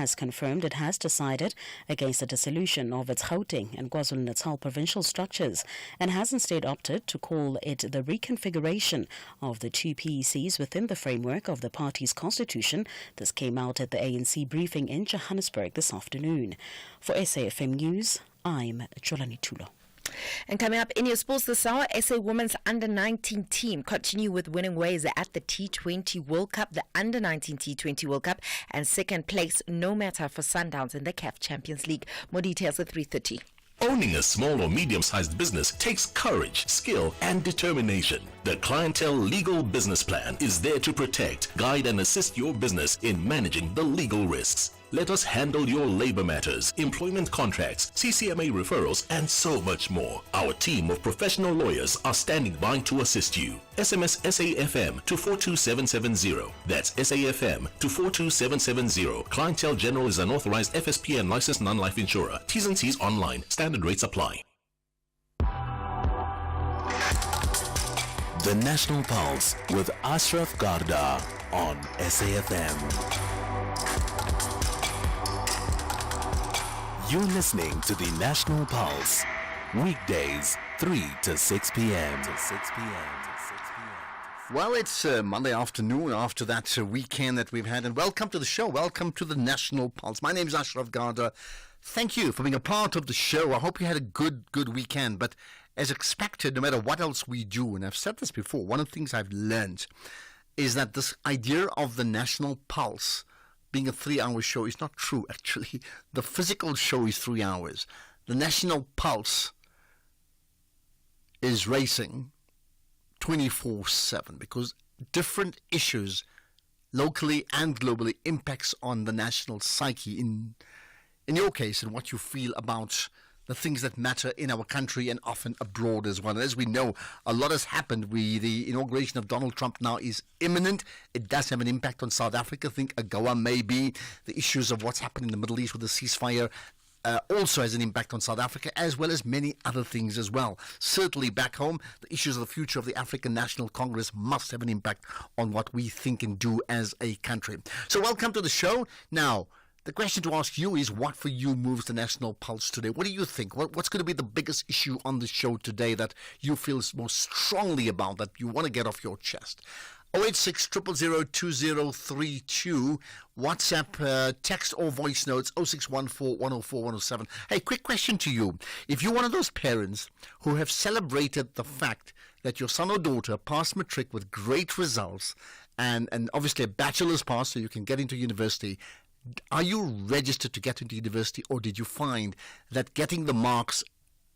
has confirmed it has decided against the dissolution of its Gauteng and KwaZulu-Natal provincial structures and has instead opted to call it the reconfiguration of the two PECs within the framework of the party's constitution. This came out at the ANC briefing in Johannesburg this afternoon. For SAFM News, I'm Cholani Tulo. And coming up in your sports this hour, SA Women's Under-19 team continue with winning ways at the T20 World Cup, the Under-19 T20 World Cup, and second place no matter for Sundowns in the CAF Champions League. More details at 3:30. Owning a small or medium-sized business takes courage, skill, and determination. The Clientele Legal Business Plan is there to protect, guide, and assist your business in managing the legal risks. Let us handle your labor matters, employment contracts, CCMA referrals, and so much more. Our team of professional lawyers are standing by to assist you. SMS SAFM to 42770. That's SAFM to 42770. Clientele General is an authorized FSP and licensed non-life insurer. T's and C's online. Standard rates apply. The National Pulse with Ashraf Garda on SAFM. You're listening to the National Pulse, weekdays 3 to 6 p.m. Well, it's Monday afternoon after that weekend that we've had, and welcome to the show. Welcome to the National Pulse. My name is Ashraf Garda. Thank you for being a part of the show. I hope you had a good weekend, but as expected, no matter what else we do, and I've said this before, one of the things I've learned is that this idea of the National Pulse being a 3-hour show is not true, actually. The physical show is 3 hours. The National Pulse is racing 24/7 because different issues locally and globally impacts on the national psyche in your case and what you feel about the things that matter in our country and often abroad as well. And as we know, a lot has happened. The inauguration of Donald Trump now is imminent. It does have an impact on South Africa. Think AGOA maybe. The issues of what's happened in the Middle East with the ceasefire also has an impact on South Africa, as well as many other things as well. Certainly back home, the issues of the future of the African National Congress must have an impact on what we think and do as a country. So welcome to the show. Now, the question to ask you is, what for you moves the National Pulse today? What do you think? What's going to be the biggest issue on the show today that you feel most strongly about, that you want to get off your chest? 086 000 2032, WhatsApp, text or voice notes, 0614 104 107. Hey, quick question to you. If you're one of those parents who have celebrated the fact that your son or daughter passed matric with great results and obviously a bachelor's pass so you can get into university, are you registered to get into university, or did you find that getting the marks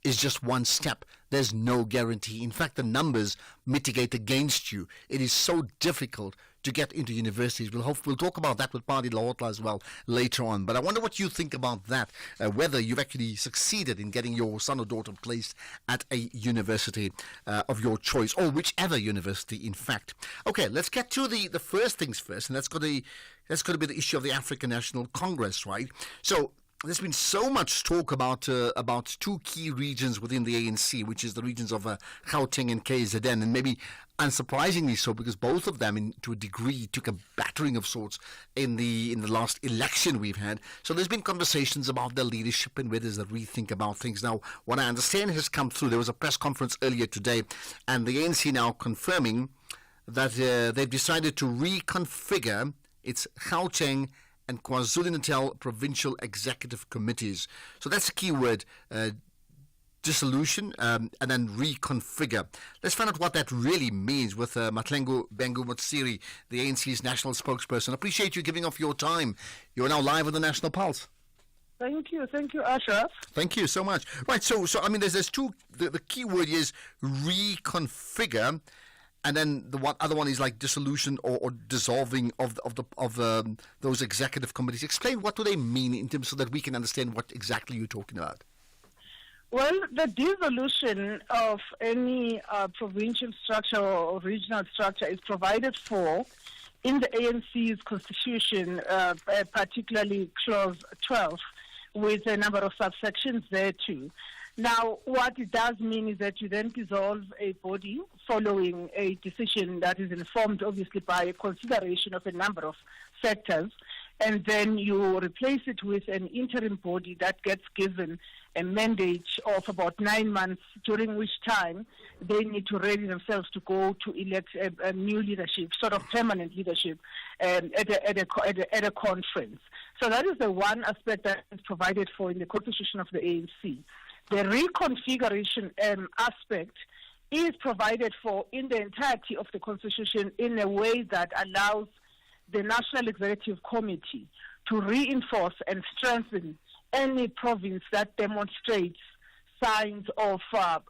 is just one step? There's no guarantee. In fact, the numbers mitigate against you. It is so difficult to get into universities. We'll talk about that with Padi Lahotla as well later on. But I wonder what you think about that, whether you've actually succeeded in getting your son or daughter placed at a university of your choice, or whichever university, in fact. Okay, let's get to the first things first, and that's going to be the issue of the African National Congress, right? So there's been so much talk about two key regions within the ANC, which is the regions of Gauteng and KZN, and maybe unsurprisingly so, because both of them, to a degree, took a battering of sorts in the last election we've had. So there's been conversations about their leadership and where there's a rethink about things. Now, what I understand has come through. There was a press conference earlier today, and the ANC now confirming that they've decided to reconfigure its Gauteng and KwaZulu-Natal provincial executive committees. So that's the key word, dissolution and then reconfigure. Let's find out what that really means with Mahlengu Bhengu Motsiri, the ANC's national spokesperson. Appreciate you giving off your time. You're now live on the National Pulse. Thank you, Ashraf. Thank you so much. Right, so I mean, there's two. The key word is reconfigure. And then the other one is like dissolution or dissolving of those executive committees. Explain, what do they mean in terms so that we can understand what exactly you're talking about. Well, the dissolution of any provincial structure or regional structure is provided for in the ANC's constitution, particularly clause 12, with a number of subsections there too. Now, what it does mean is that you then dissolve a body following a decision that is informed, obviously, by a consideration of a number of factors. and then you replace it with an interim body that gets given a mandate of about 9 months, during which time they need to ready themselves to go to elect a new leadership, sort of permanent leadership, at a conference. So that is the one aspect that is provided for in the constitution of the ANC. The reconfiguration aspect is provided for in the entirety of the constitution in a way that allows the National Executive Committee to reinforce and strengthen any province that demonstrates signs of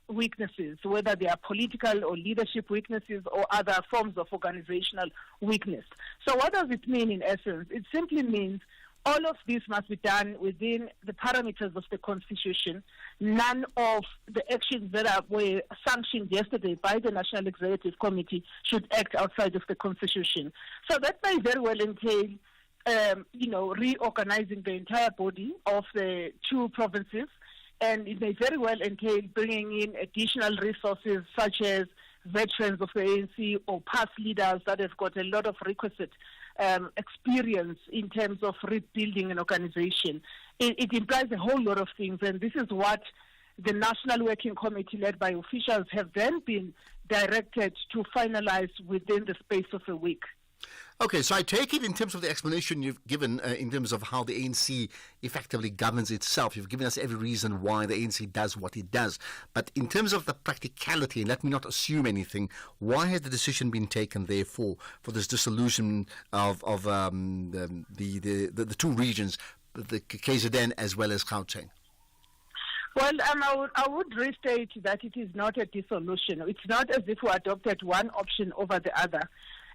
weaknesses, whether they are political or leadership weaknesses or other forms of organizational weakness. So what does it mean in essence? It simply means all of this must be done within the parameters of the Constitution. None of the actions that were sanctioned yesterday by the National Executive Committee should act outside of the Constitution. So that may very well entail, reorganizing the entire body of the two provinces, and it may very well entail bringing in additional resources such as veterans of the ANC or past leaders that have got a lot of requisite experience in terms of rebuilding an organization. It implies a whole lot of things, and this is what the National Working Committee, led by officials, have then been directed to finalize within the space of a week. Okay, so I take it in terms of the explanation you've given in terms of how the ANC effectively governs itself. You've given us every reason why the ANC does what it does. But in terms of the practicality, and let me not assume anything, why has the decision been taken, therefore, for this dissolution of the two regions, the KZN as well as Gauteng? Well, I would restate that it is not a dissolution. It's not as if we adopted one option over the other.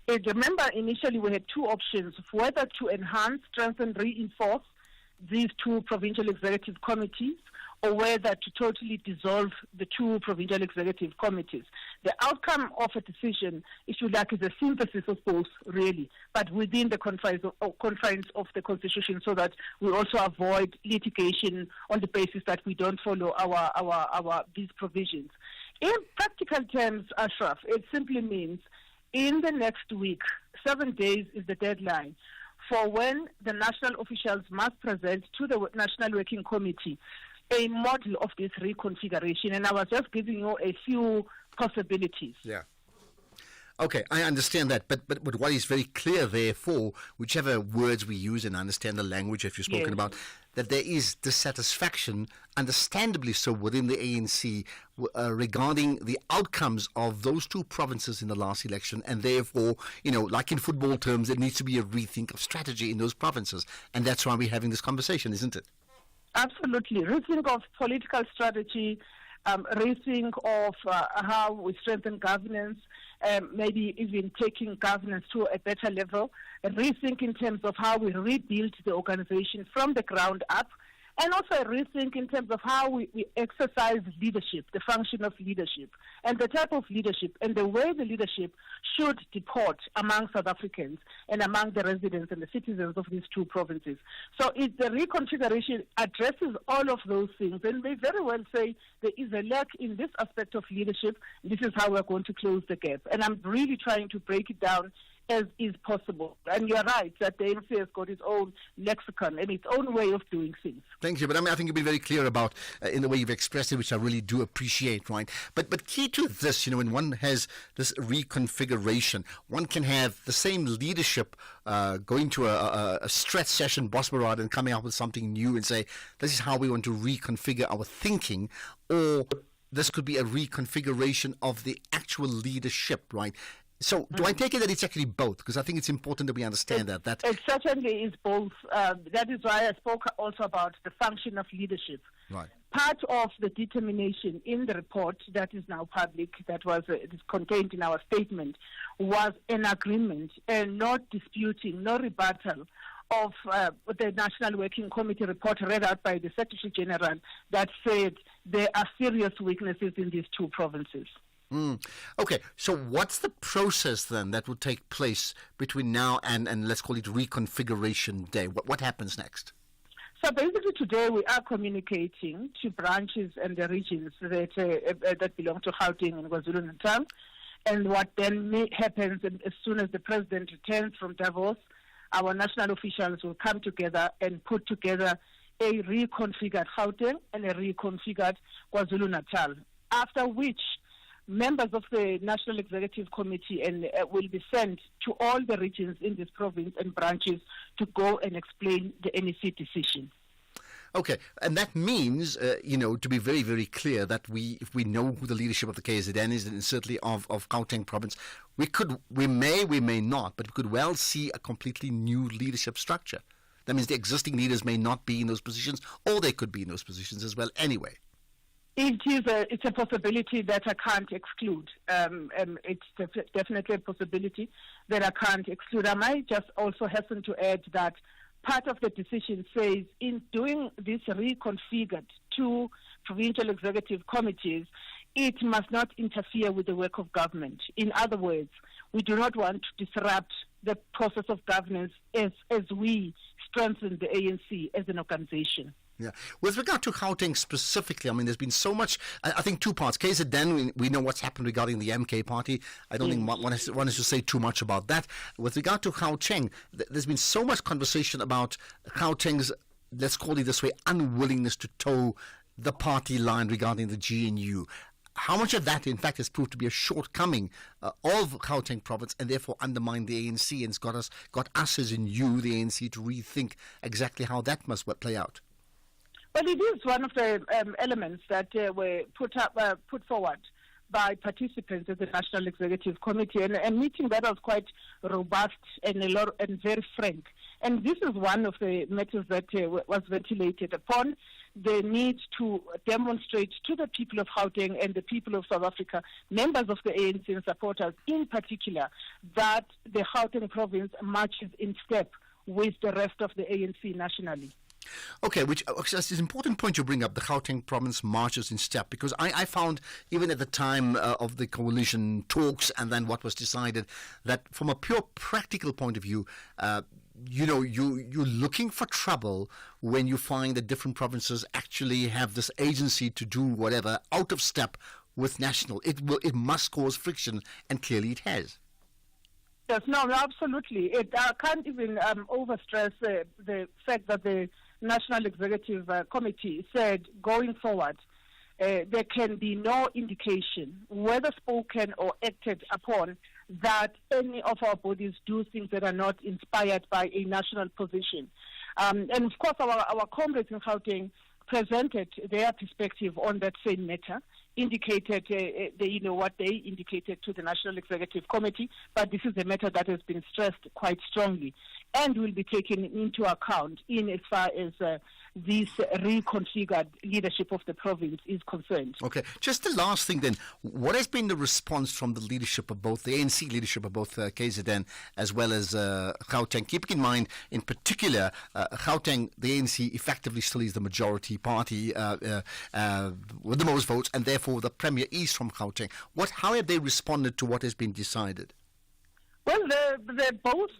Remember, initially we had two options, whether to enhance, strengthen, reinforce these two provincial executive committees, or whether to totally dissolve the two provincial executive committees. The outcome of a decision, if you like, is a synthesis of both, really, but within the confines of the Constitution, so that we also avoid litigation on the basis that we don't follow these provisions. In practical terms, Ashraf, it simply means in the next week, 7 days is the deadline for when the national officials must present to the National Working Committee a model of this reconfiguration. And I was just giving you a few possibilities. Yeah. Okay, I understand that, but what is very clear, therefore, whichever words we use, and I understand the language if you've spoken about, that there is dissatisfaction, understandably so, within the ANC regarding the outcomes of those two provinces in the last election, and therefore, like in football terms, there needs to be a rethink of strategy in those provinces, and that's why we're having this conversation, isn't it? Absolutely. Rethink of political strategy, rethink of how we strengthen governance, maybe even taking governance to a better level, and rethink in terms of how we rebuild the organization from the ground up, and also rethink in terms of how we exercise leadership, the function of leadership, and the type of leadership, and the way the leadership should deport among South Africans and among the residents and the citizens of these two provinces. So the reconfiguration addresses all of those things, and they very well say there is a lack in this aspect of leadership. This is how we're going to close the gap. And I'm really trying to break it down as is possible. And you're right that the ANC has got its own lexicon and its own way of doing things. Thank you. But I think you've been very clear about in the way you've expressed it, which I really do appreciate, right? But key to this, when one has this reconfiguration, one can have the same leadership going to a stretch session, Bosmerad, and coming up with something new and say, this is how we want to reconfigure our thinking, or this could be a reconfiguration of the actual leadership, right? So do I take it that it's actually both? Because I think it's important that we understand that. It certainly is both. That is why I spoke also about the function of leadership. Right. Part of the determination in the report that is now public, that was contained in our statement, was an agreement and not disputing, no rebuttal of the National Working Committee report read out by the Secretary General that said there are serious weaknesses in these two provinces. Okay, so what's the process then that would take place between now and let's call it reconfiguration day? What happens next? So basically today we are communicating to branches and the regions that belong to Gauteng and KwaZulu-Natal. And what then happens as soon as the president returns from Davos, our national officials will come together and put together a reconfigured Gauteng and a reconfigured KwaZulu-Natal, after which members of the National Executive Committee will be sent to all the regions in this province and branches to go and explain the NEC decision. Okay, and that means, to be very, very clear, that if we know who the leadership of the KZN is, and certainly of Gauteng province, we may not, but we could well see a completely new leadership structure. That means the existing leaders may not be in those positions, or they could be in those positions as well anyway. It's a possibility that I can't exclude. It's definitely a possibility that I can't exclude. I might just also hasten to add that part of the decision says in doing this reconfigured 2 provincial executive committees, it must not interfere with the work of government. In other words, we do not want to disrupt the process of governance as we strengthen the ANC as an organization. Yeah. With regard to Gauteng specifically, I mean, there's been so much, I think 2 parts. KZN, we know what's happened regarding the MK party. I don't think one is to say too much about that. With regard to Gauteng, there's been so much conversation about Gauteng's, let's call it this way, unwillingness to toe the party line regarding the GNU. How much of that, in fact, has proved to be a shortcoming of Gauteng province and therefore undermined the ANC and has got us as in you, the ANC, to rethink exactly how that must play out? Well, it is one of the elements that were put forward by participants of the National Executive Committee, and a meeting that was quite robust and very frank. And this is one of the matters that was ventilated upon the need to demonstrate to the people of Gauteng and the people of South Africa, members of the ANC and supporters in particular, that the Gauteng province marches in step with the rest of the ANC nationally. Okay, which is an important point you bring up, the Gauteng province marches in step, because I found, even at the time of the coalition talks and then what was decided, that from a pure practical point of view, you're looking for trouble when you find that different provinces actually have this agency to do whatever out of step with national. It must cause friction, and clearly it has. Yes, no, absolutely. I can't even overstress the fact that the National Executive Committee said going forward, there can be no indication, whether spoken or acted upon, that any of our bodies do things that are not inspired by a national position. And of course, our comrades in Gauteng presented their perspective on that same matter, indicated what they indicated to the National Executive Committee, but this is a matter that has been stressed quite strongly and will be taken into account in as far as this reconfigured leadership of the province is concerned. Okay, just the last thing then, what has been the response from the leadership of both, the ANC leadership of both KZN as well as Gauteng? Keeping in mind, in particular, Gauteng, the ANC effectively still is the majority party with the most votes, and therefore the Premier is from Gauteng. How have they responded to what has been decided? Well, they're both,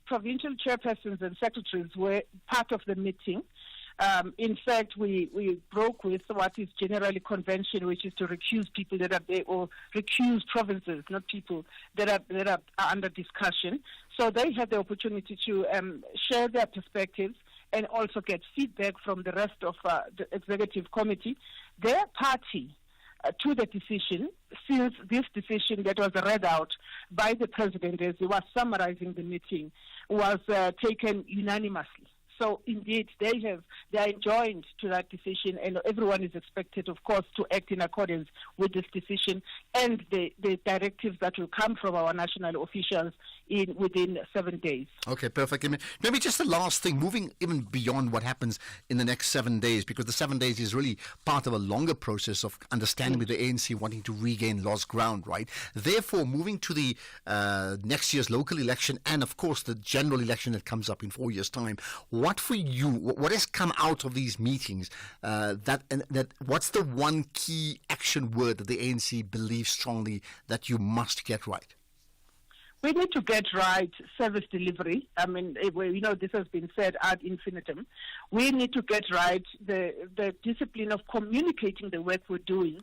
provincial chairpersons and secretaries were part of the meeting. In fact, we broke with what is generally convention, which is to recuse people that are there, or recuse provinces, not people that are under discussion. So they had the opportunity to share their perspectives and also get feedback from the rest of the executive committee. Their party, to the decision, since this decision that was read out by the president as he was summarizing the meeting was taken unanimously. So indeed, they are joined to that decision, and everyone is expected, of course, to act in accordance with this decision and the directives that will come from our national officials within 7 days. Okay, perfect. Maybe just the last thing, moving even beyond what happens in the next 7 days, because the 7 days is really part of a longer process of understanding with the ANC wanting to regain lost ground, right? Therefore, moving to the next year's local election and, of course, the general election that comes up in 4 years' time, what for you, what has come out of these meetings, what's the one key action word that the ANC believes strongly that you must get right? We need to get right service delivery. I mean, this has been said ad infinitum. We need to get right the discipline of communicating the work we're doing,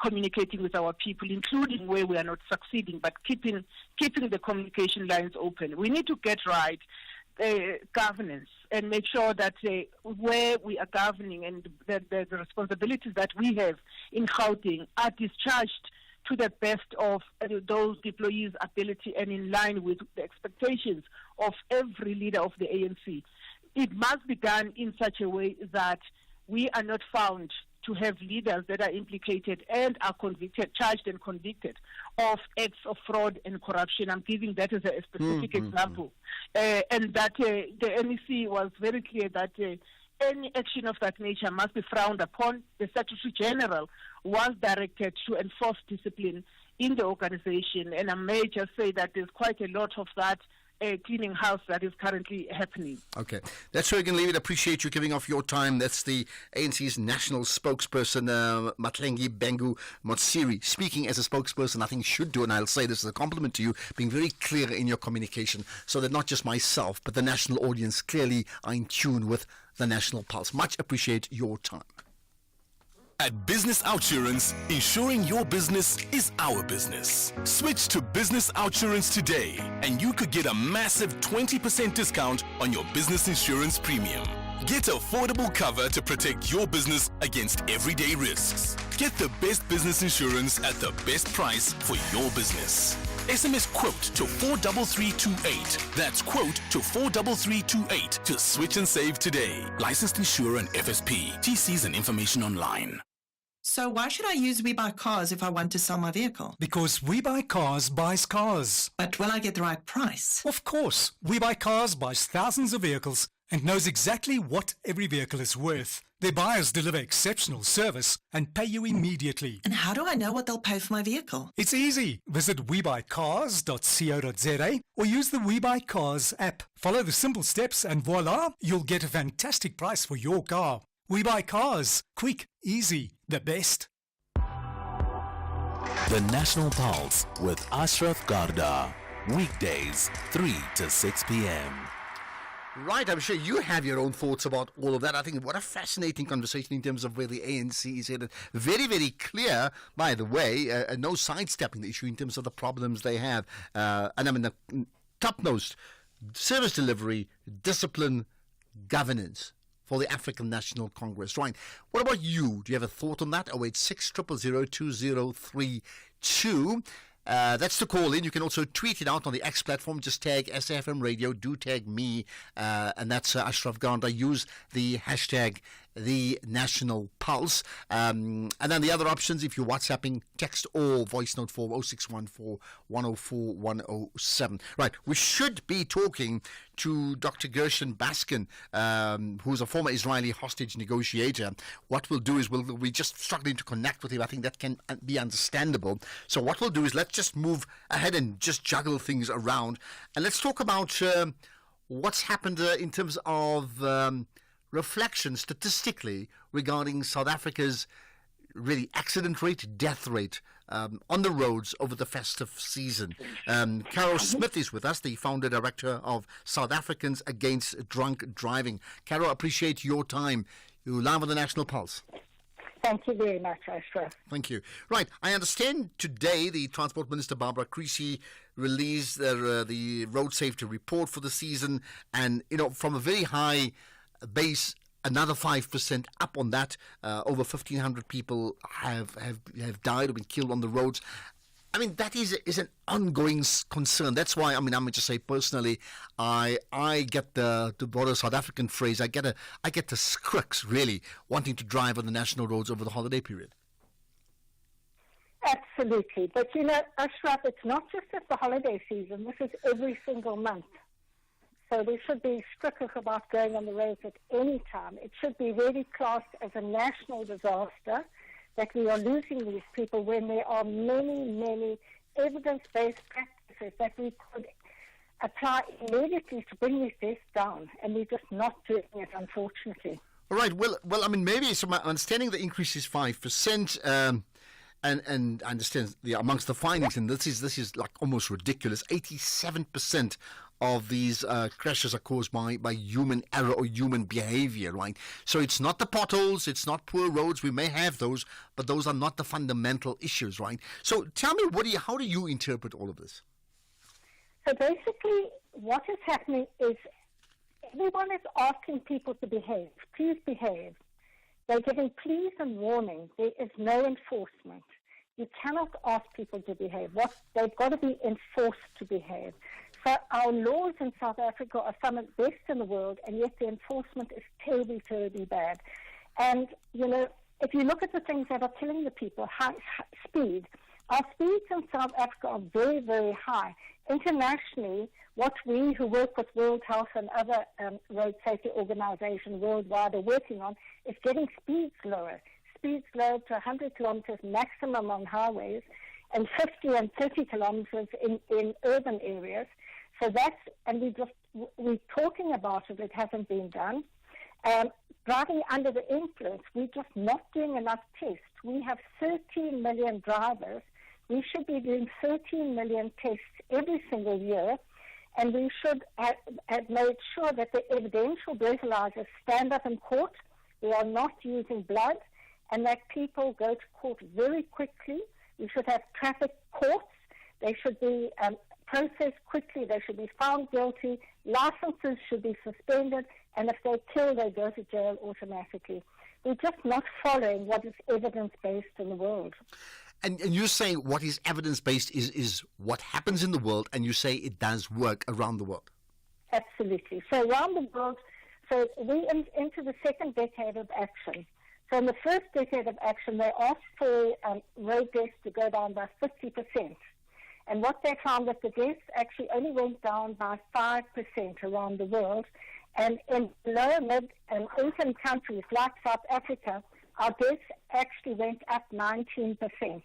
communicating with our people, including where we are not succeeding, but keeping the communication lines open. We need to get right governance and make sure that where we are governing and the responsibilities that we have in Gauteng are discharged to the best of those employees' ability and in line with the expectations of every leader of the ANC. It must be done in such a way that we are not found to have leaders that are implicated and are charged and convicted of acts of fraud and corruption. I'm giving that as a specific example. And that the NEC was very clear that any action of that nature must be frowned upon. The Secretary General was directed to enforce discipline in the organization, and I may just say that there's quite a lot of that cleaning house that is currently happening. Okay, that's where we can leave it. Appreciate you giving off your time. That's the ANC's national spokesperson, Mahlengi Bengu Motsiri, speaking as a spokesperson. I think should do, and I'll say this as a compliment to you, being very clear in your communication, so that not just myself, but the national audience clearly are in tune with the National Pulse. Much appreciate your time. At Business Outsurance, ensuring your business is our business. Switch to Business Outsurance today, and you could get a massive 20% discount on your business insurance premium. Get affordable cover to protect your business against everyday risks. Get the best business insurance at the best price for your business. SMS quote to 43328. That's quote to 43328 to switch and save today. Licensed insurer and FSP. TCs and information online. So why should I use We Buy Cars if I want to sell my vehicle? Because We Buy Cars buys cars. But will I get the right price? Of course, We Buy Cars buys thousands of vehicles and knows exactly what every vehicle is worth. Their buyers deliver exceptional service and pay you immediately. And how do I know what they'll pay for my vehicle? It's easy. Visit webuycars.co.za or use the We Buy Cars app. Follow the simple steps and voila, you'll get a fantastic price for your car. We Buy Cars. Quick, easy, the best. The National Pulse with Ashraf Garda. Weekdays, 3 to 6 p.m. Right, I'm sure you have your own thoughts about all of that. I think what a fascinating conversation in terms of where the ANC is headed. Very, very clear, by the way, no sidestepping the issue in terms of the problems they have. And I mean, the topmost service delivery, discipline, governance for the African National Congress. Right. What about you? Do you have a thought on that? 086 000 2032. That's the call in. You can also tweet it out on the X platform. Just tag SAFM Radio. Do tag me. And that's Ashraf Garda. Use the hashtag The National Pulse. And then the other options, if you're WhatsApping, text or voice note for 0614 104 107. Right. We should be talking to Dr. Gershon Baskin, who's a former Israeli hostage negotiator. What we'll do is we're just struggling to connect with him. I think that can be understandable. So what we'll do is let's just move ahead and just juggle things around. And let's talk about what's happened in terms of reflection statistically regarding South Africa's really accident rate, death rate on the roads over the festive season. Carol Smith is with us, the founder director of South Africans Against Drunk Driving. Carol, appreciate your time. You're live on the National Pulse. Thank you very much, Ashraf. Thank you. Right, I understand today the Transport Minister Barbara Creecy released the road safety report for the season, and from a very high base, another 5% up on that. Over 1,500 people have died or been killed on the roads. I mean, that is an ongoing concern. That's why, I'm going to say personally, I get the broader South African phrase, I get the scrix, really, wanting to drive on the national roads over the holiday period. Absolutely. But, Ashraf, it's not just at the holiday season. This is every single month. So there should be strictures about going on the roads at any time. It should be really classed as a national disaster that we are losing these people when there are many, many evidence-based practices that we could apply immediately to bring these deaths down, and we're just not doing it, unfortunately. All right. Well, I mean, maybe so my understanding the increase is 5%. And I understand amongst the findings, and this is like almost ridiculous. 87% of these crashes are caused by human error or human behavior, right? So it's not the potholes, it's not poor roads. We may have those, but those are not the fundamental issues, right? So tell me, how do you interpret all of this? So basically, what is happening is everyone is asking people to behave. Please behave. They're giving pleas and warnings. There is no enforcement. You cannot ask people to behave. They've got to be enforced to behave. So our laws in South Africa are some of the best in the world, and yet the enforcement is terribly, terribly bad. And, you know, if you look at the things that are killing the people, speed. Our speeds in South Africa are very, very high. Internationally, what we who work with World Health and other road safety organizations worldwide are working on is getting speeds lower. Speeds lower to 100 kilometers maximum on highways and 50 and 30 kilometers in urban areas. So that's, and we're talking about it, it hasn't been done. Driving under the influence, we're just not doing enough tests. We have 13 million drivers. We should be doing 13 million tests every single year, and we should have made sure that the evidential breathalyzers stand up in court. We are not using blood, and that people go to court very quickly. We should have traffic courts. They should be processed quickly. They should be found guilty. Licenses should be suspended, and if they kill, they go to jail automatically. We're just not following what is evidence-based in the world. And you're saying what is evidence-based is what happens in the world, and you say it does work around the world. Absolutely. So around the world, so we into the second decade of action. So in the first decade of action, they asked for road deaths to go down by 50%. And what they found that the deaths actually only went down by 5% around the world. And in low, mid, and income countries like South Africa, our deaths actually went up 19%.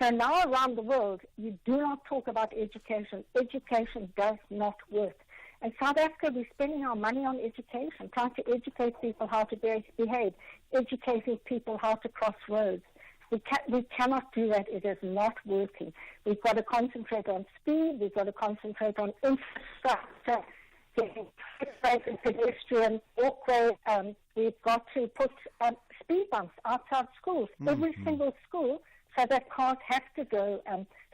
So now around the world, you do not talk about education. Education does not work. In South Africa, we're spending our money on education, trying to educate people how to behave, educating people how to cross roads. We cannot do that. It is not working. We've got to concentrate on speed. We've got to concentrate on infrastructure, pedestrian walkway. We've got to put speed bumps outside schools, every single school, so that cars have to go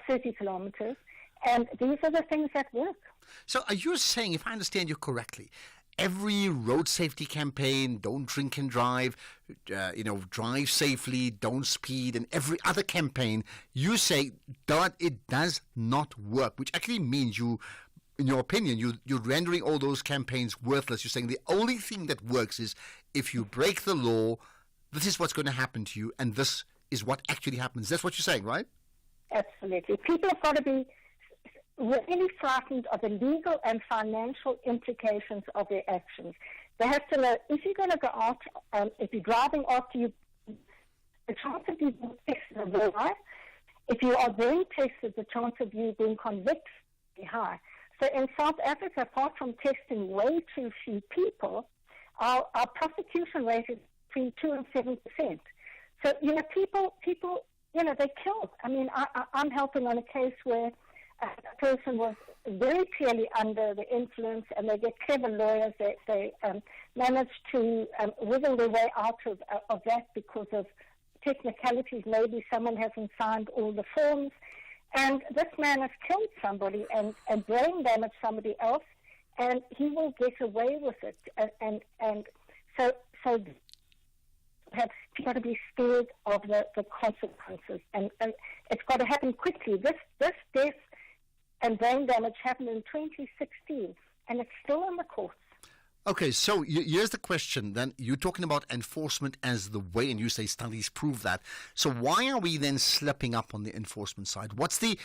30 kilometers. And these are the things that work. So are you saying, if I understand you correctly, every road safety campaign, don't drink and drive, drive safely, don't speed, and every other campaign, you say that it does not work, which actually means you, in your opinion, you're rendering all those campaigns worthless. You're saying the only thing that works is if you break the law, this is what's going to happen to you, and this is what actually happens. That's what you're saying, right? Absolutely. People have got to be really frightened of the legal and financial implications of their actions. They have to know, if you're going to go out, if you're driving after you, the chance of you being tested is very high. If you are then tested, the chance of you being convicted is very high. So in South Africa, apart from testing way too few people, our prosecution rate is between 2 and 7%. So, people, they killed. I mean, I'm helping on a case where a person was very clearly under the influence, and they get clever lawyers. They manage to wiggle their way out of that because of technicalities. Maybe someone hasn't signed all the forms. And this man has killed somebody and brain damaged somebody else, and he will get away with it. And so have got to be scared of the consequences. And it's got to happen quickly. This death and brain damage happened in 2016, and it's still in the courts. Okay, so here's the question then. You're talking about enforcement as the way, and you say studies prove that. So why are we then slipping up on the enforcement side? What's the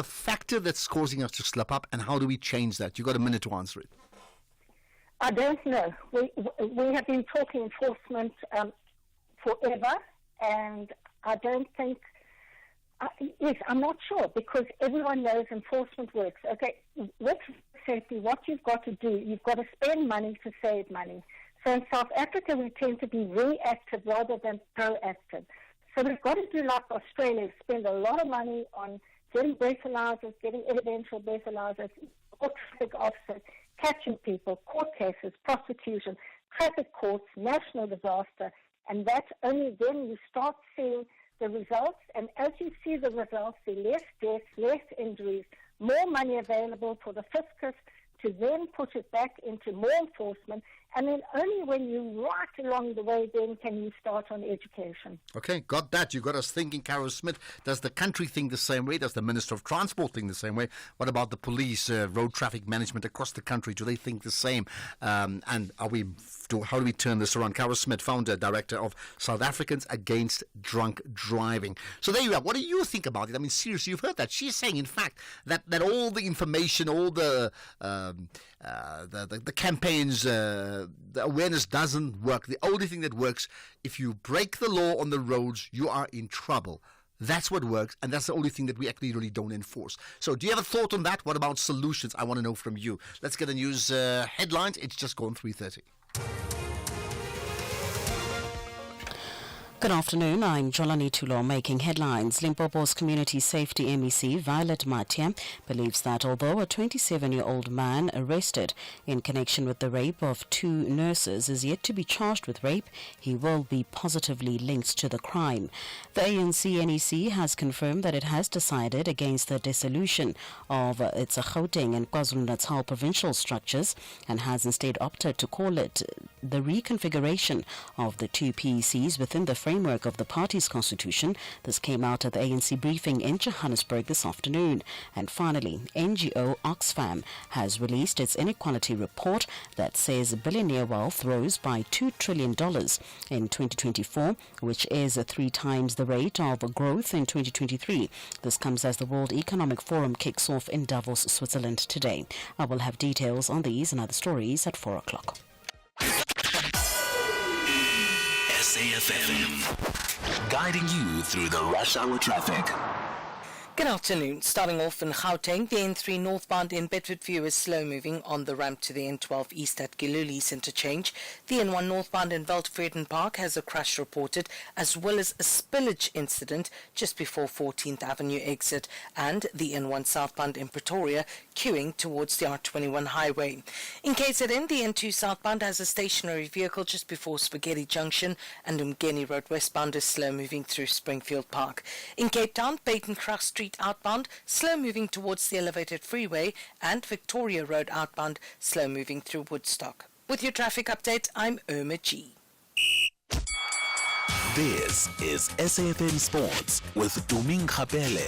factor that's causing us to slip up, and how do we change that? You've got a minute to answer it. I don't know. We have been talking enforcement forever, and I don't think... yes, I'm not sure, because everyone knows enforcement works. Okay, with safety, what you've got to do, you've got to spend money to save money. So in South Africa, we tend to be reactive rather than proactive. So we've got to do like Australia, spend a lot of money on getting breathalyzers, getting evidential breathalyzers, or traffic officers, catching people, court cases, prosecution, traffic courts, national disaster, and that's only then you start seeing the results. And as you see the results, the less deaths, less injuries, more money available for the fiscus to then put it back into more enforcement, and then only when you right along the way then can you start on education. Okay, got that. You got us thinking, Carol Smith. Does the country think the same way? Does the Minister of Transport think the same way? What about the police, road traffic management across the country? Do they think the same? And how do we turn this around? Carol Smith, founder, director of South Africans Against Drunk Driving. So there you are. What do you think about it? I mean, seriously, you've heard that. She's saying, in fact, that all the information, all the campaigns, the awareness doesn't work. The only thing that works, if you break the law on the roads, you are in trouble. That's what works, and that's the only thing that we actually really don't enforce. So do you have a thought on that? What about solutions? I want to know from you. Let's get the news headlines. It's just gone 3:30. Good afternoon, I'm Jolani Tulo making headlines. Limpopo's Community Safety MEC, Violet Matia, believes that although a 27-year-old man arrested in connection with the rape of 2 nurses is yet to be charged with rape, he will be positively linked to the crime. The ANC NEC has confirmed that it has decided against the dissolution of its Gauteng and KwaZulu-Natal provincial structures and has instead opted to call it the reconfiguration of the 2 PECs within the framework of the party's constitution. This came out at the ANC briefing in Johannesburg this afternoon. And finally, NGO Oxfam has released its inequality report that says billionaire wealth rose by $2 trillion in 2024, which is 3 times the rate of growth in 2023. This comes as the World Economic Forum kicks off in Davos, Switzerland today. I will have details on these and other stories at 4 o'clock. SAFM, guiding you through the rush hour traffic. Good afternoon. Starting off in Gauteng, the N3 northbound in Bedfordview is slow-moving on the ramp to the N12 east at Gilulis interchange. The N1 northbound in Veldvreden Park has a crash reported, as well as a spillage incident just before 14th Avenue exit, and the N1 southbound in Pretoria queuing towards the R21 highway. In KZN, the N2 southbound has a stationary vehicle just before Spaghetti Junction, and Umgeni Road westbound is slow-moving through Springfield Park. In Cape Town, Batencroft Street outbound, slow moving towards the elevated freeway, and Victoria Road outbound, slow moving through Woodstock. With your traffic update, I'm Irma G. This is SAFM Sports with Tuming Khapele.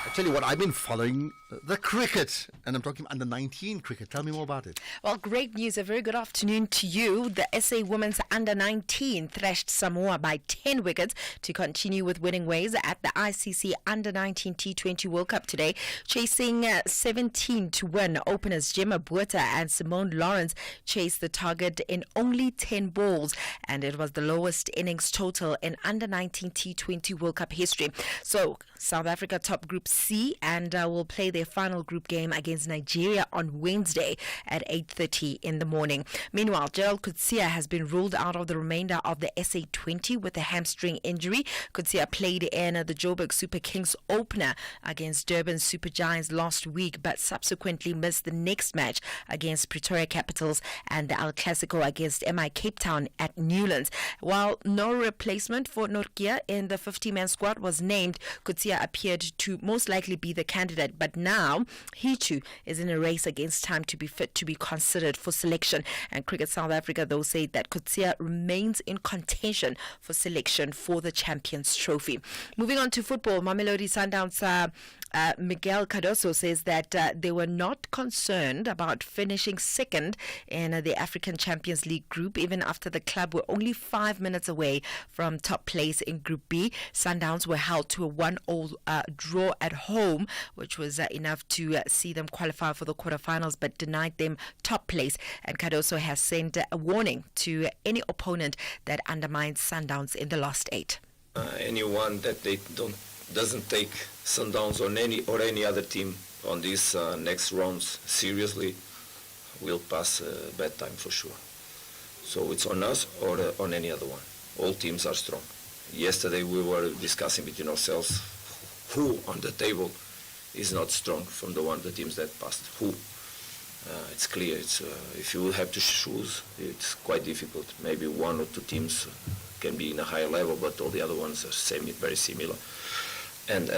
I tell you what, I've been following the cricket, and I'm talking under-19 cricket. Tell me more about it. Well, great news. A very good afternoon to you. The SA Women's Under-19 thrashed Samoa by 10 wickets to continue with winning ways at the ICC Under-19 T20 World Cup today. Chasing 17 to win, openers Gemma Buerta and Simone Lawrence chased the target in only 10 balls, and it was the lowest innings total in Under-19 T20 World Cup history. So, South Africa top Group C and will play their final group game against Nigeria on Wednesday at 8:30 in the morning. Meanwhile, Gerald Coetzee has been ruled out of the remainder of the SA20 with a hamstring injury. Coetzee played in the Joburg Super Kings opener against Durban Super Giants last week, but subsequently missed the next match against Pretoria Capitals and the El Clasico against MI Cape Town at Newlands. While no replacement for Nortje in the 50-man squad was named, Coetzee appeared to most likely be the candidate, but now he too is in a race against time to be fit to be considered for selection. And Cricket South Africa, though, said that Coetzee remains in contention for selection for the Champions Trophy. Moving on to football, Mamelodi Sundowns Miguel Cardoso says that they were not concerned about finishing second in the African Champions League group, even after the club were only 5 minutes away from top place in Group B. Sundowns were held to a 1-1 draw at home, which was enough to see them qualify for the quarterfinals, but denied them top place. And Cardoso has sent a warning to any opponent that undermines Sundowns in the last 8. Anyone that they doesn't take Sundowns or any other team on these next rounds seriously will pass a bad time for sure. So it's on us or on any other one. All teams are strong. Yesterday we were discussing between ourselves who on the table is not strong from the teams that passed. Who? It's clear. If you have to choose, it's quite difficult. Maybe one or two teams can be in a higher level, but all the other ones are very similar. And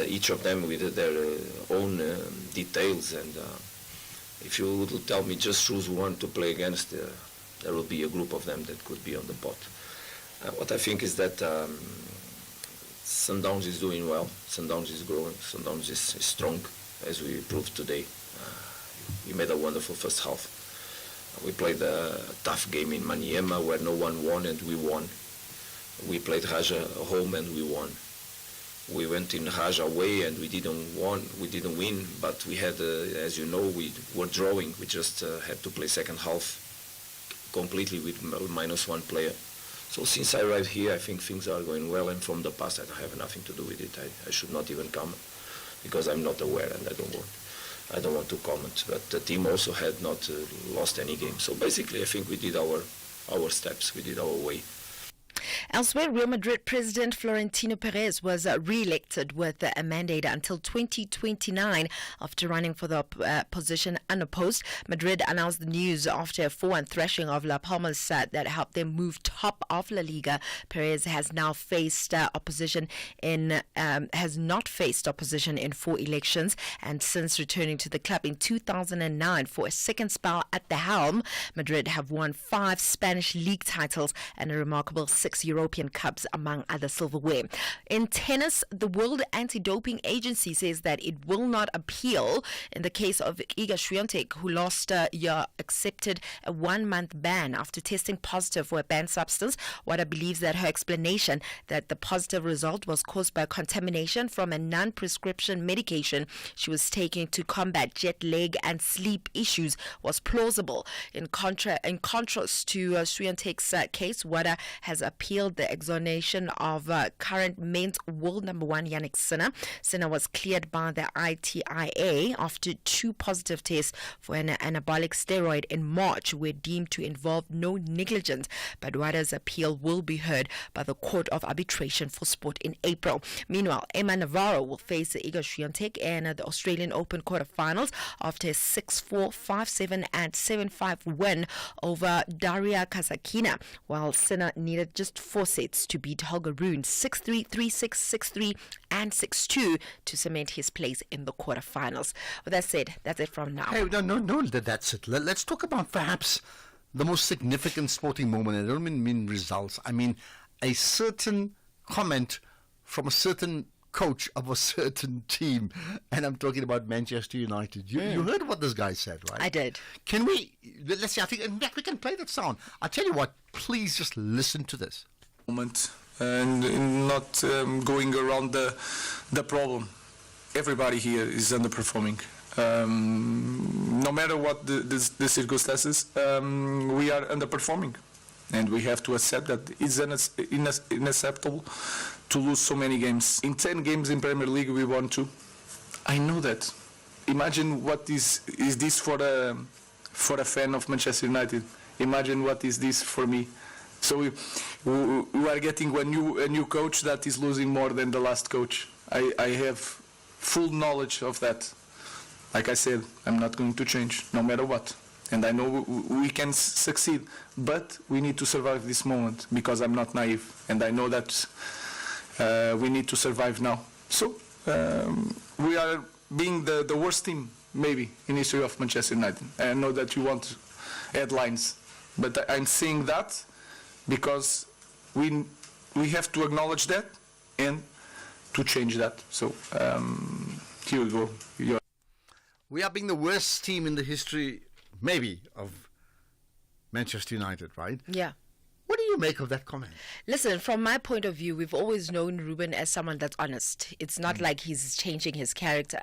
each of them with their own details. And if you would tell me just choose one to play against, there will be a group of them that could be on the pot. What I think is that Sundowns is doing well. Sundowns is growing. Sundowns is strong, as we proved today. We made a wonderful first half. We played a tough game in Maniema where no one won, and we won. We played Raja home and we won. We went in Raja away and we didn't win, but we had, as you know, we were drawing. We just had to play second half completely with -1 player. So since I arrived here, I think things are going well, and from the past I have nothing to do with it. I should not even comment because I'm not aware and I don't want to comment. But the team also had not lost any game. So basically I think we did our steps, we did our way. Elsewhere, Real Madrid President Florentino Perez was re-elected with a mandate until 2029 after running for the position unopposed. Madrid announced the news after a 4-1 thrashing of La Palmas that helped them move top of La Liga. Perez has now faced has not faced opposition in 4 elections, and since returning to the club in 2009 for a second spell at the helm, Madrid have won 5 Spanish league titles and a remarkable 6 European Cups, among other silverware. In tennis, the World Anti-Doping Agency says that it will not appeal in the case of Iga Swiatek, who accepted a 1-month ban after testing positive for a banned substance. WADA believes that her explanation that the positive result was caused by contamination from a non-prescription medication she was taking to combat jet lag and sleep issues was plausible. In contrast to Swiatek's case, WADA has appealed the exoneration of current men's world number 1 Yannick Sinner. Sinner was cleared by the ITIA after 2 positive tests for an anabolic steroid in March were deemed to involve no negligence, but WADA's appeal will be heard by the Court of Arbitration for Sport in April. Meanwhile, Emma Navarro will face Iga Swiatek in the Australian Open quarterfinals after a 6-4, 5-7 and 7-5 win over Daria Kasatkina, while Sinner needed just 4 sets to beat Holger Rune 6-3, 3-6, 6-3 and 6-2 to cement his place in the quarterfinals. With that said, that's it from now. Hey, no, that's it. Let's talk about perhaps the most significant sporting moment. I don't mean results. I mean a certain comment from a certain coach of a certain team, and I'm talking about Manchester United. You heard what this guy said, right? I did. Can we, let's see, I think, in fact, we can play that sound. I'll tell you what, please just listen to this. Moment and not going around the problem. Everybody here is underperforming. No matter what the circumstances, we are underperforming, and we have to accept that it's unacceptable to lose so many games. In 10 games in Premier League, we won 2. I know that. Imagine what is this for a fan of Manchester United. Imagine what is this for me. So we are getting a new coach that is losing more than the last coach. I have full knowledge of that. Like I said, I'm not going to change, no matter what. And I know we can succeed, but we need to survive this moment because I'm not naive. And I know that we need to survive now. So we are being the worst team, maybe, in history of Manchester United. I know that you want headlines, but I'm saying that because we have to acknowledge that and to change that. So here we go. We are being the worst team in the history, maybe, of Manchester United, right? Yeah. What do you make of that comment? Listen, from my point of view, we've always known Ruben as someone that's honest. It's not like he's changing his character.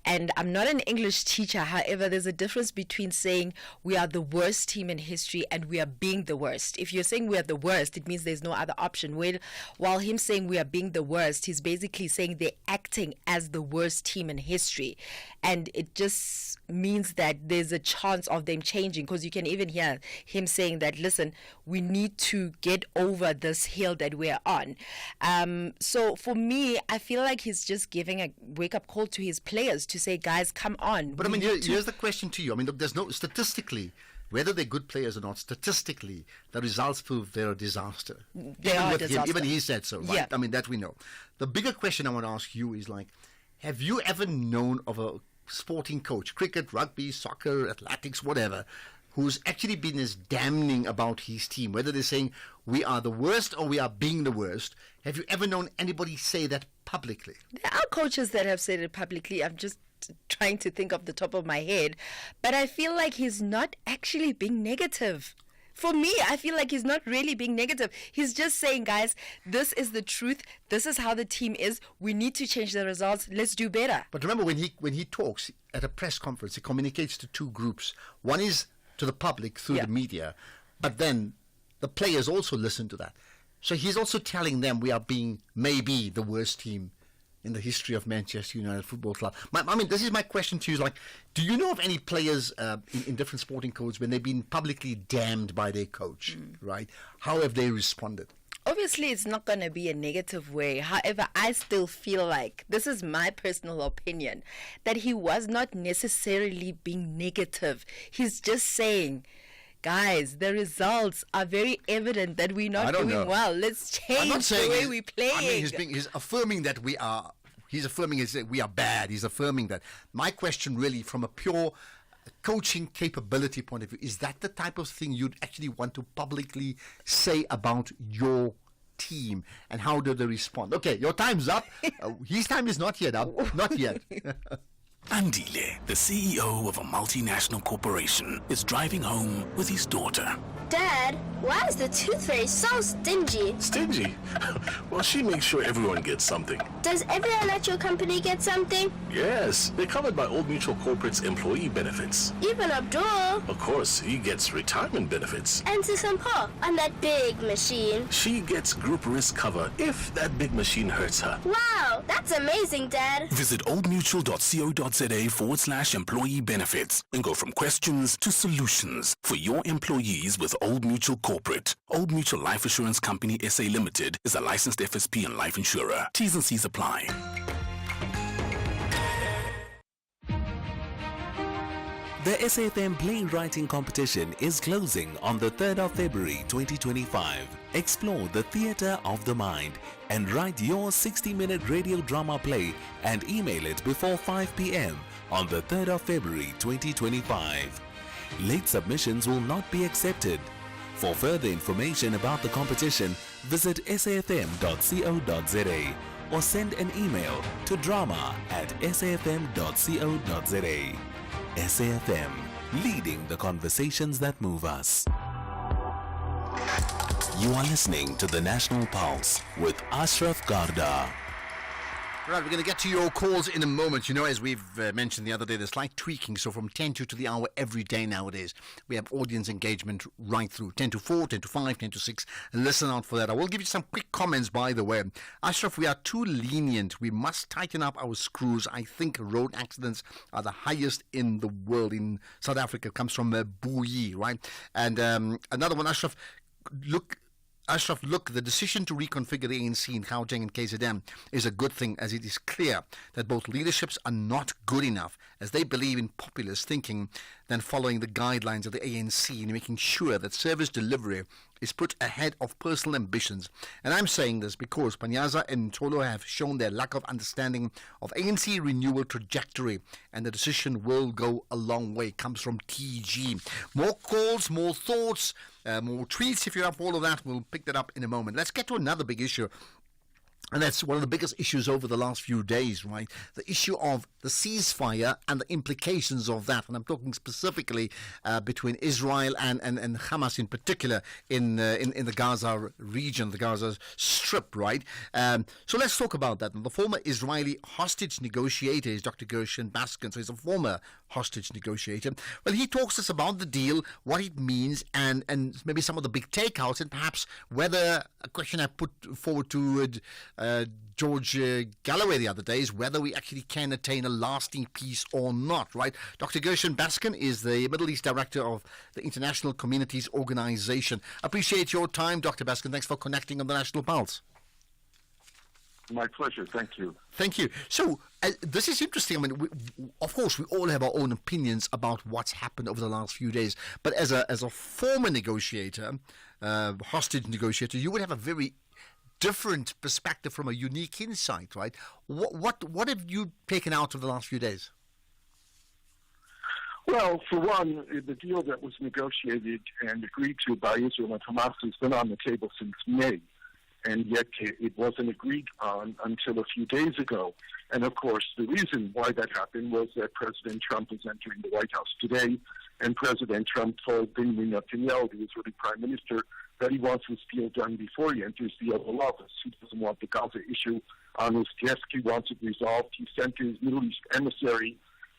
And I'm not an English teacher. However, there's a difference between saying we are the worst team in history and we are being the worst. If you're saying we are the worst, it means there's no other option. While him saying we are being the worst, he's basically saying they're acting as the worst team in history. And it just means that there's a chance of them changing, because you can even hear him saying that, listen, we need to get over this hill that we're on. So for me, I feel like he's just giving a wake-up call to his players to say, guys, come on. But I mean, here's the question to you. I mean, look, there's no, statistically, whether they're good players or not, statistically, the results prove they're a disaster. They are a disaster. Even he said so, right? Yeah. I mean, that we know. The bigger question I want to ask you is like, have you ever known of a sporting coach, cricket, rugby, soccer, athletics, whatever, who's actually been as damning about his team, whether they're saying we are the worst or we are being the worst? Have you ever known anybody say that publicly? There are coaches that have said it publicly. I'm just trying to think off the top of my head, but I feel like he's not actually being negative. For me, I feel like he's not really being negative. He's just saying, guys, this is the truth. This is how the team is. We need to change the results. Let's do better. But remember, when he talks at a press conference, he communicates to two groups. One is to the public through the media, but then the players also listen to that. So he's also telling them we are being maybe the worst team in the history of Manchester United Football Club. I mean, this is my question to you. Is like, do you know of any players in different sporting codes when they've been publicly damned by their coach, right? How have they responded? Obviously, it's not going to be a negative way. However, I still feel like, this is my personal opinion, that he was not necessarily being negative. He's just saying, guys, the results are very evident that we're not doing well. Let's change the way we're playing. I mean, he's affirming that we are. He's affirming that we are bad. He's affirming that. My question, really, from a pure coaching capability point of view, is that the type of thing you'd actually want to publicly say about your team, and how do they respond? Okay, your time's up. His time is not yet up. Not yet. Andile, the CEO of a multinational corporation, is driving home with his daughter. Dad, why is the tooth fairy so stingy? Stingy? Well, she makes sure everyone gets something. Does every electrical company get something? Yes, they're covered by Old Mutual Corporate's employee benefits. Even Abdul. Of course, he gets retirement benefits. And Sisampa on that big machine. She gets group risk cover if that big machine hurts her. Wow, that's amazing, Dad. Visit oldmutual.co.za/employee benefits and go from questions to solutions for your employees with Old Mutual Corporate. Old Mutual Life Assurance Company SA Limited is a licensed FSP and life insurer. T's and C's apply. The SAFM Playwriting Competition is closing on the 3rd of February 2025. Explore the theatre of the mind and write your 60-minute radio drama play and email it before 5 p.m. on the 3rd of February 2025. Late submissions will not be accepted. For further information about the competition, visit safm.co.za or send an email to drama@safm.co.za. SAFM, leading the conversations that move us. You are listening to the National Pulse with Ashraf Garda. Right, we're going to get to your calls in a moment. You know, as we've mentioned the other day, there's slight tweaking. So from 10 to the hour every day nowadays, we have audience engagement right through. 10 to 4, 10 to 5, 10 to 6. And listen out for that. I will give you some quick comments, by the way. Ashraf, we are too lenient. We must tighten up our screws. I think road accidents are the highest in the world. In South Africa, it comes from Buyi, right? And another one, Ashraf, look, the decision to reconfigure the ANC in Gauteng and KZN is a good thing, as it is clear that both leaderships are not good enough, as they believe in populist thinking than following the guidelines of the ANC and making sure that service delivery is put ahead of personal ambitions. And I'm saying this because Panyaza and Ntolo have shown their lack of understanding of ANC renewal trajectory, and the decision will go a long way. Comes from TG. More calls, more thoughts, more tweets. If you're up for all of that, we'll pick that up in a moment. Let's get to another big issue. And that's one of the biggest issues over the last few days, right? The issue of the ceasefire and the implications of that. And I'm talking specifically between Israel and Hamas in particular in the Gaza region, the Gaza Strip, right? So let's talk about that. And the former Israeli hostage negotiator is Dr. Gershon Baskin. So he's a former hostage negotiator. Well, he talks to us about the deal, what it means, and maybe some of the big takeouts, and perhaps whether, a question I put forward to George Galloway the other day, is whether we actually can attain a lasting peace or not, right? Dr. Gershon Baskin is the Middle East Director of the International Communities Organization. Appreciate your time, Dr. Baskin. Thanks for connecting on the National Pulse. My pleasure. Thank you. Thank you. So this is interesting. I mean, of course, we all have our own opinions about what's happened over the last few days. But as a former negotiator, hostage negotiator, you would have a very different perspective from a unique insight, right? What have you taken out of the last few days? Well, for one, the deal that was negotiated and agreed to by Israel and Hamas has been on the table since May, and yet it wasn't agreed on until a few days ago. And of course, the reason why that happened was that President Trump is entering the White House today, and President Trump told Benjamin Netanyahu, the Israeli Prime Minister, that he wants this deal done before he enters the Oval Office. He doesn't want the Gaza issue on his desk. He wants it resolved. He sent his Middle East emissary,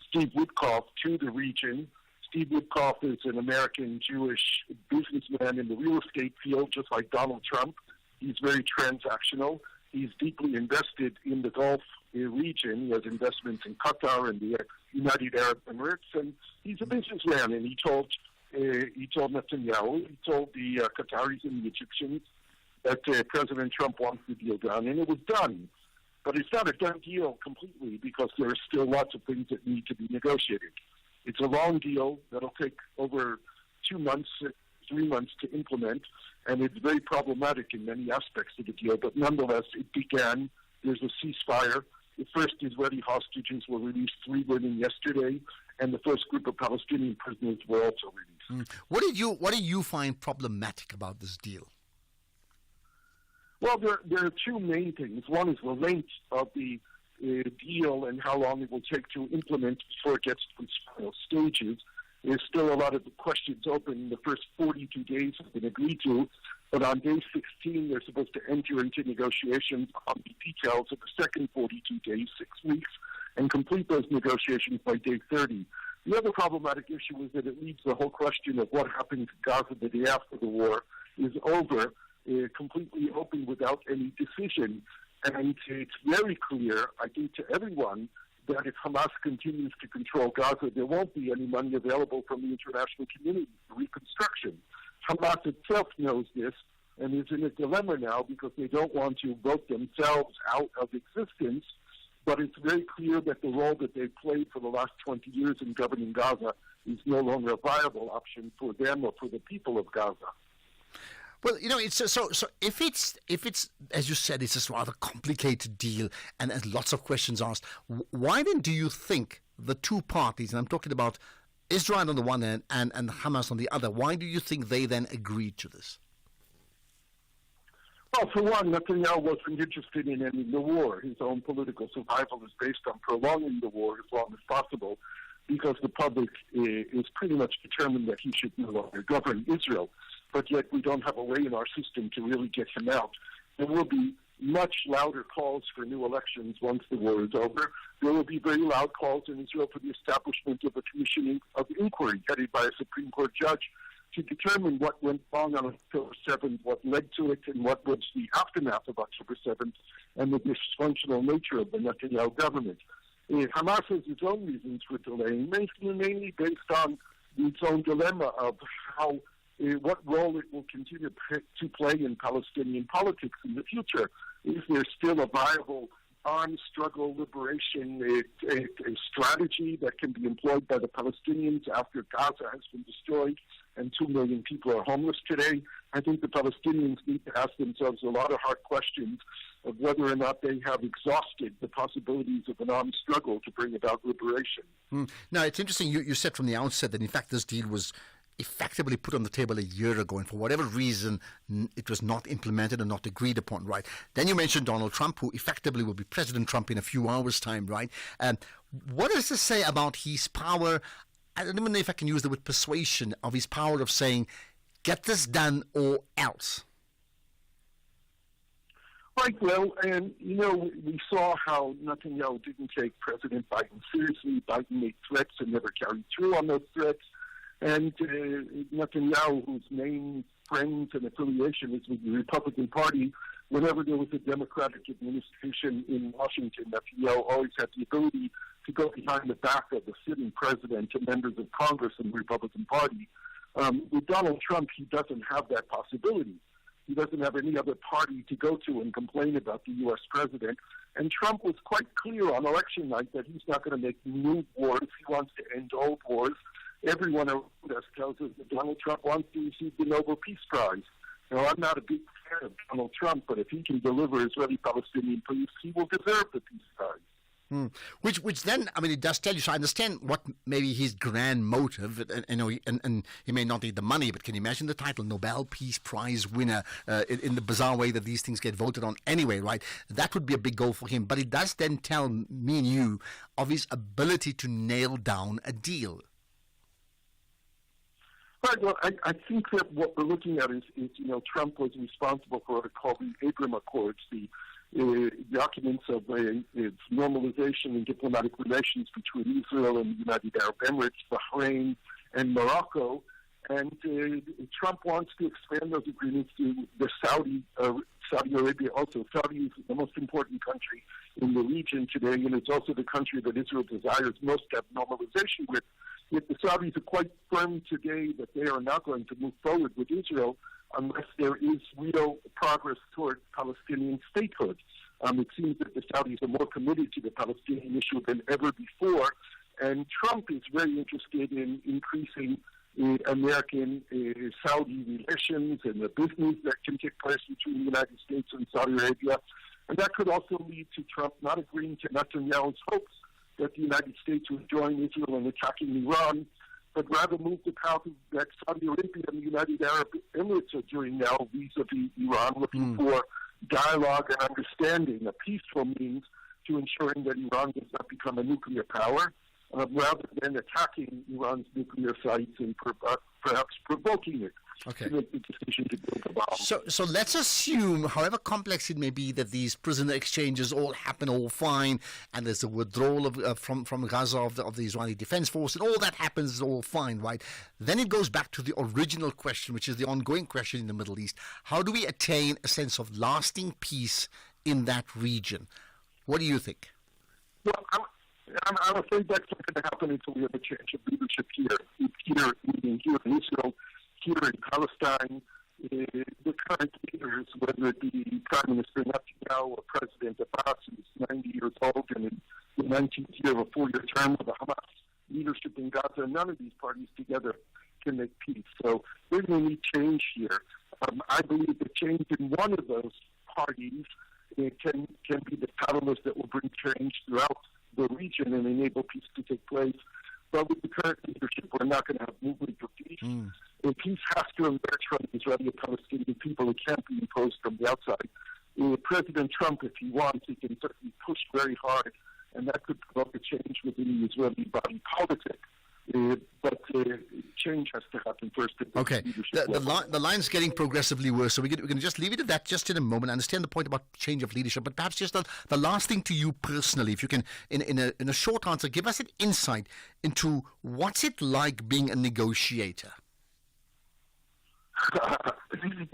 Steve Woodcock, to the region. Steve Woodcock is an American Jewish businessman in the real estate field, just like Donald Trump. He's very transactional. He's deeply invested in the Gulf region. He has investments in Qatar and the United Arab Emirates, and he's a businessman. And he told Netanyahu, he told the Qataris and the Egyptians that President Trump wants the deal done, and it was done. But it's not a done deal completely because there are still lots of things that need to be negotiated. It's a long deal that'll take over 2 months, 3 months to implement, and it's very problematic in many aspects of the deal. But nonetheless, it began. There's a ceasefire. The first Israeli hostages were released, 3 were in yesterday, and the first group of Palestinian prisoners were also released. What did you find problematic about this deal? Well, there are 2 main things. One is the length of the deal and how long it will take to implement before it gets to its final stages. There's still a lot of questions open. The first 42 days have been agreed to, but on day 16, they're supposed to enter into negotiations on the details of the second 42 days, 6 weeks, and complete those negotiations by day 30. The other problematic issue is that it leaves the whole question of what happened to Gaza the day after the war is over, completely open without any decision. And it's very clear, I think, to everyone that if Hamas continues to control Gaza, there won't be any money available from the international community for reconstruction. Hamas itself knows this and is in a dilemma now because they don't want to vote themselves out of existence, but it's very clear that the role that they've played for the last 20 years in governing Gaza is no longer a viable option for them or for the people of Gaza. Well, you know, it's so if it's as you said, it's a rather complicated deal, and lots of questions asked. Why then do you think the 2 parties, and I'm talking about Israel on the one hand and Hamas on the other, why do you think they then agreed to this? Well, for one, Netanyahu wasn't interested in ending the war. His own political survival is based on prolonging the war as long as possible, because the public is pretty much determined that he should no longer govern Israel. But yet we don't have a way in our system to really get him out. There will be much louder calls for new elections once the war is over. There will be very loud calls in Israel for the establishment of a commission of inquiry headed by a Supreme Court judge to determine what went wrong on October 7th, what led to it, and what was the aftermath of October 7th, and the dysfunctional nature of the Netanyahu government. Hamas has its own reasons for delaying, mainly based on its own dilemma of how what role it will continue to play in Palestinian politics in the future. Is there still a viable armed struggle liberation a strategy that can be employed by the Palestinians after Gaza has been destroyed and 2 million people are homeless today? I think the Palestinians need to ask themselves a lot of hard questions of whether or not they have exhausted the possibilities of an armed struggle to bring about liberation. Now, it's interesting, you said from the outset that in fact this deal was effectively put on the table a year ago, and for whatever reason it was not implemented and not agreed upon, right? Then you mentioned Donald Trump, who effectively will be President Trump in a few hours' time, right? What does this say about his power? I don't even know if I can use the word persuasion, of his power of saying, get this done or else. Right, well, and, we saw how Netanyahu didn't take President Biden seriously. Biden made threats and never carried through on those threats. And Netanyahu, whose main friends and affiliation is with the Republican Party, whenever there was a Democratic administration in Washington, Netanyahu always had the ability to go behind the back of the sitting president and members of Congress in the Republican Party. With Donald Trump, he doesn't have that possibility. He doesn't have any other party to go to and complain about the U.S. president. And Trump was quite clear on election night that he's not going to make new wars. He wants to end old wars. Everyone around us tells us that Donald Trump wants to receive the Nobel Peace Prize. Now, I'm not a big fan of Donald Trump, but if he can deliver Israeli-Palestinian peace, he will deserve the Peace Prize. Which then, it does tell you. So I understand what maybe his grand motive, and he may not need the money, but can you imagine the title, Nobel Peace Prize winner, in the bizarre way that these things get voted on anyway, right? That would be a big goal for him. But it does then tell me and you of his ability to nail down a deal. Right. Well, I think that what we're looking at is Trump was responsible for what are called the Abraham Accords, the documents of its normalization in diplomatic relations between Israel and the United Arab Emirates, Bahrain, and Morocco. And Trump wants to expand those agreements to the Saudi Arabia also. Saudi is the most important country in the region today, and it's also the country that Israel desires most to have normalization with. Yet the Saudis are quite firm today that they are not going to move forward with Israel unless there is real progress toward Palestinian statehood. It seems that the Saudis are more committed to the Palestinian issue than ever before, and Trump is very interested in increasing American-Saudi relations and the business that can take place between the United States and Saudi Arabia. And that could also lead to Trump not agreeing to Netanyahu's hopes that the United States would join Israel in attacking Iran, but rather move the path that Saudi Arabia and the United Arab Emirates are doing now vis-a-vis Iran, looking for dialogue and understanding, a peaceful means to ensuring that Iran does not become a nuclear power, rather than attacking Iran's nuclear sites and perhaps provoking it. Okay. To make the decision to build a bomb. So let's assume, however complex it may be, that these prisoner exchanges all happen all fine, and there's a withdrawal of from Gaza of the Israeli Defense Force, and all that happens all fine, right? Then it goes back to the original question, which is the ongoing question in the Middle East. How do we attain a sense of lasting peace in that region? What do you think? Well, I'm afraid that's not going to happen until we have a change of leadership here in Israel. Here in Palestine, the current leaders, whether it be Prime Minister Netanyahu or President Abbas, who's 90 years old and in the 19th year of a 4-year term of the Hamas leadership in Gaza, none of these parties together can make peace. So we're going to need change here. I believe the change in one of those parties can be the catalyst that will bring change throughout the region and enable peace to take place. But with the current leadership, we're not going to have movement for peace. And peace has to emerge from the Israeli and Palestinian people. It can't be imposed from the outside. President Trump, if he wants, he can certainly push very hard, and that could provoke a change within the Israeli body politic. But change has to happen first. Okay, the line's getting progressively worse, so we're going to just leave it at that just in a moment. I understand the point about change of leadership, but perhaps just the last thing to you personally, if you can, in a short answer, give us an insight into what's it like being a negotiator.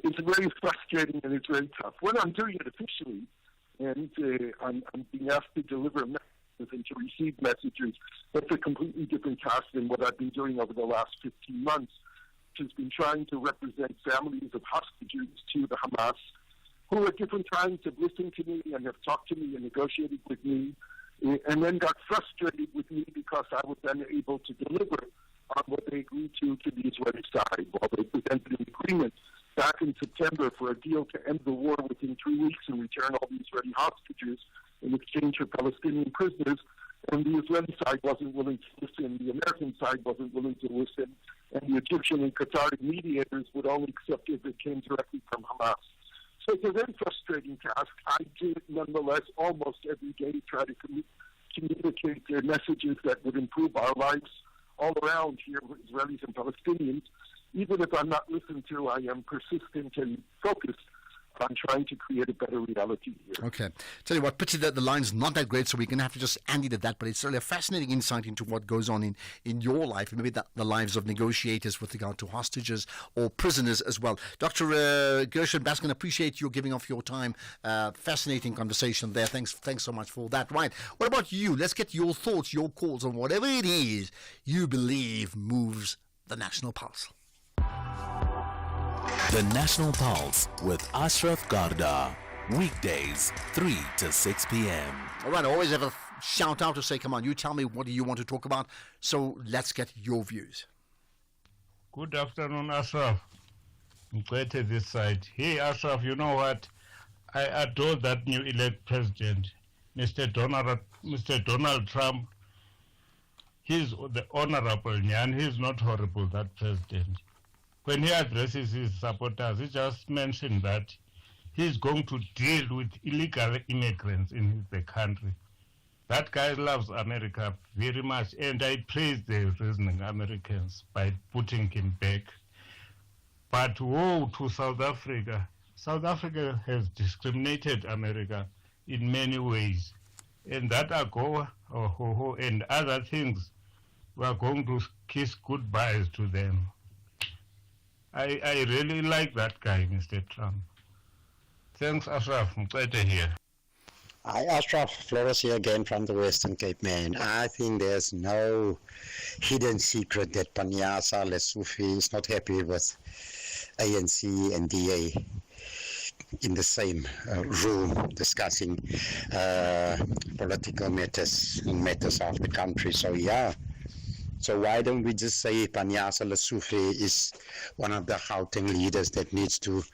It's very frustrating and it's very tough. When I'm doing it officially, and I'm being asked to deliver messages and to receive messages, that's a completely different task than what I've been doing over the last 15 months, which has been trying to represent families of hostages to the Hamas, who at different times have listened to me and have talked to me and negotiated with me, and then got frustrated with me because I was then able to deliver on what they agreed to the Israeli side. While they presented an agreement back in September for a deal to end the war within 3 weeks and return all the Israeli hostages in exchange for Palestinian prisoners, and the Israeli side wasn't willing to listen, the American side wasn't willing to listen, and the Egyptian and Qatari mediators would only accept it if it came directly from Hamas. So it's a very frustrating task. I do, nonetheless, almost every day try to communicate their messages that would improve our lives all around here with Israelis and Palestinians. Even if I'm not listened to, I am persistent and focused on trying to create a better reality here. Okay. Tell you what, pity that the line's not that great, so we're going to have to just end it at that. But it's really a fascinating insight into what goes on in your life, and maybe the lives of negotiators with regard to hostages or prisoners as well. Dr. Gershon Baskin, appreciate you giving off your time. Fascinating conversation there. Thanks so much for that. Right. What about you? Let's get your thoughts, your calls on whatever it is you believe moves the national pulse. The National Pulse with Ashraf Garda. Weekdays, 3 to 6 p.m. All right, I always have a shout out to say, come on, you tell me what do you want to talk about. So let's get your views. Good afternoon, Ashraf. Mkwete this side. Hey, Ashraf, you know what? I adore that new elect president, Mr. Donald Trump. He's the honorable, and he's not horrible, that president. When he addresses his supporters, he just mentioned that he's going to deal with illegal immigrants in the country. That guy loves America very much, and I praise the reasoning Americans by putting him back. But woe to South Africa. South Africa has discriminated America in many ways. And that AGOA and other things, we are going to kiss goodbyes to them. I really like that guy, Mr. Trump. Thanks, Ashraf. Mkwete here. Hi, Ashraf. Flores here again from the Western Cape, man. I think there's no hidden secret that Panyaza Lesufi is not happy with ANC and DA in the same room discussing political matters and matters of the country. So, yeah. So why don't we just say Panyaza Lesufi is one of the Gauteng leaders that needs to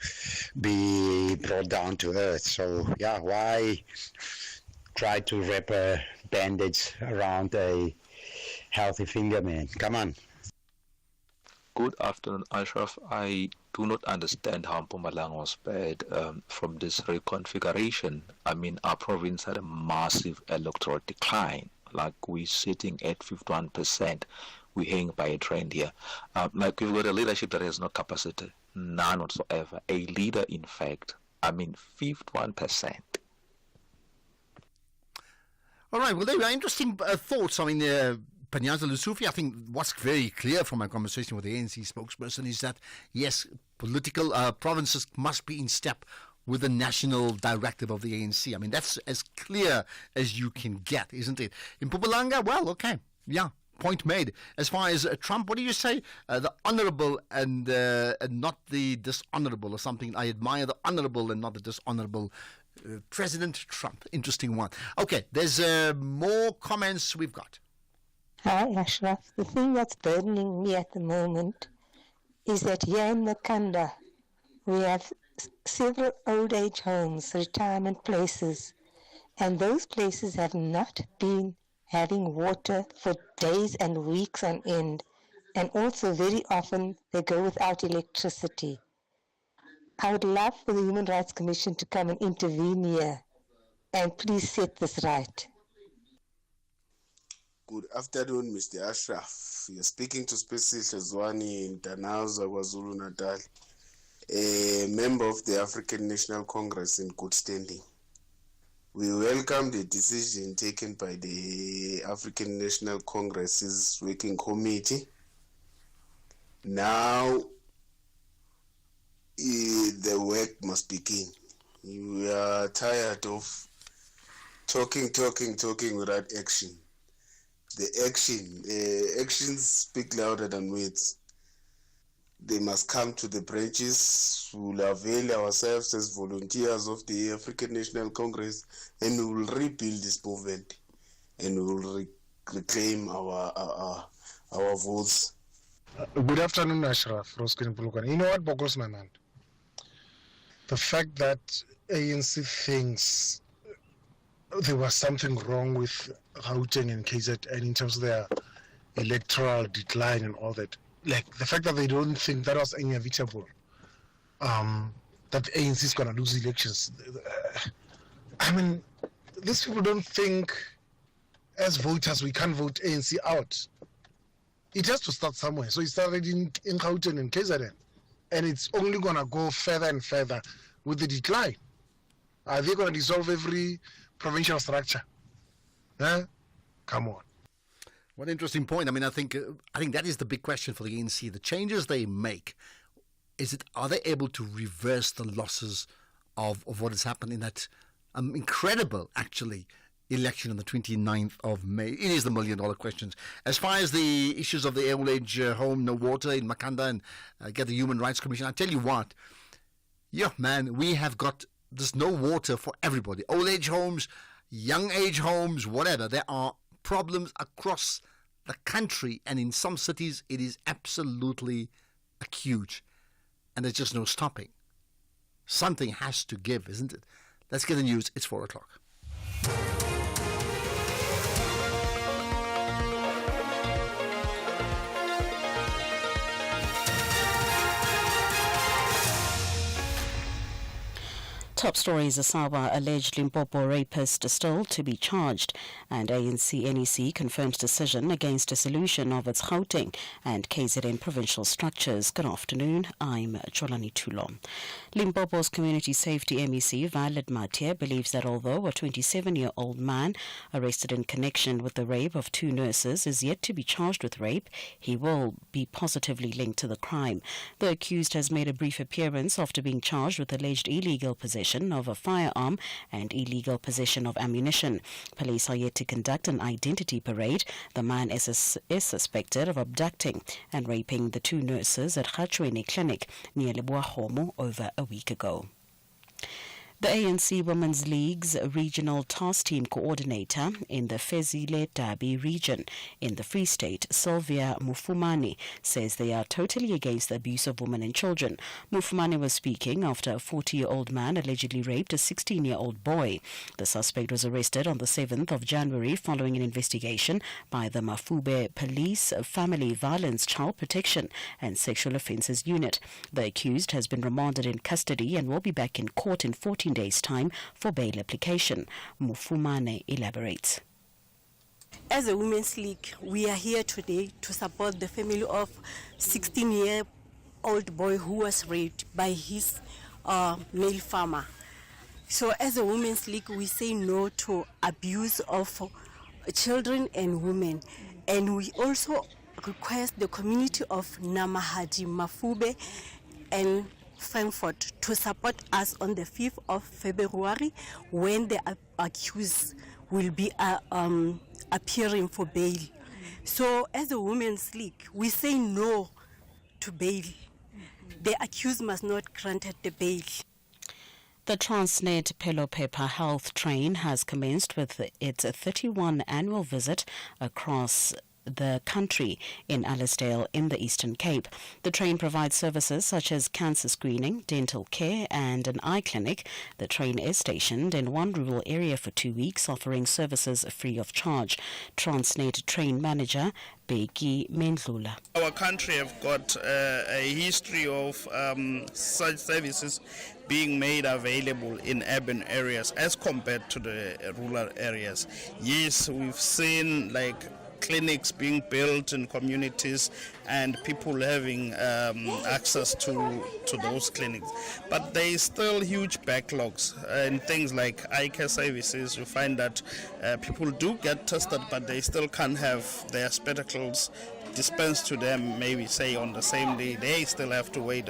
be brought down to earth? So, yeah, why try to wrap a bandage around a healthy finger, man? Come on. Good afternoon, Ashraf. I do not understand how Mpumalanga was spared from this reconfiguration. I mean, our province had a massive electoral decline. Like we're sitting at 51%. We're hanging by a trend here. Like we've got a leadership that has no capacity, none whatsoever. A leader, in fact, 51%. All right, well, there are interesting thoughts. I mean, Panyaza Lesufi, I think what's very clear from my conversation with the ANC spokesperson is that, yes, political provinces must be in step with the national directive of the ANC. I mean, that's as clear as you can get, isn't it? In Mpumalanga, well, okay, yeah, point made. As far as Trump, what do you say? The honorable and not the dishonorable or something. I admire the honorable and not the dishonorable President Trump. Interesting one. Okay, there's more comments we've got. Hi, Ashraf. The thing that's burdening me at the moment is that here in Makanda, we have several old age homes, retirement places, and those places have not been having water for days and weeks on end, and also very often they go without electricity. I would love for the Human Rights Commission to come and intervene here and please set this right. Good afternoon, Mr. Ashraf. You're speaking to Spesi Shazwani in Danauza, KwaZulu-Natal, a member of the African National Congress in good standing. We welcome the decision taken by the African National Congress's working committee. Now, the work must begin. We are tired of talking without action. The actions speak louder than words. They must come to the branches. We will avail ourselves as volunteers of the African National Congress, and we will rebuild this movement, and we will reclaim our votes. Good afternoon, Ashraf. Roskin Pulukan. You know what boggles my mind? The fact that ANC thinks there was something wrong with Gauteng and KZN in terms of their electoral decline and all that. Like the fact that they don't think that was inevitable, that the ANC is going to lose elections. I mean, these people don't think as voters we can't vote ANC out. It has to start somewhere. So it started in Gauteng and KZN. And it's only going to go further and further with the decline? Are they going to dissolve every provincial structure? Come on. What an interesting point. I mean, I think that is the big question for the ANC. The changes they make, are they able to reverse the losses of what has happened in that incredible, actually, election on the 29th of May? It is the million-dollar question. As far as the issues of the old age home, no water in Makanda, and get the Human Rights Commission, I tell you what, we have got there's no water for everybody. Old age homes, young age homes, whatever. There are problems across the country, and in some cities it is absolutely acute, and there's just no stopping. Something has to give, isn't it? Let's get the news. It's 4 o'clock. Top stories: Asawa alleged Limpopo rapist still to be charged, and ANC-NEC confirms decision against dissolution of its Gauteng and KZN provincial structures. Good afternoon, I'm Jolani Tulo. Limpopo's Community Safety MEC Violet Matye believes that although a 27-year-old man arrested in connection with the rape of 2 nurses is yet to be charged with rape, he will be positively linked to the crime. The accused has made a brief appearance after being charged with alleged illegal possession of a firearm and illegal possession of ammunition. Police are yet to conduct an identity parade. The man is suspected of abducting and raping the 2 nurses at Gachweni Clinic near Leboahomo over a week ago. The ANC Women's League's Regional Task Team Coordinator in the Fezile Dabi region in the Free State, Sylvia Mufumani, says they are totally against the abuse of women and children. Mufumani was speaking after a 40-year-old man allegedly raped a 16-year-old boy. The suspect was arrested on the 7th of January following an investigation by the Mafube Police Family Violence, Child Protection and Sexual Offences Unit. The accused has been remanded in custody and will be back in court in 14 days' time for bail application. Mufumane elaborates. As a Women's League, we are here today to support the family of 16-year-old boy who was raped by his male farmer. So as a Women's League, we say no to abuse of children and women. And we also request the community of Namahadi, Mafube and Frankfurt to support us on the 5th of February when the accused will be appearing for bail. So as a Women's League, we say no to bail. The accused must not grant the bail. The Transnet Pelo Pepper Health Train has commenced with its 31 annual visit across the country in Alisdale in the Eastern Cape. The train provides services such as cancer screening, dental care and an eye clinic. The train is stationed in one rural area for 2 weeks, offering services free of charge. Transnet train manager Beki Mendlula. Our country have got a history of such services being made available in urban areas as compared to the rural areas. Yes, we've seen clinics being built in communities and people having access to those clinics. But there is still huge backlogs in things like eye care services. You find that people do get tested, but they still can't have their spectacles dispensed to them, maybe say on the same day. They still have to wait.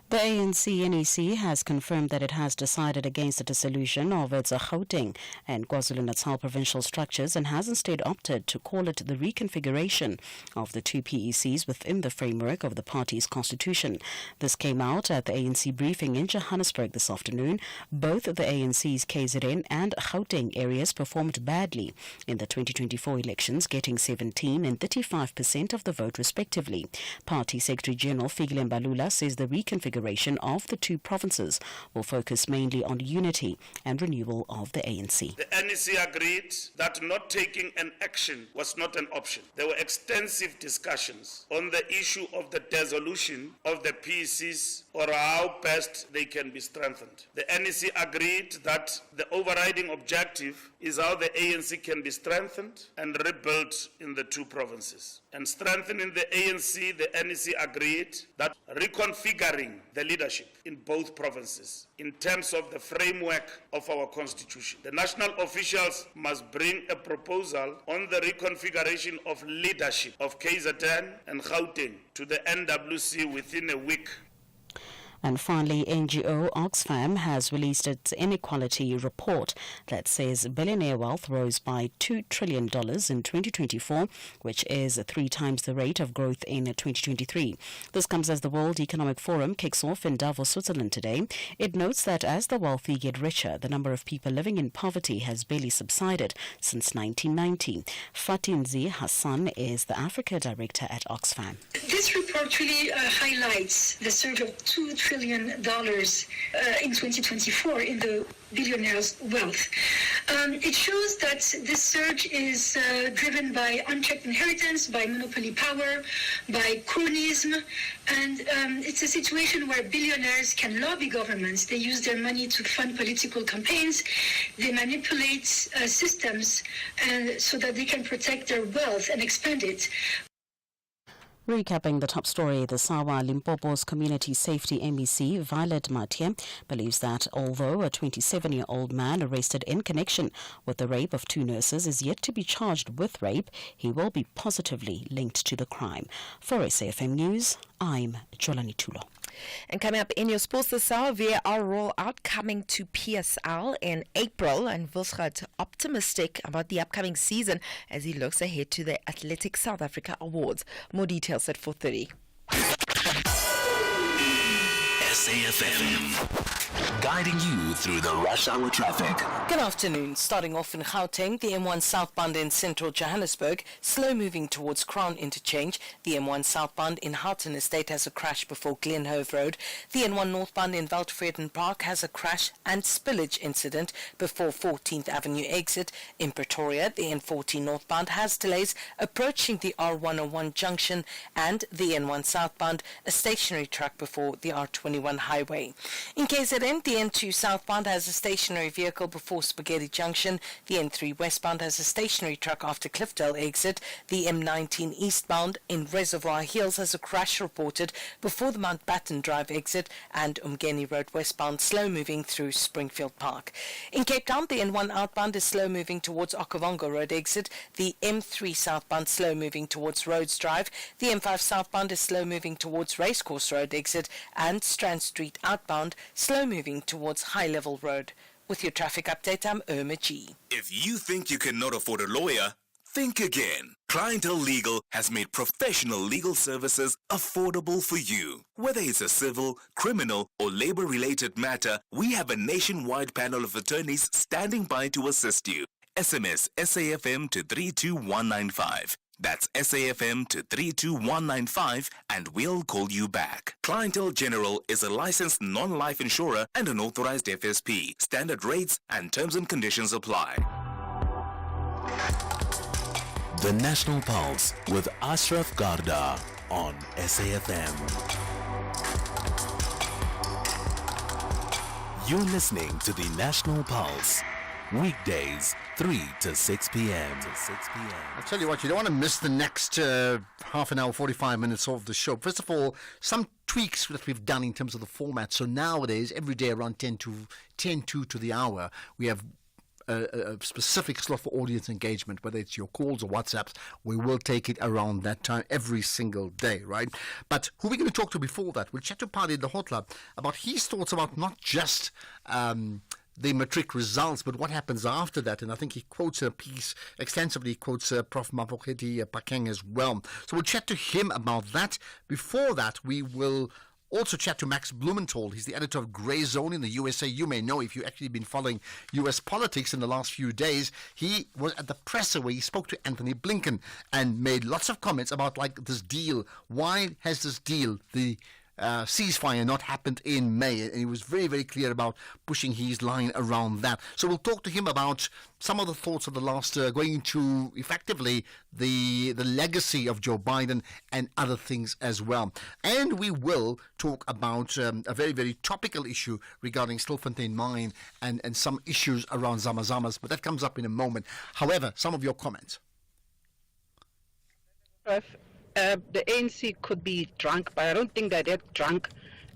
The ANC-NEC has confirmed that it has decided against the dissolution of its Gauteng and KwaZulu-Natal provincial structures and has instead opted to call it the reconfiguration of the 2 PECs within the framework of the party's constitution. This came out at the ANC briefing in Johannesburg this afternoon. Both the ANC's KZN and Gauteng areas performed badly in the 2024 elections, getting 17% and 35% of the vote respectively. Party Secretary General Fikile Mbalula says the reconfiguration of the 2 provinces will focus mainly on unity and renewal of the ANC. The NEC agreed that not taking an action was not an option. There were extensive discussions on the issue of the dissolution of the PECs or how best they can be strengthened. The NEC agreed that the overriding objective is how the ANC can be strengthened and rebuilt in the 2 provinces. and strengthening the ANC, the NEC agreed that reconfiguring the leadership in both provinces in terms of the framework of our constitution. The national officials must bring a proposal on the reconfiguration of leadership of KZN and Gauteng to the NWC within a week. And finally, NGO Oxfam has released its inequality report that says billionaire wealth rose by $2 trillion in 2024, which is 3 times the rate of growth in 2023. This comes as the World Economic Forum kicks off in Davos, Switzerland today. It notes that as the wealthy get richer, the number of people living in poverty has barely subsided since 1990. Fatinzi Hassan is the Africa Director at Oxfam. This report really highlights the surge of $2 trillion in 2024 in the billionaires' wealth. It shows that this surge is driven by unchecked inheritance, by monopoly power, by cronyism, and it's a situation where billionaires can lobby governments. They use their money to fund political campaigns. They manipulate systems and so that they can protect their wealth and expand it. Recapping the top story, the Sawa Limpopo's Community Safety MEC, Violet Matye, believes that although a 27-year-old man arrested in connection with the rape of 2 nurses is yet to be charged with rape, he will be positively linked to the crime. For SAFM News, I'm Jolani Tulo. And coming up in your sports this hour, VAR rollout coming to PSL in April, and Wilschat optimistic about the upcoming season as he looks ahead to the Athletic South Africa Awards. More details at 4:30. SAFM, guiding you through the rush hour traffic. Good afternoon. Starting off in Gauteng, the M1 southbound in central Johannesburg, slow moving towards Crown Interchange. The M1 southbound in Houghton Estate has a crash before Glenhove Road. The N1 northbound in Waldvreden Park has a crash and spillage incident before 14th Avenue exit. In Pretoria, the N14 northbound has delays approaching the R101 junction, and the N1 southbound, a stationary truck before the R21 highway. In KZN, the N2 southbound has a stationary vehicle before Spaghetti Junction. The N3 westbound has a stationary truck after Cliffdale exit. The M19 eastbound in Reservoir Hills has a crash reported before the Mountbatten Drive exit, and Umgeni Road westbound slow moving through Springfield Park. In Cape Town, the N1 outbound is slow moving towards Okavango Road exit. The M3 southbound slow moving towards Rhodes Drive. The M5 southbound is slow moving towards Racecourse Road exit, and Strand Street outbound slow moving towards High Level Road. With your traffic update, I'm Irma G. If you think you cannot afford a lawyer, think again. Clientele Legal has made professional legal services affordable for you. Whether it's a civil, criminal, or labor-related matter, we have a nationwide panel of attorneys standing by to assist you. SMS SAFM to 32195. That's SAFM to 32195, and we'll call you back. Clientele General is a licensed non-life insurer and an authorized FSP. Standard rates and terms and conditions apply. The National Pulse with Ashraf Garda on SAFM. You're listening to the National Pulse. Weekdays, 3 to 6 p.m. I'll tell you what, you don't want to miss the next half an hour, 45 minutes of the show. First of all, some tweaks that we've done in terms of the format. So nowadays, every day around 10 to the hour, we have a specific slot for audience engagement, whether it's your calls or WhatsApps. We will take it around that time every single day, right? But who are we going to talk to before that? We'll chat to Paddy Dahotla about his thoughts about not just the matric results, but what happens after that. And I think he quotes a piece extensively, quotes Prof. Mapoketi Pakeng as well. So we'll chat to him about that. Before that, we will also chat to Max Blumenthal. He's the editor of Grey Zone in the USA. You may know if you've actually been following US politics in the last few days. He was at the presser where he spoke to Anthony Blinken and made lots of comments about like this deal. Why has this deal, the ceasefire, not happened in May? And he was very, very clear about pushing his line around that. So we'll talk to him about some of the thoughts of the last, going into effectively the legacy of Joe Biden and other things as well. And we will talk about a very, very topical issue regarding Stilfontein Mine and some issues around Zamazamas, but that comes up in a moment. However, some of your comments. the ANC could be drunk, but I don't think that they're drunk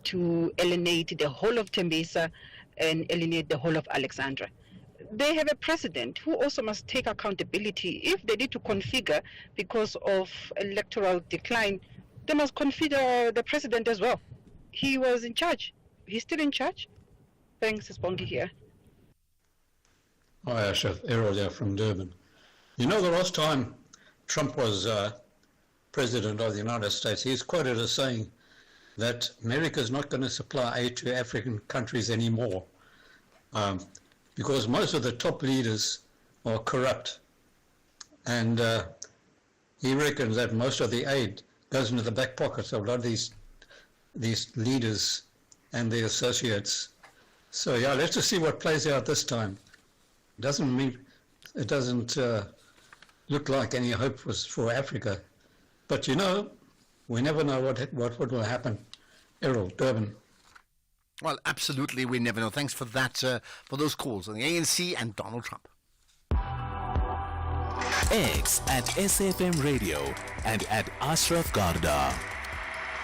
to alienate the whole of Tembisa and alienate the whole of Alexandra. They have a president who also must take accountability. If they need to configure because of electoral decline, they must configure the president as well. He was in charge. He's still in charge. Thanks, Spongy here. Hi, Ashraf. Errol here from Durban. You know, the last time Trump was president of the United States, he's quoted as saying that America is not going to supply aid to African countries anymore because most of the top leaders are corrupt. And he reckons that most of the aid goes into the back pockets of a lot of these leaders and their associates. So yeah, let's just see what plays out this time. It doesn't look like any hope for Africa. But you know, we never know what will happen. Errol, Durban. Well, absolutely, we never know. Thanks for that, for those calls on the ANC and Donald Trump. X at SAFM Radio and at Ashraf Garda.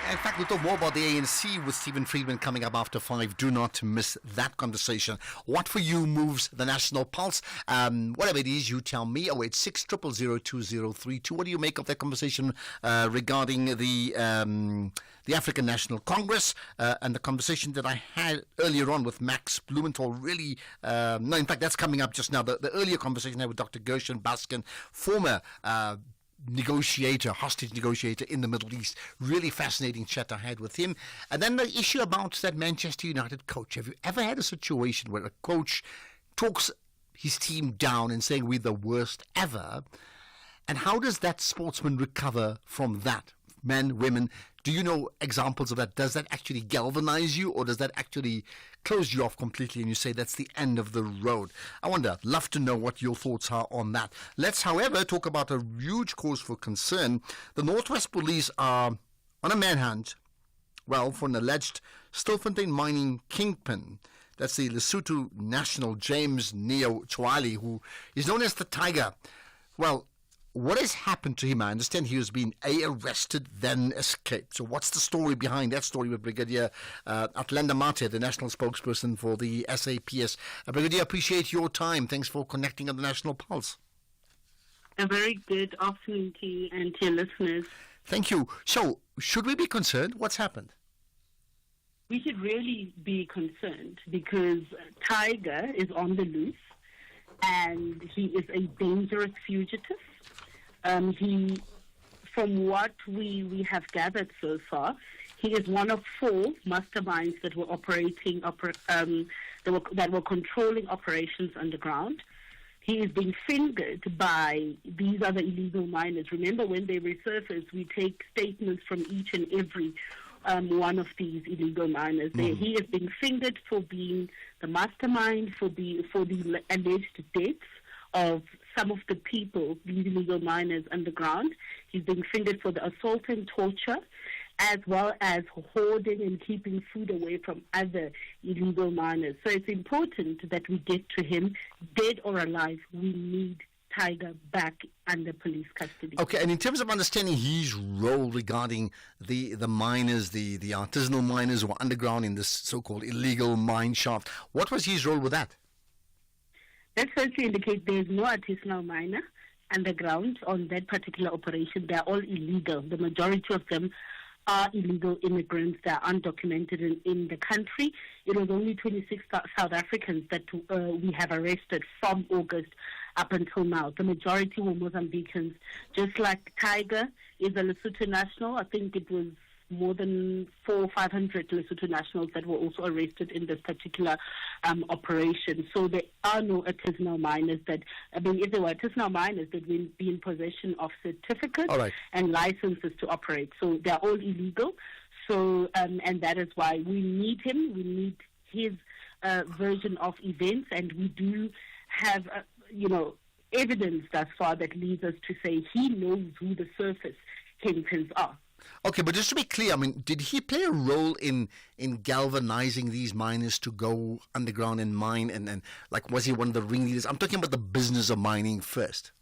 In fact, we'll talk more about the ANC with Stephen Friedman coming up after 5. Do not miss that conversation. What for you moves the national pulse? Whatever it is, you tell me. 086 000 2032. What do you make of that conversation regarding the African National Congress and the conversation that I had earlier on with Max Blumenthal? Really, no, in fact, that's coming up just now. The earlier conversation I had with Dr. Gershon Baskin, former hostage negotiator in the Middle East. Really fascinating chat I had with him. And then the issue about that Manchester United coach. Have you ever had a situation where a coach talks his team down and saying we're the worst ever? And how does that sportsman recover from that? Men, women, do you know examples of that? Does that actually galvanize you, or does that actually close you off completely and you say that's the end of the road? I wonder, love to know what your thoughts are on that. Let's, however, talk about a huge cause for concern. The Northwest Police are on a manhunt, for an alleged Stilfontein mining kingpin. That's the Lesotho national James Neo Chwali, who is known as the Tiger. Well, what has happened to him? I understand he was being arrested, then escaped. So what's the story behind that story with Brigadier Atlanta Mate, the national spokesperson for the SAPS? Brigadier, appreciate your time. Thanks for connecting on the National Pulse. A very good afternoon to you and to your listeners. Thank you. So, should we be concerned? What's happened? We should really be concerned because Tiger is on the loose and he is a dangerous fugitive. From what we have gathered so far, he is one of 4 masterminds that were operating, that were controlling operations underground. He is being fingered by these other illegal miners. Remember, when they resurface, we take statements from each and every one of these illegal miners. He is being fingered for being the mastermind for the alleged deaths of some of the people, these illegal miners underground. He's being fingered for the assault and torture, as well as hoarding and keeping food away from other illegal miners. So it's important that we get to him, dead or alive. We need Tiger back under police custody. Okay, and in terms of understanding his role regarding the miners, the artisanal miners who are underground in this so-called illegal mine shaft, what was his role with that? That firstly indicates there is no artisanal miner underground on that particular operation. They are all illegal. The majority of them are illegal immigrants that are undocumented in the country. It was only 26 South Africans that we have arrested from August up until now. The majority were Mozambicans. Just like Tiger is a Lesotho national, I think it was more than 400 or 500 Lesotho nationals that were also arrested in this particular operation. So there are no artisanal miners if there were artisanal miners, that would be in possession of certificates and licenses to operate. So they're all illegal. So, and that is why we need him. We need his version of events, and we do have, evidence thus far that leads us to say he knows who the surface kingpins are. Okay, but just to be clear, I mean, did he play a role in galvanizing these miners to go underground and mine? And was he one of the ringleaders? I'm talking about the business of mining first.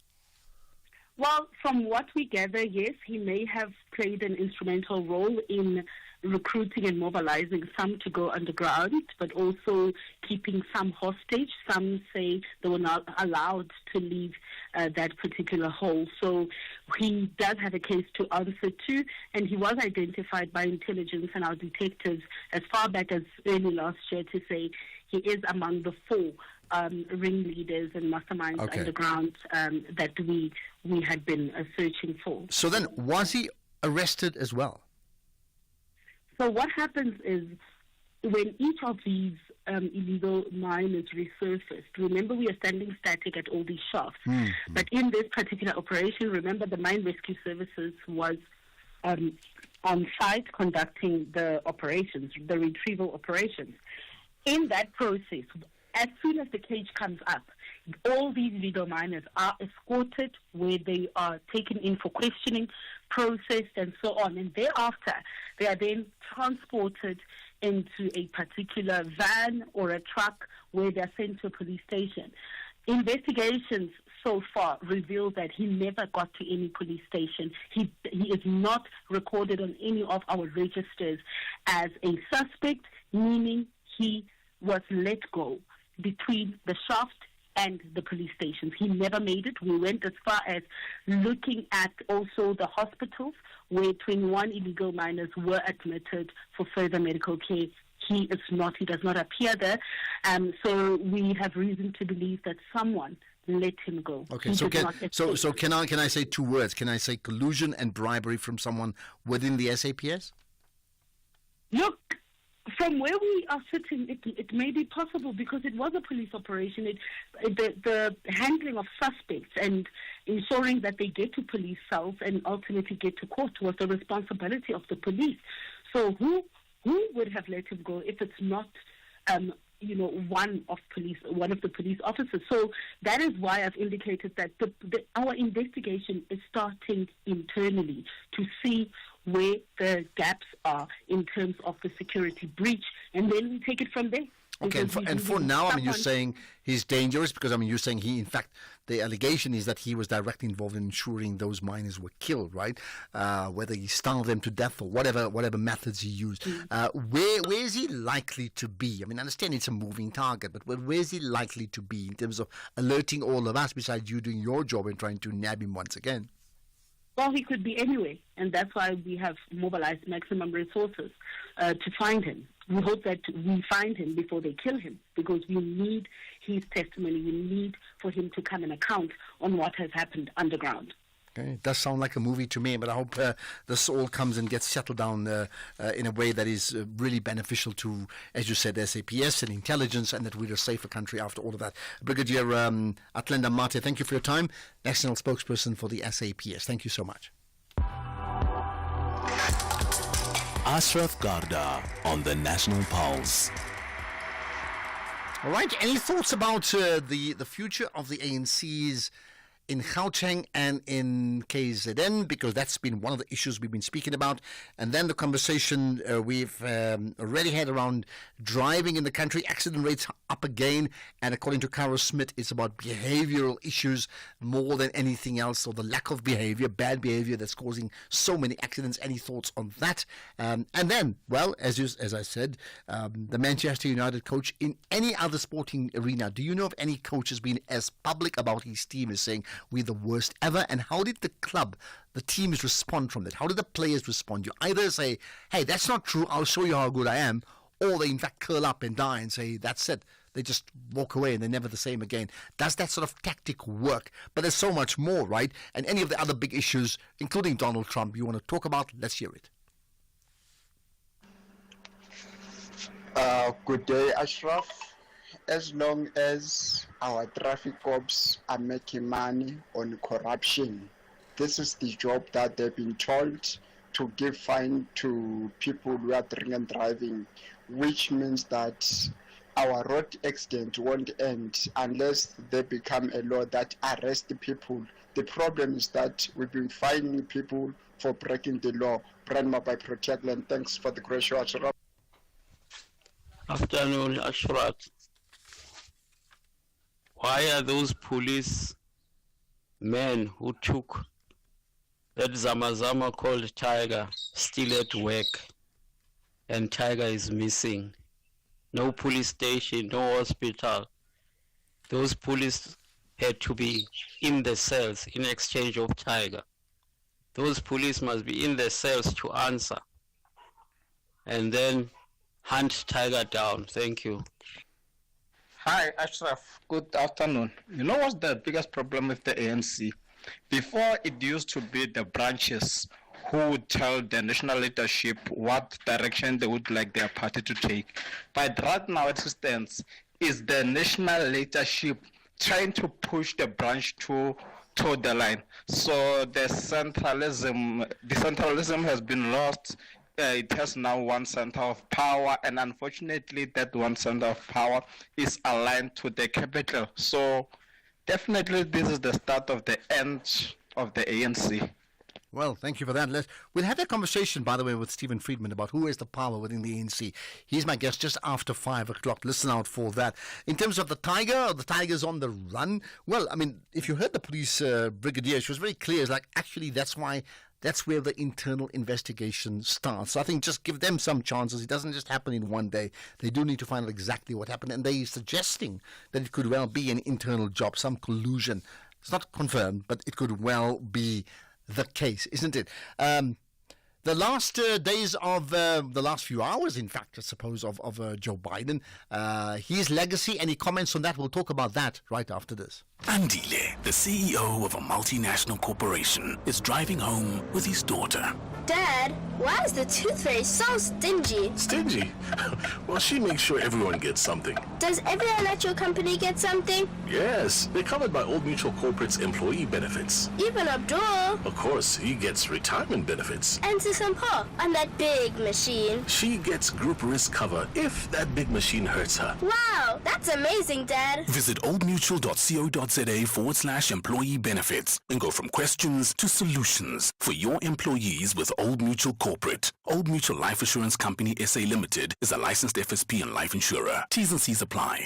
Well, from what we gather, yes, he may have played an instrumental role in recruiting and mobilizing some to go underground, but also keeping some hostage. Some say they were not allowed to leave that particular hole. So he does have a case to answer to, and he was identified by intelligence and our detectives as far back as early last year to say he is among the 4 ringleaders and masterminds underground that we had been searching for. So then, was he arrested as well? So what happens is when each of these illegal mines resurfaced, remember we are standing static at all these shafts, but in this particular operation, remember the Mine Rescue Services was on site conducting the operations, the retrieval operations. In that process, as soon as the cage comes up, all these illegal miners are escorted where they are taken in for questioning, processed, and so on. And thereafter, they are then transported into a particular van or a truck where they are sent to a police station. Investigations so far reveal that he never got to any police station. He is not recorded on any of our registers as a suspect, meaning he was let go between the shaft and the police stations. He never made it. We went as far as looking at also the hospitals where 21 illegal miners were admitted for further medical care. He does not appear there. So we have reason to believe that someone let him go. Okay, so can I say 2 words? Can I say collusion and bribery from someone within the SAPS? Look, from where we are sitting, it may be possible because it was a police operation. The handling of suspects and ensuring that they get to police cells and ultimately get to court was the responsibility of the police. So who would have let him go if it's not, one of the police officers? So that is why I've indicated that our investigation is starting internally to see where the gaps are in terms of the security breach, and then we take it from there. Okay, and for now, you're saying he's dangerous because, you're saying in fact, the allegation is that he was directly involved in ensuring those miners were killed, right? Whether he starved them to death or whatever methods he used. Where is he likely to be? I understand it's a moving target, but where is he likely to be in terms of alerting all of us, besides you doing your job and trying to nab him once again? Well, he could be anywhere, and that's why we have mobilized maximum resources to find him. We hope that we find him before they kill him, because we need his testimony. We need for him to come and account on what has happened underground. Okay. It does sound like a movie to me, but I hope this all comes and gets settled down in a way that is really beneficial to, as you said, SAPS and intelligence, and that we're a safer country after all of that. Brigadier Athlenda Mathe, thank you for your time. National spokesperson for the SAPS. Thank you so much. Ashraf Garda on the National Pulse. All right, any thoughts about the future of the ANC's in Gauteng and in KZN, because that's been one of the issues we've been speaking about. And then the conversation we've already had around driving in the country, accident rates up again, and according to Carol Smith, it's about behavioral issues more than anything else, or the lack of behavior, bad behavior that's causing so many accidents. Any thoughts on that? And then, well, as I said, the Manchester United coach in any other sporting arena, do you know of any coach has been as public about his team as saying, we're the worst ever? And how did the club, the teams respond from that? How did the players respond? You either say, hey, that's not true, I'll show you how good I am, or they in fact curl up and die and say, that's it. They just walk away and they're never the same again. Does that sort of tactic work? But there's so much more, right? And any of the other big issues, including Donald Trump, you want to talk about? Let's hear it. Good day, Ashraf. As long as our traffic cops are making money on corruption, this is the job that they've been told, to give fine to people who are drinking and driving, which means that our road accident won't end unless they become a law that arrests people. The problem is that we've been fining people for breaking the law. Brandma by Protectland. Thanks for the great show, Ashraf. Afternoon, Ashraf. Why are those police man who took that Zamazama called Tiger still at work, and Tiger is missing. No police station, no hospital. Those police had to be in the cells in exchange of Tiger. Those police must be in the cells to answer and then hunt Tiger down. Thank you. Hi, Ashraf. Good afternoon. You know what's the biggest problem with the ANC? Before, it used to be the branches who would tell the national leadership what direction they would like their party to take. But right now, as it stands, is the national leadership trying to push the branch to the line. So the centralism has been lost. It has now one center of power, and unfortunately that one center of power is aligned to the capital. So definitely this is the start of the end of the ANC. Well, thank you for that. We'll have a conversation, by the way, with Stephen Friedman about who has the power within the ANC. He's my guest just after 5 o'clock. Listen out for that. In terms of the Tiger's on the run. Well, I mean, if you heard the police brigadier, she was very clear. It's like, actually, that's where the internal investigation starts. So I think just give them some chances. It doesn't just happen in one day. They do need to find out exactly what happened. And they're suggesting that it could well be an internal job, some collusion. It's not confirmed, but it could well be the case, isn't it? The last days of the last few hours, in fact, I suppose, of Joe Biden, his legacy, any comments on that? We'll talk about that right after this. Andile, the CEO of a multinational corporation, is driving home with his daughter. Dad, why is the tooth fairy so stingy? Stingy? Well, she makes sure everyone gets something. Does everyone at your company get something? Yes, they're covered by Old Mutual Corporate's employee benefits. Even Abdul. Of course, he gets retirement benefits. And Sisampo on that big machine. She gets group risk cover if that big machine hurts her. Wow, that's amazing, Dad. Visit oldmutual.co.za/employee benefits and go from questions to solutions for your employees with Old Mutual Corporate. Old Mutual Life Assurance Company SA Limited is a licensed FSP and life insurer. T's and C's apply.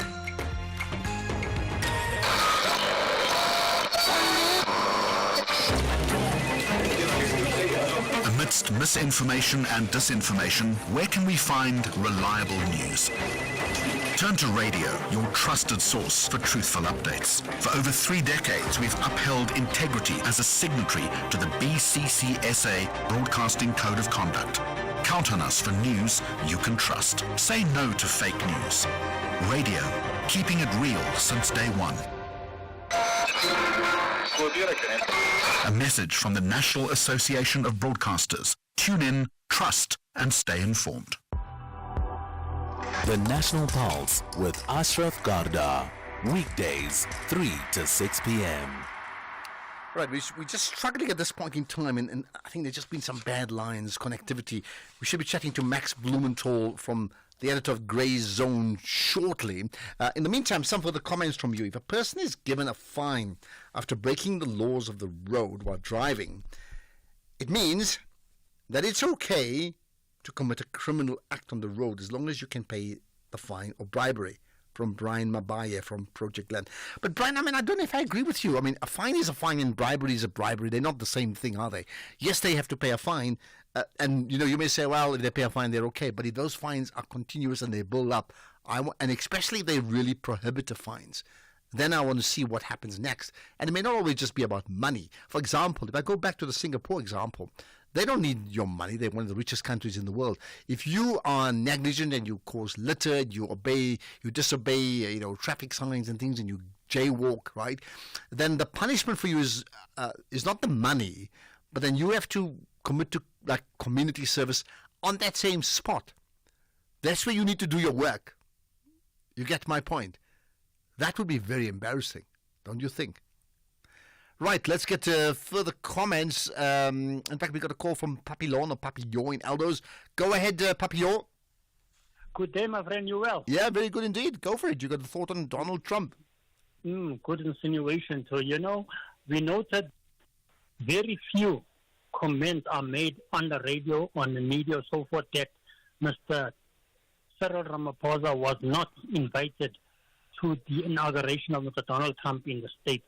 Amidst misinformation and disinformation, where can we find reliable news? Turn to radio, your trusted source for truthful updates. For over 3 decades, we've upheld integrity as a signatory to the BCCSA Broadcasting Code of Conduct. Count on us for news you can trust. Say no to fake news. Radio, keeping it real since day one. A message from the National Association of Broadcasters. Tune in, trust, and stay informed. The National Pulse with Ashraf Garda. Weekdays, 3 to 6 p.m. Right, we're just struggling at this point in time, and I think there's just been some bad lines, connectivity. We should be chatting to Max Blumenthal from the editor of Grey Zone shortly. In the meantime, some further comments from you. If a person is given a fine after breaking the laws of the road while driving, it means that it's okay to commit a criminal act on the road as long as you can pay the fine or bribery. From Brian Mabaye from Project Land. But Brian, I mean, I don't know if I agree with you. I mean, a fine is a fine and bribery is a bribery. They're not the same thing, are they? Yes, they have to pay a fine. And, you may say, well, if they pay a fine, they're okay. But if those fines are continuous and they build up, and especially if they really prohibitive fines, then I want to see what happens next. And it may not always just be about money. For example, if I go back to the Singapore example, they don't need your money. They're one of the richest countries in the world. If you are negligent and you cause litter, you disobey, traffic signs and things, and you jaywalk, right? Then the punishment for you is not the money, but then you have to commit to like community service on that same spot. That's where you need to do your work. You get my point. That would be very embarrassing, don't you think? Right, let's get to further comments. In fact, we got a call from Papillon or Papillon in Eldos. Go ahead, Papillon. Good day, my friend. You well? Yeah, very good indeed. Go for it. You got a thought on Donald Trump? Good insinuation. So, we noted very few comments are made on the radio, on the media, so forth, that Mr. Cyril Ramaphosa was not invited to the inauguration of Mr. Donald Trump in the States.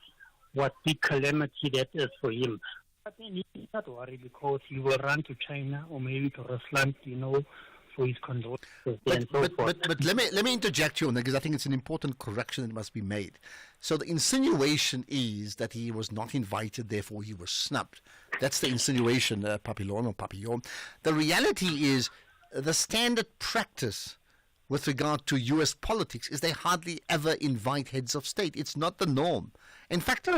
what big calamity that is for him. But then he's not worried because he will run to China or maybe to Rusland, for his condolences and so forth. But let me interject you, because I think it's an important correction that must be made. So the insinuation is that he was not invited, therefore he was snubbed. That's the insinuation, Papillon or Papillon. The reality is the standard practice with regard to U.S. politics is they hardly ever invite heads of state. It's not the norm. In fact,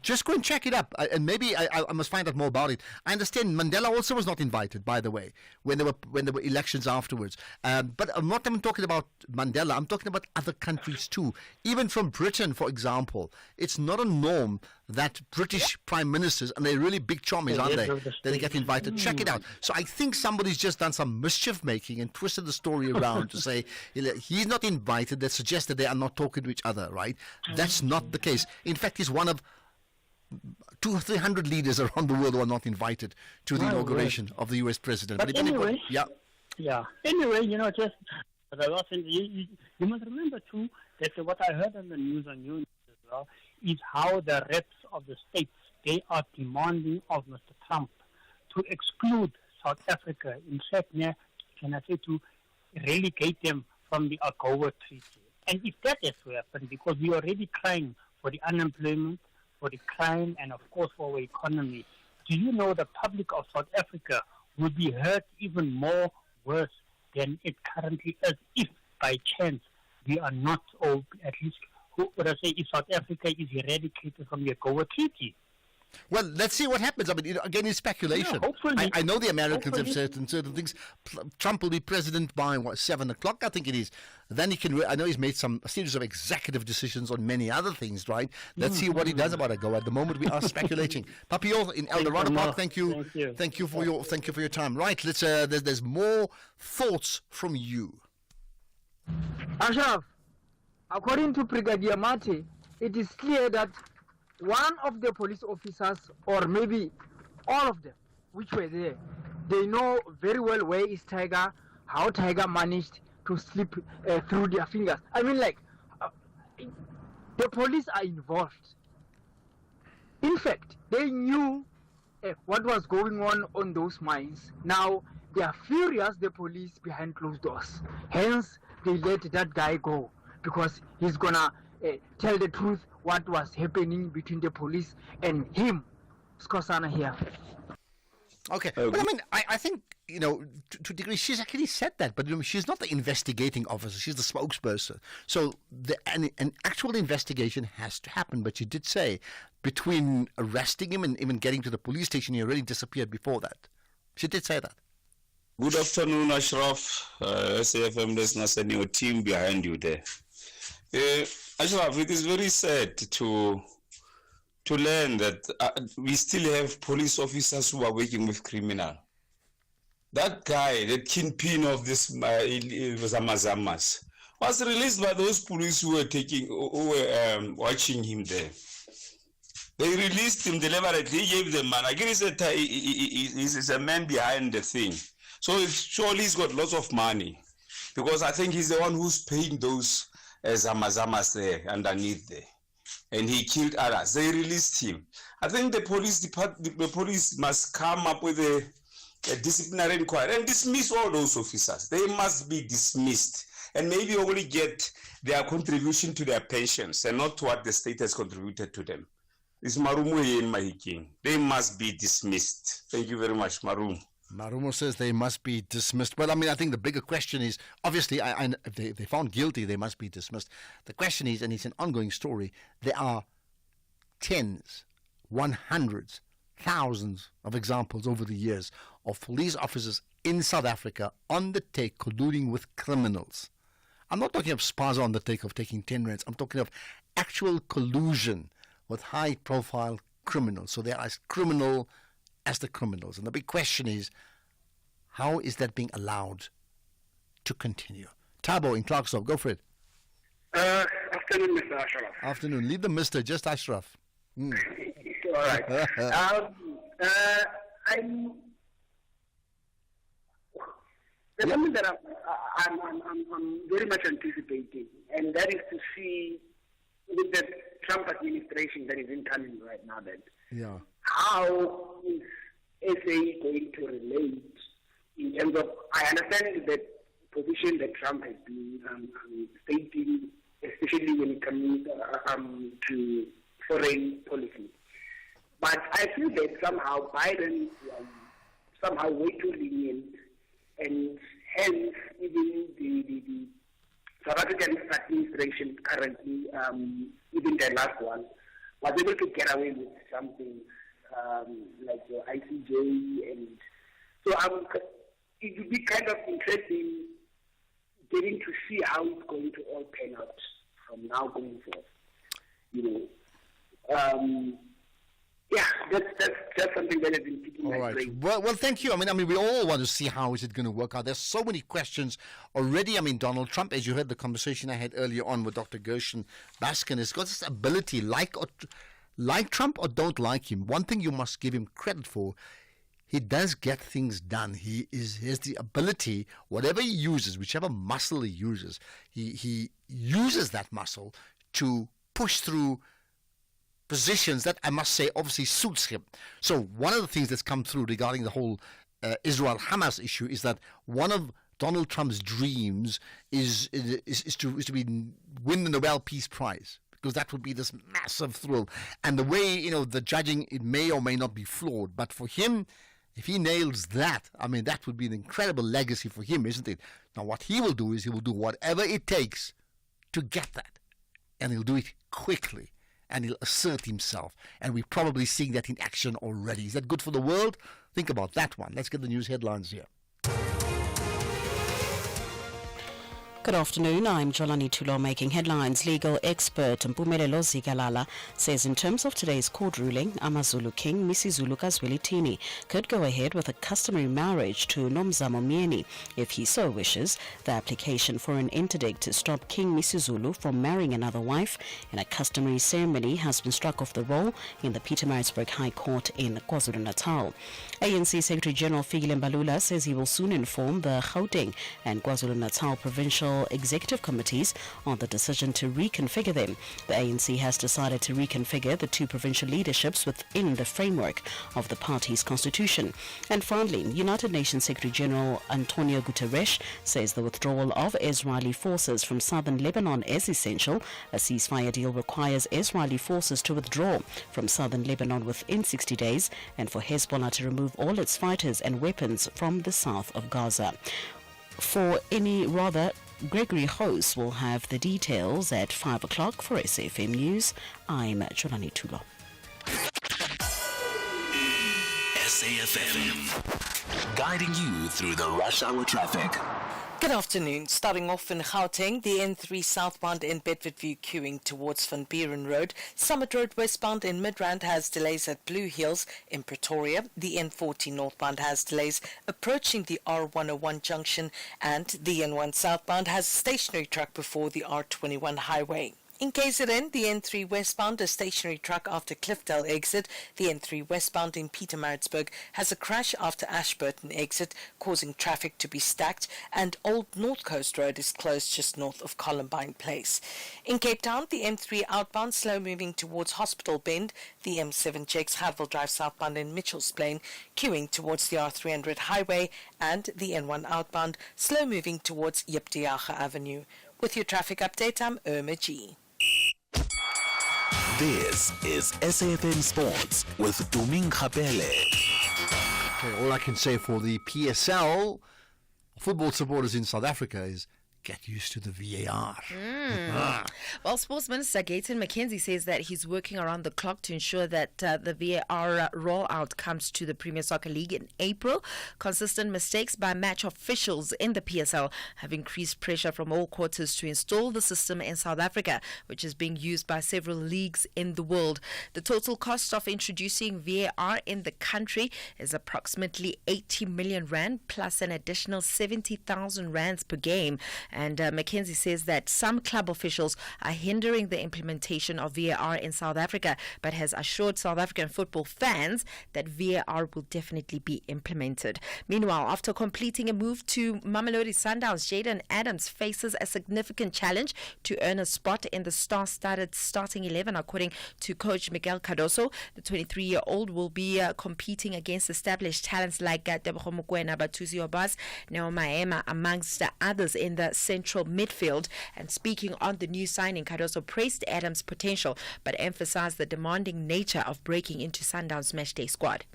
just go and check it up, and maybe I must find out more about it. I understand Mandela also was not invited, by the way, when there were elections afterwards. But I'm not even talking about Mandela. I'm talking about other countries too. Even from Britain, for example, it's not a norm that British prime ministers, and they're really big chommies, aren't they? That they get invited. Check it out. So I think somebody's just done some mischief making and twisted the story around to say he's not invited. That suggests that they are not talking to each other, right? That's not the case. In fact, he's one of 200 or 300 leaders around the world who are not invited to the inauguration of the U.S. president. But anyway, yeah. Anyway, just the last thing, you must remember too that what I heard on the news on you as well is how the reps of the states, they are demanding of Mr. Trump to exclude South Africa. In fact, can I say to relegate them from the AGOA Treaty. And if that has to happen, because we are already crying for the unemployment, for the crime, and of course for our economy, do you know the public of South Africa will be hurt even more worse than it currently is if by chance we are not, or at least, if South Africa is eradicated from the AGOA Treaty? Well, let's see what happens. I mean, again, it's speculation. Yeah, I know the Americans have said certain things. Trump will be president by, 7 o'clock, I think it is. Then he can, I know he's made a series of executive decisions on many other things, right? Let's see what he does about AGOA. At the moment, we are speculating. Papillon in El Dorado Park, thank you for your time. Right, let's. There's more thoughts from you. Ashraf, according to Brigadier Mate, it is clear that one of the police officers, or maybe all of them, which were there, they know very well where is Tiger, how Tiger managed to slip through their fingers. I mean, the police are involved. In fact, they knew what was going on those mines. Now, they are furious, the police, behind closed doors. Hence, they let that guy go, because he's gonna tell the truth what was happening between the police and him, Skosana here. Okay, but I mean, I think, to a degree, she's actually said that, but she's not the investigating officer, she's the spokesperson. So an actual investigation has to happen, but she did say between arresting him and even getting to the police station, he already disappeared before that. She did say that. Good afternoon, Ashraf. SAFM listeners and your team behind you there. Ashraf, it is very sad to learn that we still have police officers who are working with criminals. That guy, the kingpin of this Zamazamas, was released by those police who were watching him there. They released him deliberately. He gave them money. Again, he's a man behind the thing. So surely he's got lots of money, because I think he's the one who's paying those Zamazamas there underneath there, and he killed others. They released him. I think the police must come up with a disciplinary inquiry and dismiss all those officers. They must be dismissed, and maybe only get their contribution to their pensions and not what the state has contributed to them. It's Marumu in Mahiking. They must be dismissed. Thank you very much, Marumu. Marumo says they must be dismissed. Well, I mean, I think the bigger question is, obviously, if they're found guilty, they must be dismissed. The question is, and it's an ongoing story, there are tens, 100s, thousands of examples over the years of police officers in South Africa on the take colluding with criminals. I'm not talking of Spaza on the take of taking 10 rands. I'm talking of actual collusion with high-profile criminals. So they are as criminal as the criminals. And the big question is, how is that being allowed to continue? Tabo in Clarksdorp, go for it. Afternoon, Mr. Ashraf. Afternoon. Leave the Mr. Just Ashraf. All right. The moment that I'm very much anticipating, and that is to see with the Trump administration that is incoming right now, then Yeah. how is SA going to relate in terms of, I understand the position that Trump has been stating, especially when it comes to foreign policy. But I feel that somehow Biden was somehow way too lenient, and hence even the South African administration currently, even the last one, was able to get away with something like the ICJ, and so it would be kind of interesting getting to see how it's going to all pan out from now going forth. Yeah, that's something that has been picking my brain. Well, thank you. I mean, we all want to see how is it going to work out. There's so many questions already. I mean, Donald Trump, as you heard the conversation I had earlier on with Dr. Gershon Baskin, has got this ability, like Trump or don't like him. One thing you must give him credit for, he does get things done. He has the ability, whatever he uses, whichever muscle he uses, he uses that muscle to push through positions that I must say obviously suits him. So one of the things that's come through regarding the whole Israel-Hamas issue is that one of Donald Trump's dreams is to win the Nobel Peace Prize, because that would be this massive thrill. And the way, the judging, it may or may not be flawed, but for him, if he nails that, I mean, that would be an incredible legacy for him, isn't it? Now, what he will do is he will do whatever it takes to get that, and he'll do it quickly. And he'll assert himself. And we're probably seeing that in action already. Is that good for the world? Think about that one. Let's get the news headlines here. Good afternoon. I'm Jolani Tulo making headlines. Legal expert Mpumelelo Zikalala says in terms of today's court ruling, AmaZulu King Misizulu Kazwelithini could go ahead with a customary marriage to Nomzamo Mieni if he so wishes. The application for an interdict to stop King Misizulu from marrying another wife in a customary ceremony has been struck off the roll in the Pietermaritzburg High Court in KwaZulu-Natal. ANC Secretary General Fikile Mbalula says he will soon inform the Gauteng and KwaZulu-Natal provincial executive committees on the decision to reconfigure them. The ANC has decided to reconfigure the two provincial leaderships within the framework of the party's constitution. And finally, United Nations Secretary General Antonio Guterres says the withdrawal of Israeli forces from southern Lebanon is essential. A ceasefire deal requires Israeli forces to withdraw from southern Lebanon within 60 days and for Hezbollah to remove all its fighters and weapons from the south of Gaza. Gregory House will have the details at 5 o'clock for SAFM News. I'm Jolani Tulo. SAFM, guiding you through the rush hour traffic. Good afternoon. Starting off in Gauteng, the N3 southbound in Bedfordview queuing towards Van Buren Road. Summit Road westbound in Midrand has delays at Blue Hills. In Pretoria, the N40 northbound has delays approaching the R101 junction, and the N1 southbound has a stationary truck before the R21 highway. In KZN, the N3 westbound, a stationary truck after Cliffdale exit. The N3 westbound in Pietermaritzburg has a crash after Ashburton exit, causing traffic to be stacked, and Old North Coast Road is closed just north of Columbine Place. In Cape Town, the M3 outbound slow moving towards Hospital Bend. The M7 checks Hadville Drive southbound in Mitchell's Plain, queuing towards the R300 highway, and the N1 outbound slow moving towards Yiptiaga Avenue. With your traffic update, I'm Irma G. This is SAFM Sports with Tuming Khapele. Okay, all I can say for the PSL football supporters in South Africa is get used to the VAR. Well, Sports Minister Gayton McKenzie says that he's working around the clock to ensure that the VAR rollout comes to the Premier Soccer League in April. Consistent mistakes by match officials in the PSL have increased pressure from all quarters to install the system in South Africa, which is being used by several leagues in the world. The total cost of introducing VAR in the country is approximately 80 million rand plus an additional 70,000 rands per game. And Mackenzie says that some club officials are hindering the implementation of VAR in South Africa, but has assured South African football fans that VAR will definitely be implemented. Meanwhile, after completing a move to Mamelodi Sundowns, Jayden Adams faces a significant challenge to earn a spot in the star-studded starting 11, according to coach Miguel Cardoso. The 23-year-old will be competing against established talents like Tebogo Mokoena, Batusi Obas, Neo Maema, amongst others in the central midfield. And speaking on the new signing, Cardoso praised Adams' potential, but emphasized the demanding nature of breaking into Sundowns matchday squad.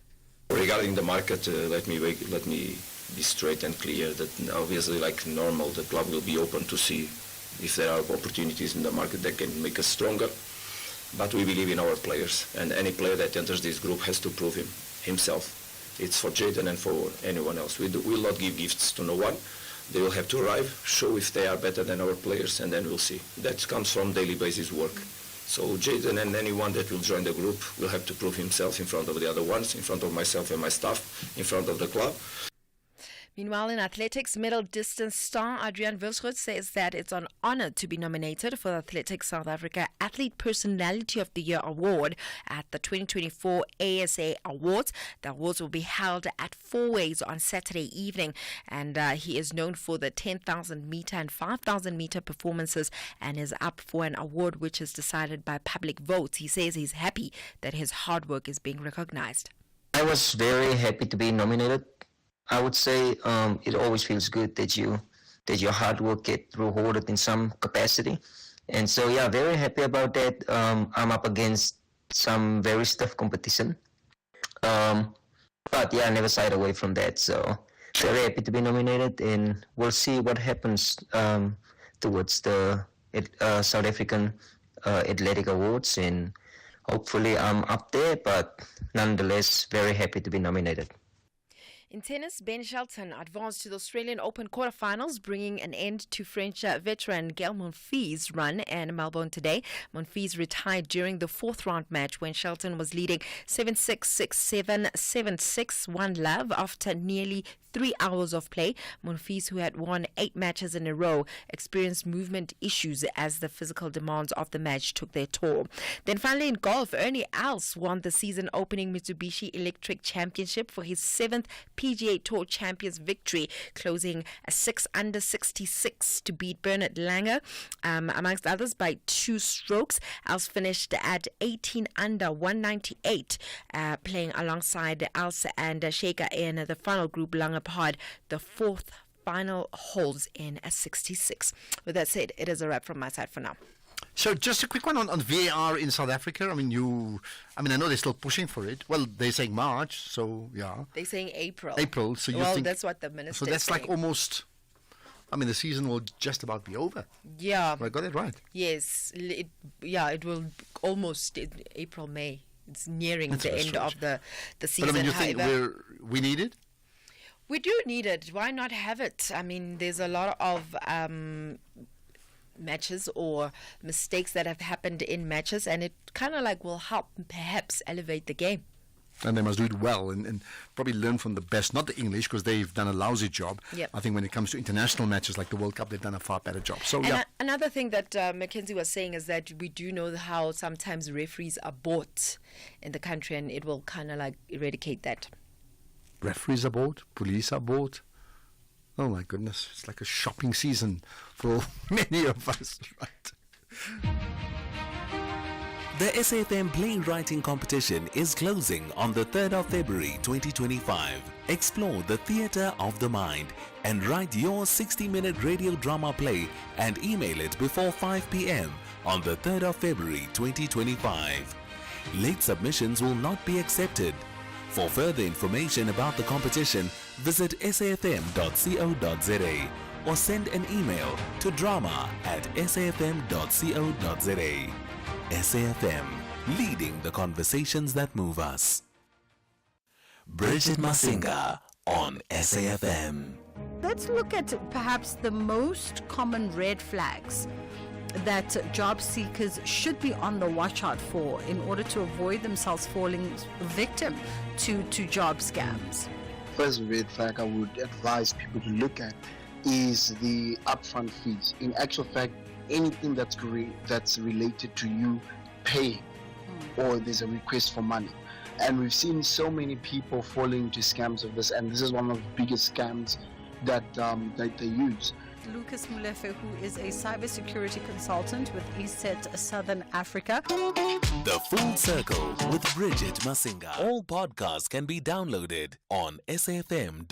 Regarding the market, let me be straight and clear that obviously, like normal, the club will be open to see if there are opportunities in the market that can make us stronger. But we believe in our players, and any player that enters this group has to prove himself. It's for Jayden and for anyone else. We will not give gifts to no one. They will have to arrive, show if they are better than our players, and then we'll see. That comes from daily basis work. So Jayden and anyone that will join the group will have to prove himself in front of the other ones, in front of myself and my staff, in front of the club. Meanwhile, in athletics, middle distance star Adrian Wilschut says that it's an honor to be nominated for the Athletics South Africa Athlete Personality of the Year Award at the 2024 ASA Awards. The awards will be held at Fourways on Saturday evening, and he is known for the 10,000 meter and 5,000 meter performances and is up for an award which is decided by public votes. He says he's happy that his hard work is being recognized. I was very happy to be nominated. I would say it always feels good that your hard work get rewarded in some capacity, and so yeah, very happy about that. I'm up against some very tough competition, but yeah, I never shied away from that. So very happy to be nominated, and we'll see what happens towards the South African Athletic Awards, and hopefully I'm up there. But nonetheless, very happy to be nominated. In tennis, Ben Shelton advanced to the Australian Open quarterfinals, bringing an end to French veteran Gael Monfils' run in Melbourne today. Monfils retired during the fourth round match when Shelton was leading 7-6, 6-7, 7-6, 1-love after nearly 3 hours of play. Monfils, who had won 8 matches in a row, experienced movement issues as the physical demands of the match took their toll. Then finally in golf, Ernie Els won the season opening Mitsubishi Electric Championship for his 7th PGA Tour Champions victory, closing a 6-under 66 to beat Bernard Langer, amongst others, by 2 strokes. Els finished at 18-under 198, playing alongside Els and Shaker in the final group. Langer parred the fourth final holes in a 66. With that said, it is a wrap from my side for now. So just a quick one on VAR in South Africa. I know they're still pushing for it. Well, they're saying March, so yeah. They're saying April. So you well, think that's what the minister. So that's saying. like almost. The season will just about be over. Yeah. I got it right. Yes. It will almost April, May. It's nearing the end of the season. But you think we need it? We do need it. Why not have it? There's a lot of matches or mistakes that have happened in matches, and it kind of will help perhaps elevate the game. And they must do it well and probably learn from the best, not the English, because they've done a lousy job. Yep. I think when it comes to international matches like the World Cup, they've done a far better job. So another thing that Mackenzie was saying is that we do know how sometimes referees are bought in the country, and it will kind of eradicate that. Referees are bought, police are bought. Oh my goodness, it's like a shopping season for many of us, right? The SAFM Playwriting Competition is closing on the 3rd of February 2025. Explore the theatre of the mind and write your 60-minute radio drama play and email it before 5 p.m. on the 3rd of February 2025. Late submissions will not be accepted. For further information about the competition, visit safm.co.za or send an email to drama@safm.co.za. SAFM, leading the conversations that move us. Bridget Masinga on SAFM. Let's look at perhaps the most common red flags that job seekers should be on the watch out for in order to avoid themselves falling victim to job scams. First red flag I would advise people to look at is the upfront fees. In actual fact, anything that's related to you paying, or there's a request for money. And we've seen so many people falling into scams of this, and this is one of the biggest scams that they use. Lucas Molefe, who is a cybersecurity consultant with EastSet Southern Africa. The Full Circle with Bridget Masinga. All podcasts can be downloaded on safm.co.za.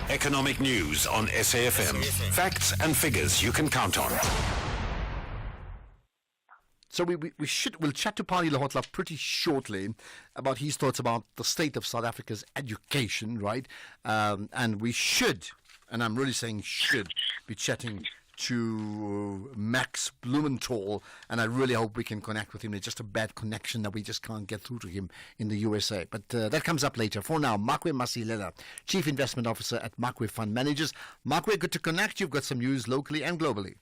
Economic news on SAFM. Facts and figures you can count on. So we'll chat to Pali Lahotla pretty shortly about his thoughts about the state of South Africa's education, right? And we should, and I'm really saying should, be chatting to Max Blumenthal, and I really hope we can connect with him. It's just a bad connection that we just can't get through to him in the USA. But that comes up later. For now, Makwe Masilela, Chief Investment Officer at Makwe Fund Managers. Makwe, good to connect. You've got some news locally and globally.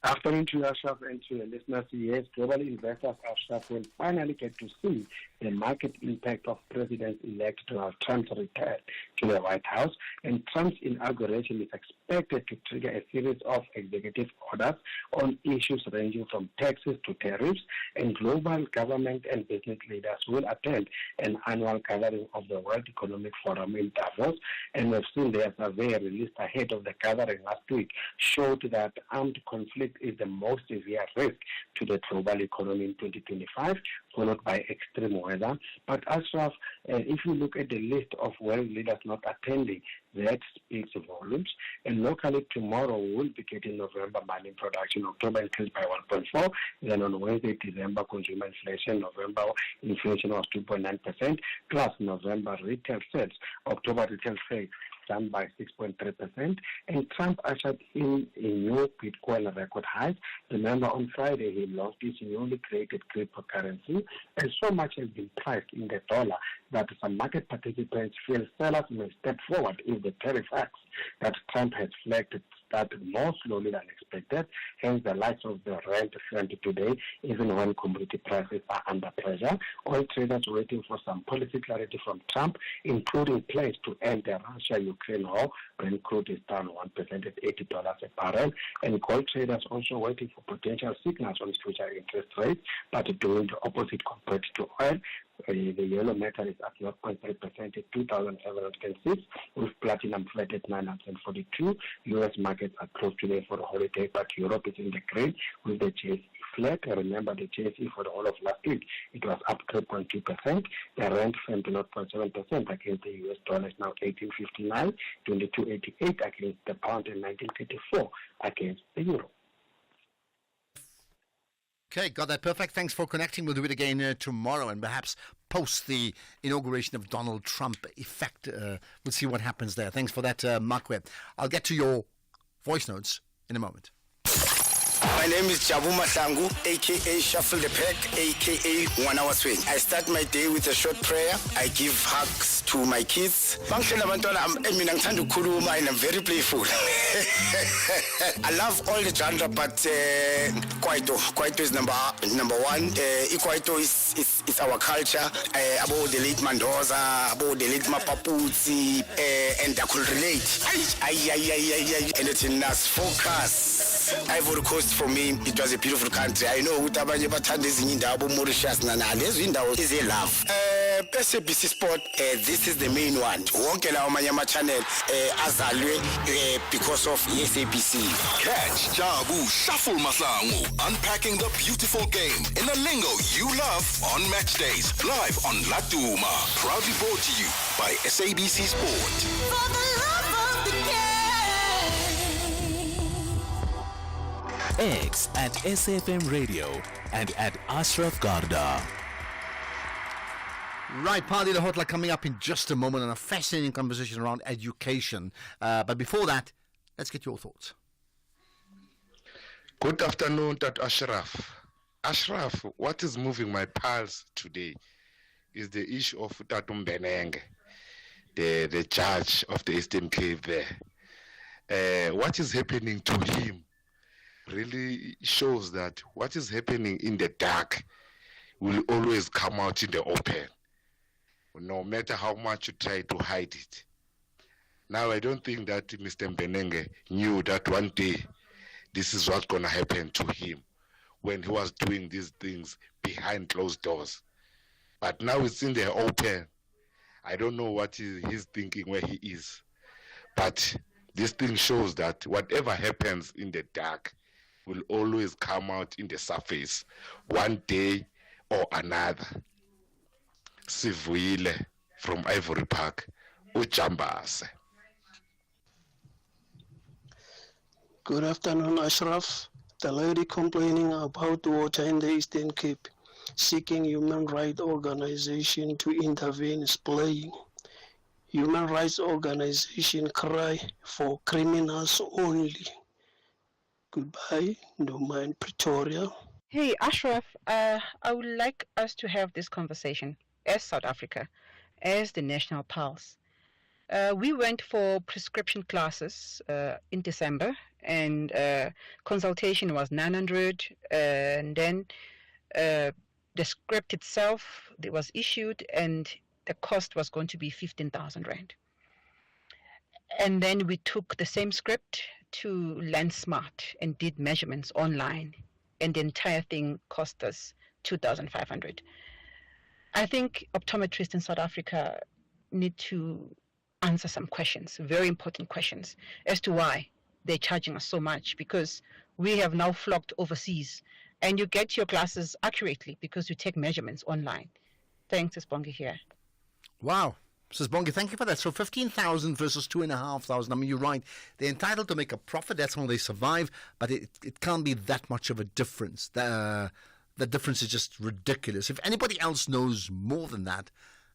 Afternoon to you, Ashraf, and to your listeners. Yes, global investors, Ashraf, will finally get to see the market impact of President-elect Donald Trump's return to the White House. And Trump's inauguration is expected to trigger a series of executive orders on issues ranging from taxes to tariffs. And global government and business leaders will attend an annual gathering of the World Economic Forum in Davos. And we've seen their survey released ahead of the gathering last week showed that armed conflict is the most severe risk to the global economy in 2025, followed by extreme weather. But Ashraf, if you look at the list of world leaders not attending, that speaks volumes. And locally tomorrow we'll be getting November mining production. October increased by 1.4. Then on Wednesday, December consumer inflation. November inflation was 2.9%. Plus November retail sales. October retail sales down by 6.3%, and Trump ushered in a new Bitcoin record high. Remember, on Friday, he launched his newly created cryptocurrency, and so much has been priced in the dollar that some market participants feel sellers may step forward if the tariff acts that Trump has flagged start more slowly than expected. Hence, the likes of the rand trend today, even when commodity prices are under pressure. Oil traders waiting for some policy clarity from Trump, including plans to end the Russia-Ukraine war. Brent crude is down 1% at $80 a barrel. And gold traders also waiting for potential signals on future interest rates, but doing the opposite compared to oil. The yellow metal is up 0.3% at 2,706, with platinum flat at 942. U.S. markets are closed today for the holiday, but Europe is in the green with the JSE flat. Remember, the JSE for the whole of last week, it was up 3.2%. The rand fell to 0.7% against the U.S. dollar is now 18.59, 22.88 against the pound, and 19.34 against the euro. Okay, got that perfect. Thanks for connecting. We'll do it again tomorrow, and perhaps post the inauguration of Donald Trump effect. We'll see what happens there. Thanks for that, Makwe. I'll get to your voice notes in a moment. My name is Jabu Mahlangu, a.k.a. Shuffle the Pack, a.k.a. 1 Hour Swing. I start my day with a short prayer. I give hugs to my kids. I'm very playful. I love all the genre, but Kwaito is number one. Kwaito is our culture. About the late Mendoza, about the late Mapaputsi, and I could relate. And it's in us focus. Ivory Coast for me, it was a beautiful country. I know Utabanye Batandes in Indabo, Mauritius, Nanales, Windows is a love. SABC Sport, this is the main one. Wonkela Omanyama channel, Azalwe, because of SABC. Catch Jabu Shuffle Mahlangu unpacking the beautiful game in a lingo you love on match days. Live on Latuma. Proudly brought to you by SABC Sport. For the love of the game. X at SAFM Radio and at Ashraf Garda. Right, Pali Lahotla coming up in just a moment on a fascinating conversation around education. But before that, let's get your thoughts. Good afternoon, Dr. Ashraf. Ashraf, what is moving my pulse today is the issue of Tatum Benenge, the judge of the Eastern Cape there. What is happening to him really shows that what is happening in the dark will always come out in the open, no matter how much you try to hide it. Now, I don't think that Mr. Mbenenge knew that one day this is what's going to happen to him when he was doing these things behind closed doors. But now it's in the open. I don't know what he's thinking where he is. But this thing shows that whatever happens in the dark will always come out in the surface one day or another. Sivuyile from Ivory Park, Ujambase. Good afternoon, Ashraf. The lady complaining about water in the Eastern Cape, seeking human rights organization to intervene is playing. Human rights organization cry for criminals only. Goodbye, Noma in Pretoria. Hey, Ashraf, I would like us to have this conversation as South Africa, as the national pulse. We went for prescription classes in December, and consultation was 900, and then the script itself was issued, and the cost was going to be 15,000 Rand. And then we took the same script to LandSmart and did measurements online, and the entire thing cost us 2,500. I think optometrists in South Africa need to answer some questions, very important questions, as to why they're charging us so much, because we have now flocked overseas, and you get your glasses accurately because you take measurements online. Thanks, Sibongi here. Wow. Sibongi, thank you for that. So 15,000 versus 2,500. I mean, you're right. They're entitled to make a profit. That's how they survive. But it can't be that much of a difference. The difference is just ridiculous. If anybody else knows more than that,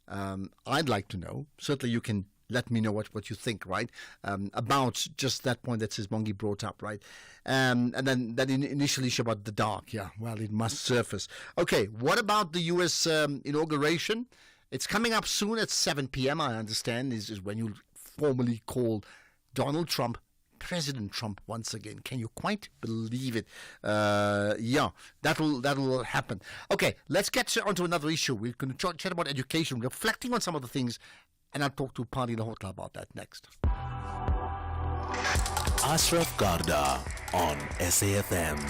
I'd like to know. Certainly you can let me know what you think, right, about just that point that Sibongi brought up, right? And then that initial issue about the dark. Yeah, well, it must surface. Okay, what about the U.S. Inauguration? It's coming up soon at 7 p.m., I understand, is when you formally call Donald Trump President Trump once again. Can you quite believe it? Yeah, that'll happen. Okay, let's get on to another issue. We're going to chat about education, reflecting on some of the things, and I'll talk to Pani Lahotla about that next. Ashraf Garda on SAFM.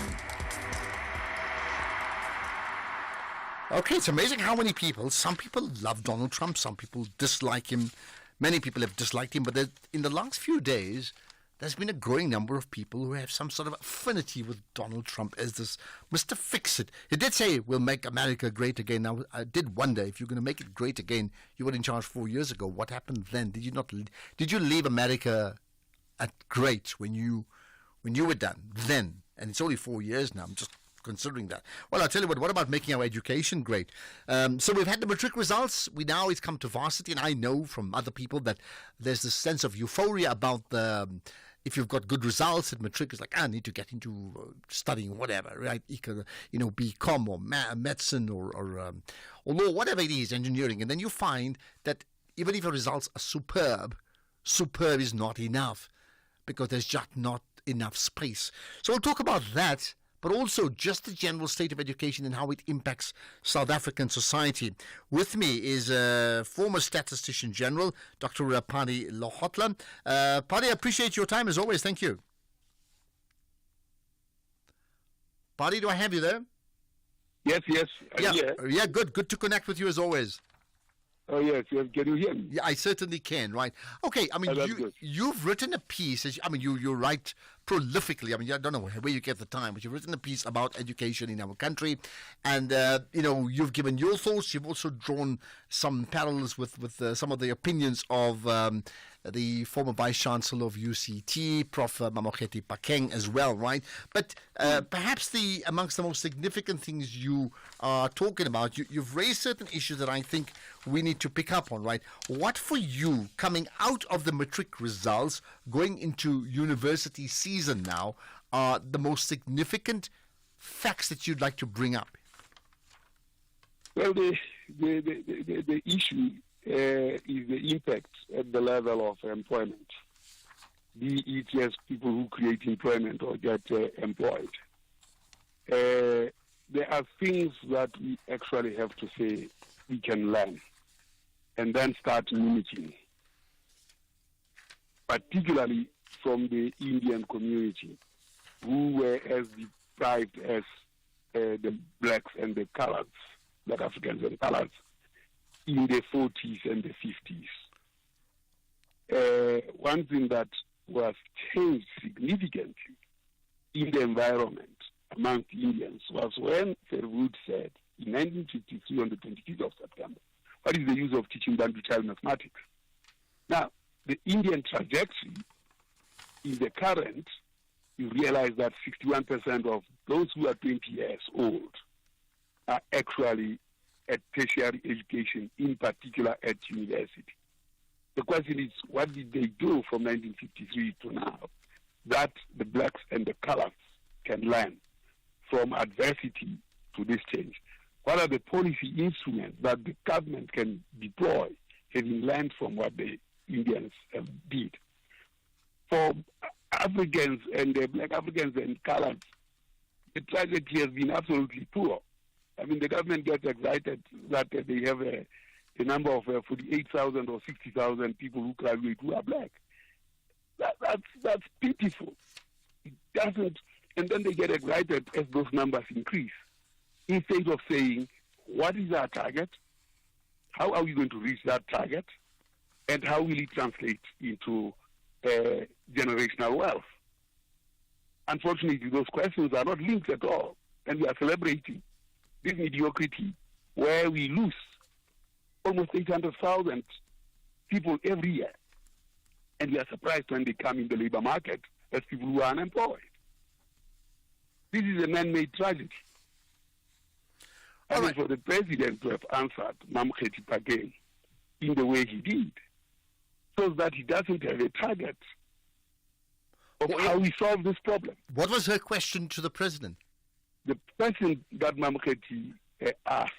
Okay, it's amazing how many people, some people love Donald Trump, some people dislike him, many people have disliked him, but in the last few days, there's been a growing number of people who have some sort of affinity with Donald Trump as this Mr. Fix-It. He did say, we'll make America great again. Now, I did wonder, if you're going to make it great again, you were in charge 4 years ago. What happened then? Did you leave America at great when you were done then? And it's only 4 years now. I'm just considering that. Well, I'll tell you what about making our education great? So we've had the matric results. Now it's come to varsity, and I know from other people that there's this sense of euphoria about if you've got good results at matric, it's like, I need to get into studying whatever, right? You can, BCom or medicine or law, whatever it is, engineering. And then you find that even if your results are superb is not enough because there's just not enough space. So we'll talk about that, but also just the general state of education and how it impacts South African society. With me is former Statistician General, Dr. Pani Lahotla. Pani, I appreciate your time as always. Thank you. Pani, do I have you there? Yes. Yeah, good to connect with you as always. Oh, yes. Can you hear me? Yeah, I certainly can, right. Okay, I mean, you've written a piece. You write prolifically. I mean, I don't know where you get the time, but you've written a piece about education in our country. And, you've given your thoughts. You've also drawn some parallels with some of the opinions of the former Vice-Chancellor of UCT, Prof. Mamokgethi Phakeng as well, right? But perhaps amongst the most significant things you are talking about, you've raised certain issues that I think we need to pick up on, right? What for you, coming out of the matric results, going into university season now, are the most significant facts that you'd like to bring up? Well, the issue is the impact at the level of employment, be it as people who create employment or get employed. There are things that we actually have to say we can learn and then start mimicking. particularly from the Indian community, who were as deprived as the blacks and the coloreds, black Africans and coloreds, in the 40s and the 50s. One thing that was changed significantly in the environment among the Indians was when Verwoerd said in 1953 on the 25th of September, what is the use of teaching Bantu child mathematics? Now, the Indian trajectory in the current, you realize that 61% of those who are 20 years old are actually at tertiary education, in particular at university. The question is, what did they do from 1953 to now that the blacks and the colors can learn from adversity to this change? What are the policy instruments that the government can deploy, having learned from what the Indians have did? For Africans and black Africans and colors, the trajectory has been absolutely poor. I mean, the government gets excited that they have a number of 48,000 or 60,000 people who graduate who are black. That's pitiful. It doesn't, and then they get excited as those numbers increase, instead of saying, what is our target? How are we going to reach that target? And how will it translate into generational wealth? Unfortunately, those questions are not linked at all, and we are celebrating this mediocrity where we lose almost 800,000 people every year, and we are surprised when they come in the labor market as people who are unemployed. This is a man-made tragedy. I mean, for the president to have answered Mamokgethi Phakeng in the way he did, shows that he doesn't have a target of how we solve this problem. What was her question to the president? The question that Mamokgethi asked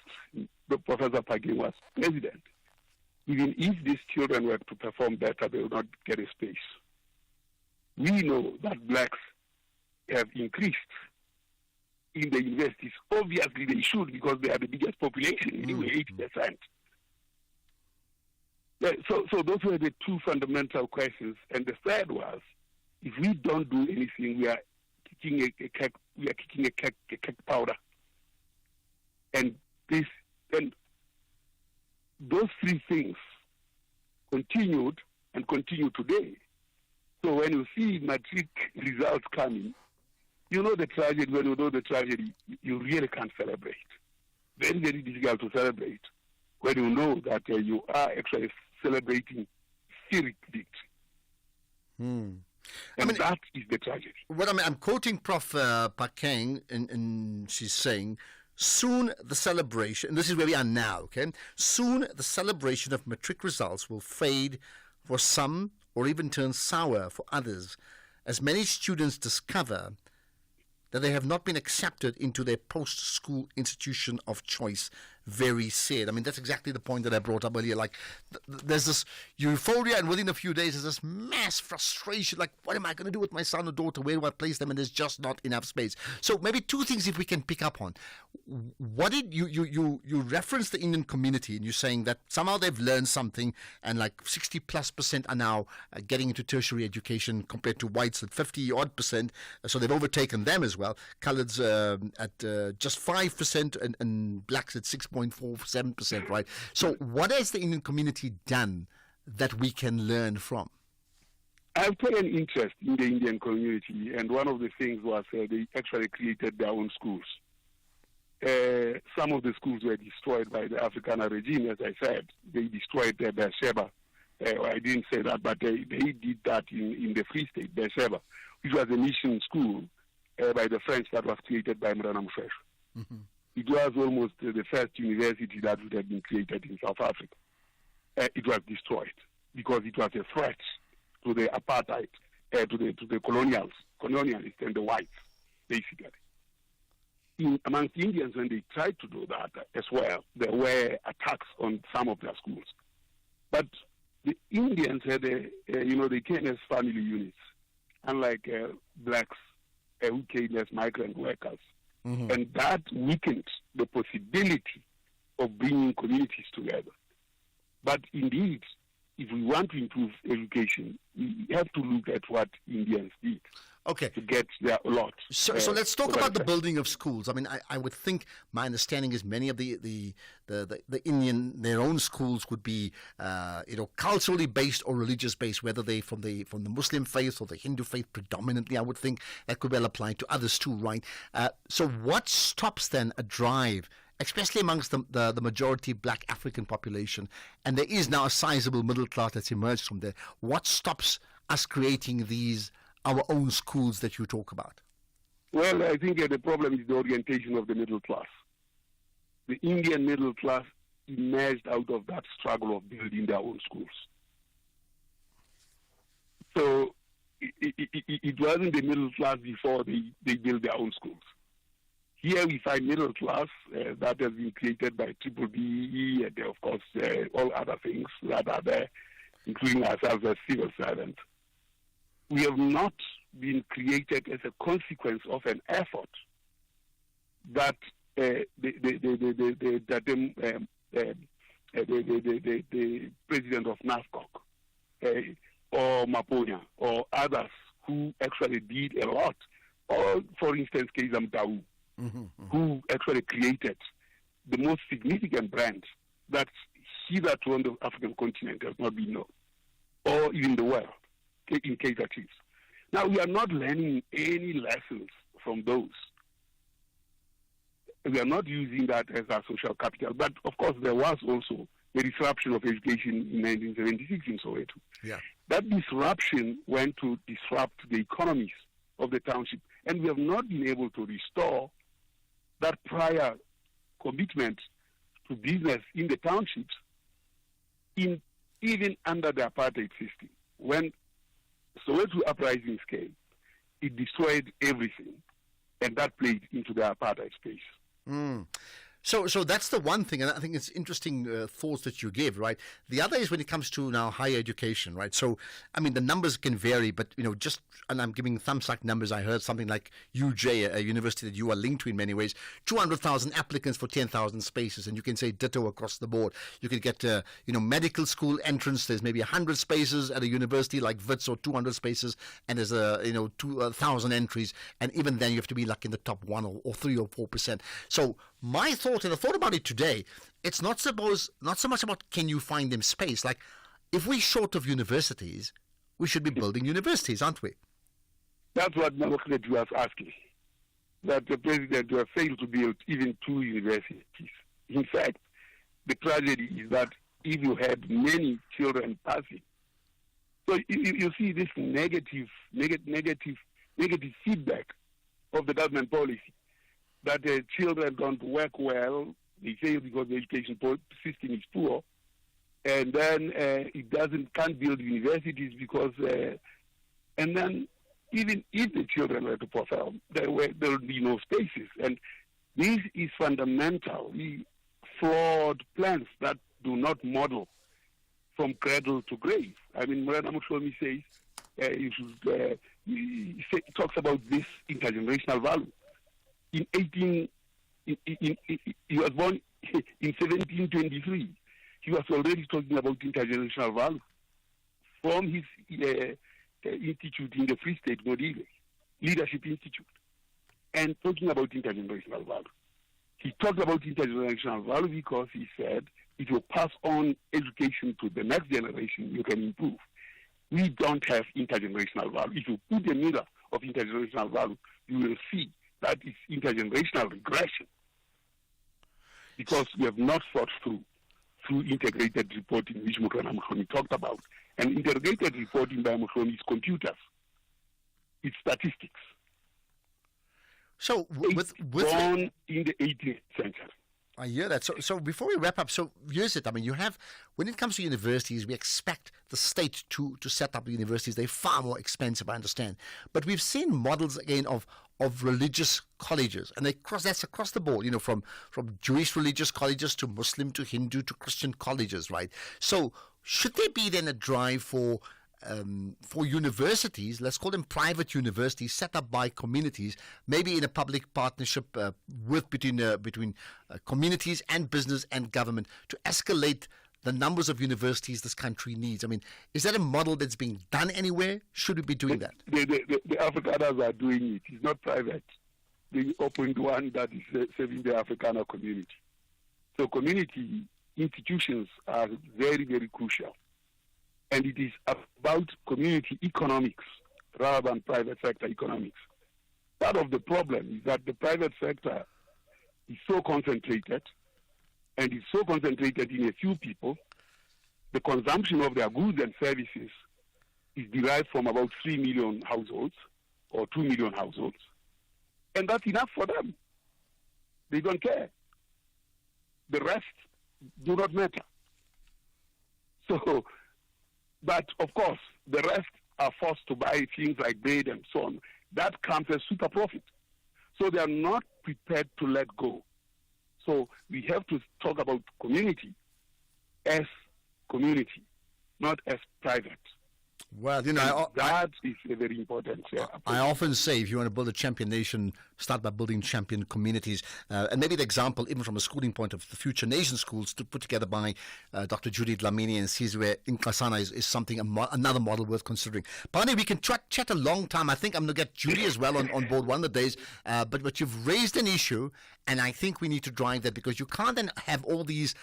Professor Phakeng was, President, even if these children were to perform better, they will not get a space. We know that blacks have increased in the universities. Obviously, they should, because they are the biggest population, anyway, 80%. So those were the two fundamental questions. And the third was, if we don't do anything, we are kicking a cake powder. And those three things continued and continue today. So when you see matric results coming, you know the tragedy. When you know the tragedy, you really can't celebrate. Very, very difficult to celebrate when you know that you are actually celebrating Pyrrhic victory. And that is the tragedy. Well, I mean, I'm quoting Prof. Phakeng, and she's saying, soon the celebration, and this is where we are now, okay? Soon the celebration of matric results will fade for some or even turn sour for others, as many students discover that they have not been accepted into their post-school institution of choice. Very sad. I mean, that's exactly the point that I brought up earlier. Like, there's this euphoria, and within a few days, there's this mass frustration. Like, what am I going to do with my son or daughter? Where do I place them? And there's just not enough space. So maybe two things if we can pick up on. What did you referenced the Indian community, and you're saying that somehow they've learned something, and like 60+% are now getting into tertiary education compared to whites at 50-odd%. So they've overtaken them as well. Coloreds at just 5% and blacks at 6.47%, right? So what has the Indian community done that we can learn from? I've taken interest in the Indian community, and one of the things was they actually created their own schools. Some of the schools were destroyed by the Afrikaner regime, as I said. They destroyed Beersheba. I didn't say that, but they did that in the Free State, Beersheba, which was a mission school by the French that was created by Mrana Mofetshe. Mm-hmm. It was almost the first university that would have been created in South Africa. It was destroyed because it was a threat to the apartheid, to the colonialists and the whites, basically. Amongst Indians, when they tried to do that as well, there were attacks on some of their schools. But the Indians had they came as family units, unlike blacks who came as migrant workers. Mm-hmm. And that weakened the possibility of bringing communities together. But indeed, if we want to improve education, we have to look at what Indians did. Okay. To get their lot. So let's talk about the building of schools. I mean, I would think, my understanding is many of the Indian, their own schools would be, culturally based or religious based, whether they from the Muslim faith or the Hindu faith predominantly. I would think that could well apply to others too, right? So what stops then a drive, especially amongst the majority black African population, and there is now a sizable middle class that's emerged from there. What stops us creating our own schools that you talk about? Well, I think the problem is the orientation of the middle class. The Indian middle class emerged out of that struggle of building their own schools. So it wasn't the middle class before they built their own schools. Here we find middle class that has been created by Triple B and of course all other things that are there, including ourselves as civil servants. We have not been created as a consequence of an effort that the president of NASCOC or Maponya or others who actually did a lot, or for instance Keizam Tau, who actually created the most significant brand that hitherto on the African continent has not been known, or even the world, in Kaizer Chiefs. Now, we are not learning any lessons from those. We are not using that as our social capital. But, of course, there was also the disruption of education in 1976 in Soweto. Yeah. That disruption went to disrupt the economies of the township. And we have not been able to restore that prior commitment to business in the townships, even under the apartheid system. When Soweto uprising came, it destroyed everything, and that played into the apartheid space. So that's the one thing, and I think it's interesting thoughts that you give, right? The other is when it comes to now higher education, right? So, I mean, the numbers can vary, but, and I'm giving thumbs-up numbers. I heard something like UJ, a university that you are linked to in many ways, 200,000 applicants for 10,000 spaces, and you can say ditto across the board. You could get, medical school entrance. There's maybe 100 spaces at a university like WITS, or 200 spaces, and there's 2,000 entries, and even then you have to be like in the top 1 or 3 or 4%. So my thought, and I thought about it today, it's not so much about can you find them space. Like, if we're short of universities, we should be building universities, aren't we? That's what Namoklet was asking. That the president failed to build even 2 universities. In fact, the tragedy is that if you had many children passing, so you see this negative feedback of the government policy, that the children don't work well, they fail because the education system is poor, and then it can't build universities because, and then even if the children were to perform, there would be no spaces. And this is fundamentally flawed plans that do not model from cradle to grave. I mean, Morana Mushomi says, he talks about this intergenerational value. He was born in 1723. He was already talking about intergenerational value from his institute in the Free State, Modile, Leadership Institute, and talking about intergenerational value. He talked about intergenerational value because he said it will pass on education to the next generation. You can improve. We don't have intergenerational value. If you put the mirror of intergenerational value, you will see that is intergenerational regression, because we have not thought through integrated reporting, which Mukrana Mukhoni talked about. And integrated reporting by Mukhoni is computers. It's statistics. So, born in the 18th century. I hear that. So before we wrap up, so here's it. I mean, when it comes to universities, we expect the state to set up universities. They're far more expensive, I understand. But we've seen models, again, of religious colleges, and that's across the board, from Jewish religious colleges to Muslim to Hindu to Christian colleges, right? So should there be then a drive for universities, let's call them private universities, set up by communities, maybe in a public partnership between communities and business and government, to escalate the numbers of universities this country needs? I mean, is that a model that's being done anywhere? Should we be doing that? The Afrikaners are doing it. It's not private. They opened one that is serving the Afrikaner community. So community institutions are very, very crucial. And it is about community economics rather than private sector economics. Part of the problem is that the private sector is so concentrated, and it's so concentrated in a few people. The consumption of their goods and services is derived from about 3 million households or 2 million households. And that's enough for them. They don't care. The rest do not matter. So, but of course, the rest are forced to buy things like bread and so on. That comes as super profit. So they are not prepared to let go. So we have to talk about community as community, not as private. Well, you know, that is very important. I often say, if you want to build a champion nation, start by building champion communities. And maybe the example, even from a schooling point of the Future Nation schools, put together by Dr. Judy Dlamini and Sizwe Nkosana is something, another model worth considering. Pani, we can chat a long time. I think I'm going to get Judy as well on board one of the days. But you've raised an issue, and I think we need to drive that, because you can't then have all these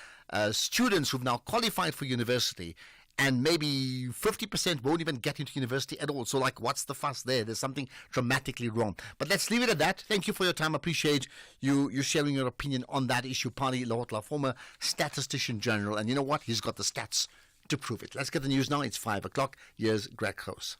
students who've now qualified for university, and maybe 50% won't even get into university at all. So, like, what's the fuss there? There's something dramatically wrong. But let's leave it at that. Thank you for your time. Appreciate you sharing your opinion on that issue. Pani Lehotla, former statistician general. And you know what? He's got the stats to prove it. Let's get the news now. It's 5 o'clock. Here's Greg House.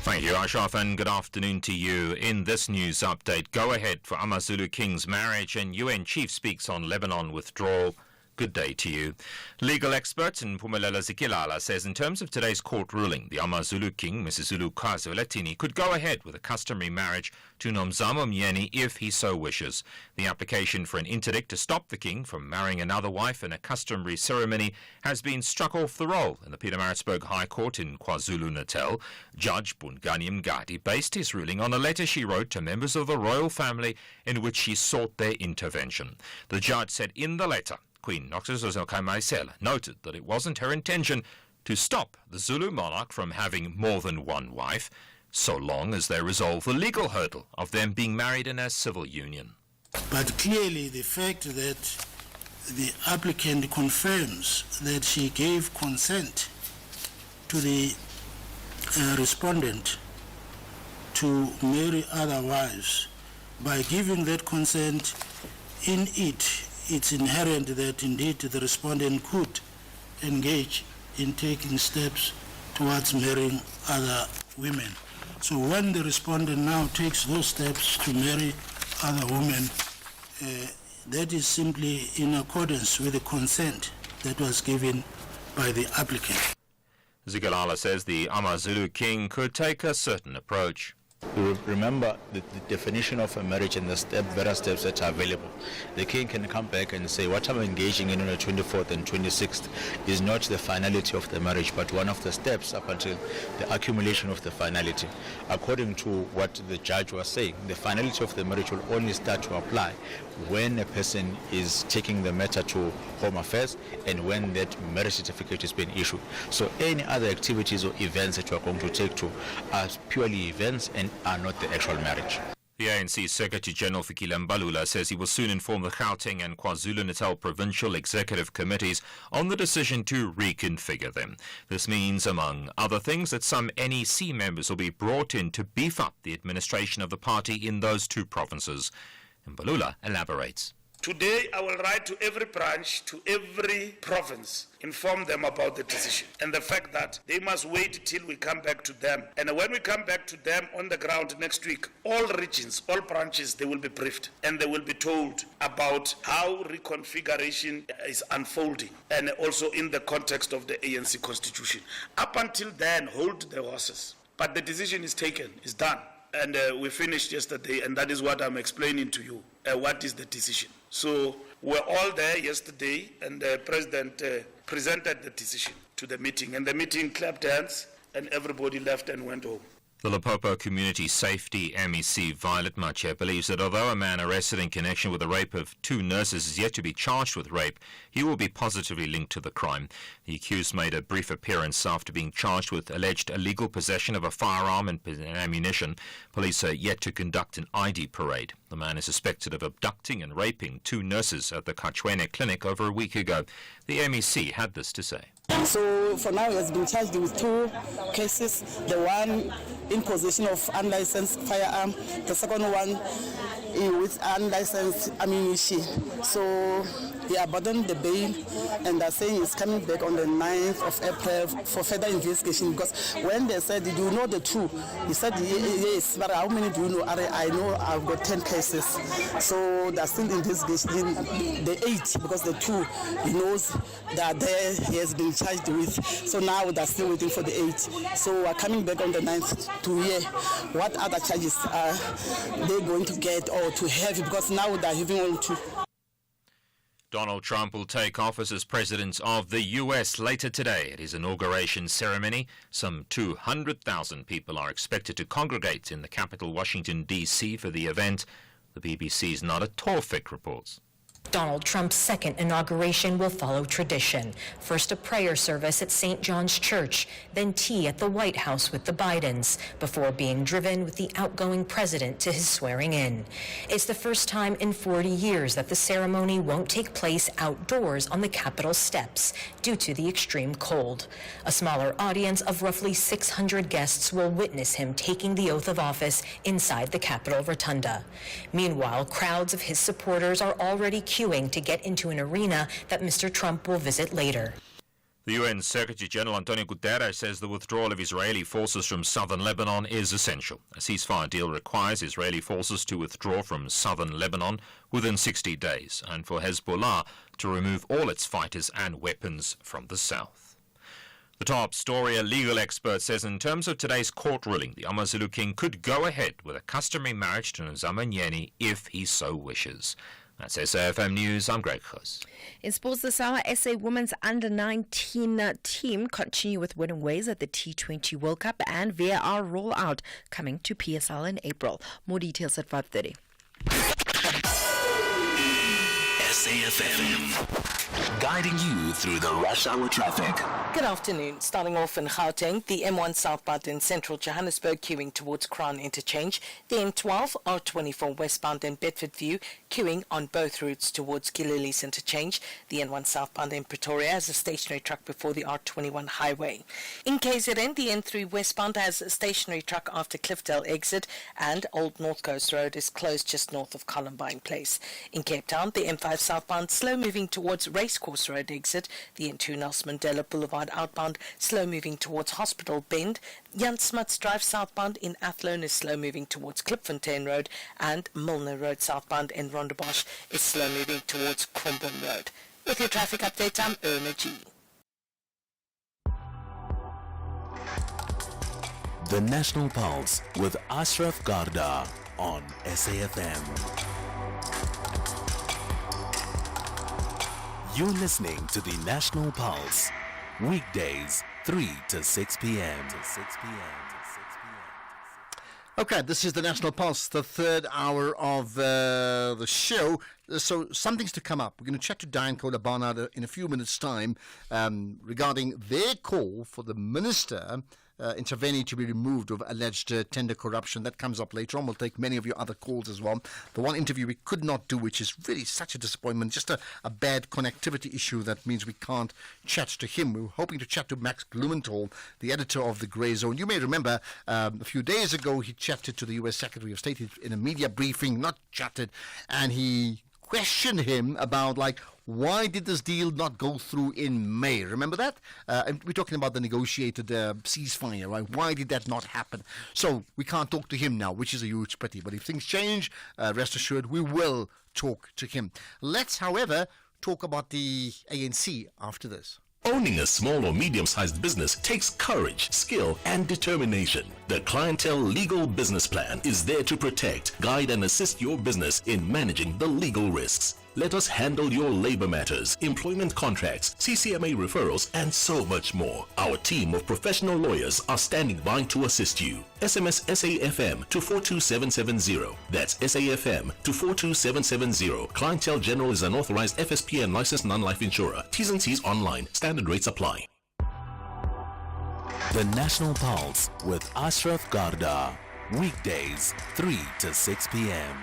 Thank you, Ashraf, and good afternoon to you. In this news update, go ahead for Amazulu King's marriage, and UN chief speaks on Lebanon withdrawal. Good day to you. Legal expert Mpumelelo Zikilala says in terms of today's court ruling, the Amazulu King, Mrs. Zulukazi Welatini, could go ahead with a customary marriage to Nomzamo Myeni if he so wishes. The application for an interdict to stop the king from marrying another wife in a customary ceremony has been struck off the roll in the Pietermaritzburg High Court in KwaZulu-Natal. Judge Bungani Mgadi based his ruling on a letter she wrote to members of the royal family in which she sought their intervention. The judge said in the letter, Queen Noxus Maisela noted that it wasn't her intention to stop the Zulu monarch from having more than one wife, so long as they resolve the legal hurdle of them being married in a civil union. But clearly the fact that the applicant confirms that she gave consent to the respondent to marry other wives, by giving that consent, in it's inherent that indeed the respondent could engage in taking steps towards marrying other women. So when the respondent now takes those steps to marry other women, that is simply in accordance with the consent that was given by the applicant. Zigalala says the Amazulu King could take a certain approach. You remember the definition of a marriage and the various steps that are available. The king can come back and say, what I'm engaging in on the 24th and 26th is not the finality of the marriage, but one of the steps up until the accumulation of the finality. According to what the judge was saying, the finality of the marriage will only start to apply when a person is taking the matter to Home Affairs and when that marriage certificate is being issued. So any other activities or events that you are going to take to are purely events and are not the actual marriage. The ANC Secretary General Fikile Mbalula says he will soon inform the Gauteng and KwaZulu-Natal provincial executive committees on the decision to reconfigure them. This means, among other things, that some NEC members will be brought in to beef up the administration of the party in those two provinces. Mbalula elaborates. Today, I will write to every branch, to every province, inform them about the decision and the fact that they must wait till we come back to them. And when we come back to them on the ground next week, all regions, all branches, they will be briefed and they will be told about how reconfiguration is unfolding and also in the context of the ANC constitution. Up until then, hold the horses. But the decision is taken, is done. And we finished yesterday, and that is what I'm explaining to you. What is the decision? So we're all there yesterday, and the president presented the decision to the meeting, and the meeting clapped hands, and everybody left and went home. The Limpopo Community Safety MEC Violet Mache believes that although a man arrested in connection with the rape of 2 nurses is yet to be charged with rape, he will be positively linked to the crime. The accused made a brief appearance after being charged with alleged illegal possession of a firearm and ammunition. Police are yet to conduct an ID parade. The man is suspected of abducting and raping 2 nurses at the Kachwene clinic over a week ago. The MEC had this to say. So for now he has been charged with 2 cases, the one in possession of unlicensed firearm, the second one with unlicensed ammunition. So he abandoned the bail and they're saying he's coming back on the 9th of April for further investigation, because when they said, "Do you know the truth?" He said, "Yes, but how many do you know?" I know I've got 10 cases. So they're still investigating the 8, because the 2 he knows that there he has been charged with. So now they're still waiting for the 8. So we're coming back on the 9th to hear what other charges are they going to get or to have, because now they're having on 2. Donald Trump will take office as president of the U.S. later today at his inauguration ceremony. Some 200,000 people are expected to congregate in the capital, Washington, D.C. for the event. The BBC's Nada Torfik reports. Donald Trump's second inauguration will follow tradition. First a prayer service at St. John's Church, then tea at the White House with the Bidens, before being driven with the outgoing president to his swearing in. It's the first time in 40 years that the ceremony won't take place outdoors on the Capitol steps due to the extreme cold. A smaller audience of roughly 600 guests will witness him taking the oath of office inside the Capitol Rotunda. Meanwhile, crowds of his supporters are already queuing to get into an arena that Mr. Trump will visit later. The UN Secretary General Antonio Guterres says the withdrawal of Israeli forces from southern Lebanon is essential. A ceasefire deal requires Israeli forces to withdraw from southern Lebanon within 60 days and for Hezbollah to remove all its fighters and weapons from the south. The top story, a legal expert says in terms of today's court ruling, the AmaZulu King could go ahead with a customary marriage to Nzamanyeni if he so wishes. That's SAFM News. I'm Greg Khos. In sports this hour, SA Women's Under-19 team continue with winning ways at the T20 World Cup and VAR rollout coming to PSL in April. More details at 5:30. SAFM, guiding you through the rush hour traffic. Good afternoon. Starting off in Gauteng, the M1 southbound in central Johannesburg queuing towards Crown Interchange. The M12, R24 westbound in Bedfordview queuing on both routes towards Gililis Interchange. The N1 southbound in Pretoria has a stationary truck before the R21 highway. In KZN, the N3 westbound has a stationary truck after Cliffdale exit, and Old North Coast Road is closed just north of Columbine Place. In Cape Town, the M5 southbound slow moving towards Racecourse Road exit. The N2 Nelson Mandela Boulevard outbound slow moving towards Hospital Bend. Jan Smuts Drive southbound in Athlone is slow moving towards Klipfontein Road, and Milner Road southbound in Rondebosch is slow moving towards Crombourne Road. With your traffic update, I'm Irma G. The National Pulse with Ashraf Garda on SAFM. You're listening to the National Pulse, weekdays 3 to 6 p.m. Okay, this is the National Pulse, the third hour of the show. So something's to come up. We're going to chat to Diane Kohler Barnard in a few minutes' time regarding their call for the minister intervening to be removed of alleged tender corruption. That comes up later on. We'll take many of your other calls as well. The one interview we could not do, which is really such a disappointment, just a bad connectivity issue that means we can't chat to him. We were hoping to chat to Max Blumenthal, the editor of the Grey Zone. You may remember a few days ago he chatted to the U.S. Secretary of State in a media briefing, not chatted, and he questioned him about, like, why did this deal not go through in May? Remember that? And we're talking about the negotiated ceasefire, right? Why did that not happen? So we can't talk to him now, which is a huge pity. But if things change, rest assured, we will talk to him. Let's, however, talk about the ANC after this. Owning a small or medium-sized business takes courage, skill, and determination. The Clientele Legal Business Plan is there to protect, guide, and assist your business in managing the legal risks. Let us handle your labor matters, employment contracts, CCMA referrals, and so much more. Our team of professional lawyers are standing by to assist you. SMS SAFM to 42770. That's SAFM to 42770. Clientele General is an authorized FSP and licensed non-life insurer. T's and C's online. Standard rates apply. The National Pulse with Ashraf Garda. Weekdays, 3 to 6 p.m.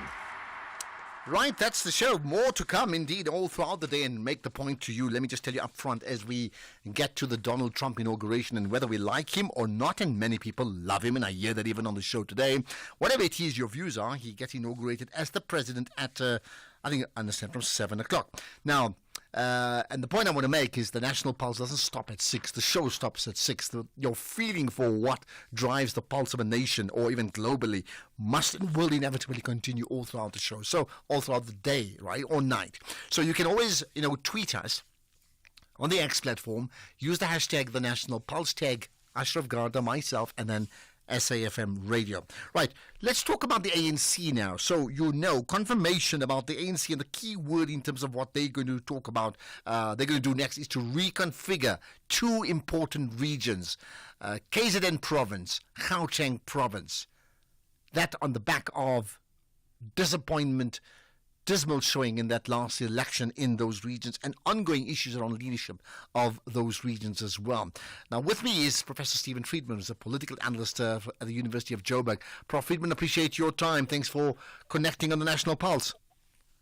Right, that's the show. More to come, indeed, all throughout the day, and make the point to you. Let me just tell you up front as we get to the Donald Trump inauguration and whether we like him or not, and many people love him, and I hear that even on the show today. Whatever it is your views are, he gets inaugurated as the president at, I think, I understand, from 7 o'clock. Now, and the point I want to make is the National Pulse doesn't stop at 6. The show stops at 6. Your feeling for what drives the pulse of a nation or even globally must and will inevitably continue all throughout the show. So all throughout the day, right, or night. So you can always, tweet us on the X platform. Use the hashtag The National Pulse, tag Ashraf Garda, myself, and then SAFM Radio. Right, let's talk about the ANC now. So, confirmation about the ANC, and the key word in terms of what they're going to talk about, they're going to do next is to reconfigure 2 important regions, KZN province, Gauteng province. That on the back of dismal showing in that last election in those regions, and ongoing issues around leadership of those regions as well. Now, with me is Professor Stephen Friedman, who's a political analyst at the University of Joburg. Prof. Friedman, appreciate your time. Thanks for connecting on the National Pulse.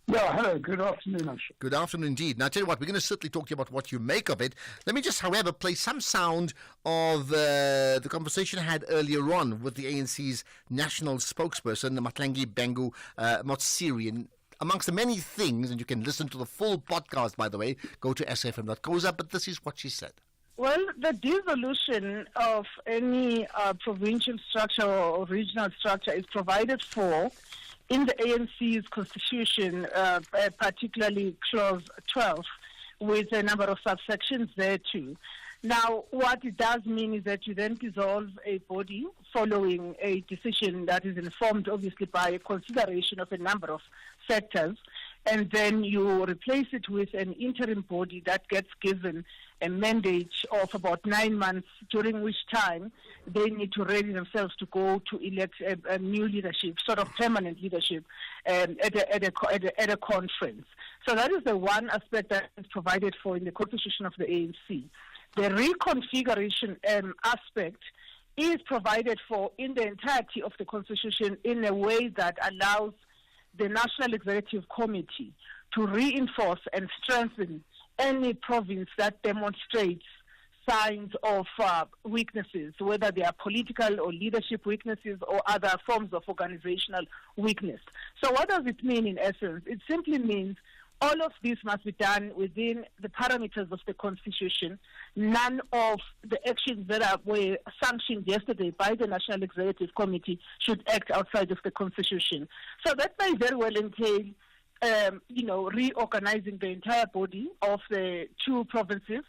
Yeah, hello. Good afternoon. Good afternoon indeed. Now, I tell you what, we're going to certainly talk to you about what you make of it. Let me just, however, play some sound of the conversation I had earlier on with the ANC's national spokesperson, Mahlangu Bengu Motsiri. And amongst the many things, and you can listen to the full podcast, by the way, go to safm.co.za, but this is what she said. Well, the dissolution of any provincial structure or regional structure is provided for in the ANC's constitution, particularly Clause 12, with a number of subsections there too. Now, what it does mean is that you then dissolve a body following a decision that is informed, obviously, by a consideration of a number of factors, and then you replace it with an interim body that gets given a mandate of about 9 months, during which time they need to ready themselves to go to elect a new leadership, sort of permanent leadership, at a conference. So that is the one aspect that is provided for in the constitution of the ANC. The reconfiguration aspect is provided for in the entirety of the constitution in a way that allows the National Executive Committee to reinforce and strengthen any province that demonstrates signs of weaknesses, whether they are political or leadership weaknesses or other forms of organizational weakness. So what does it mean in essence? It simply means all of this must be done within the parameters of the Constitution. None of the actions that were sanctioned yesterday by the National Executive Committee should act outside of the Constitution. So that may very well entail, reorganizing the entire body of the 2 provinces,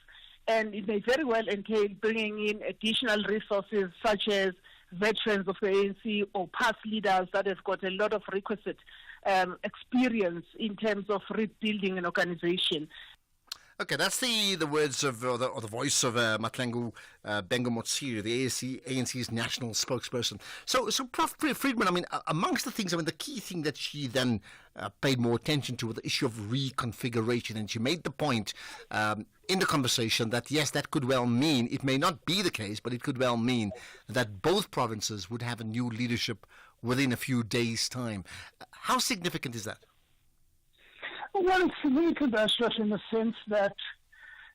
and it may very well entail bringing in additional resources such as veterans of the ANC or past leaders that have got a lot of requisite experience in terms of rebuilding an organization. Okay, that's the words of, or the voice of Mahlangu Bengu Motsiri, the ANC's national spokesperson. So Prof. Friedman, I mean, amongst the things, the key thing that she then paid more attention to was the issue of reconfiguration, and she made the point in the conversation that, yes, that could well mean, it may not be the case, but it could well mean that both provinces would have a new leadership within a few days' time. How significant is that? Well, it's significant, Ashraf, in the sense that,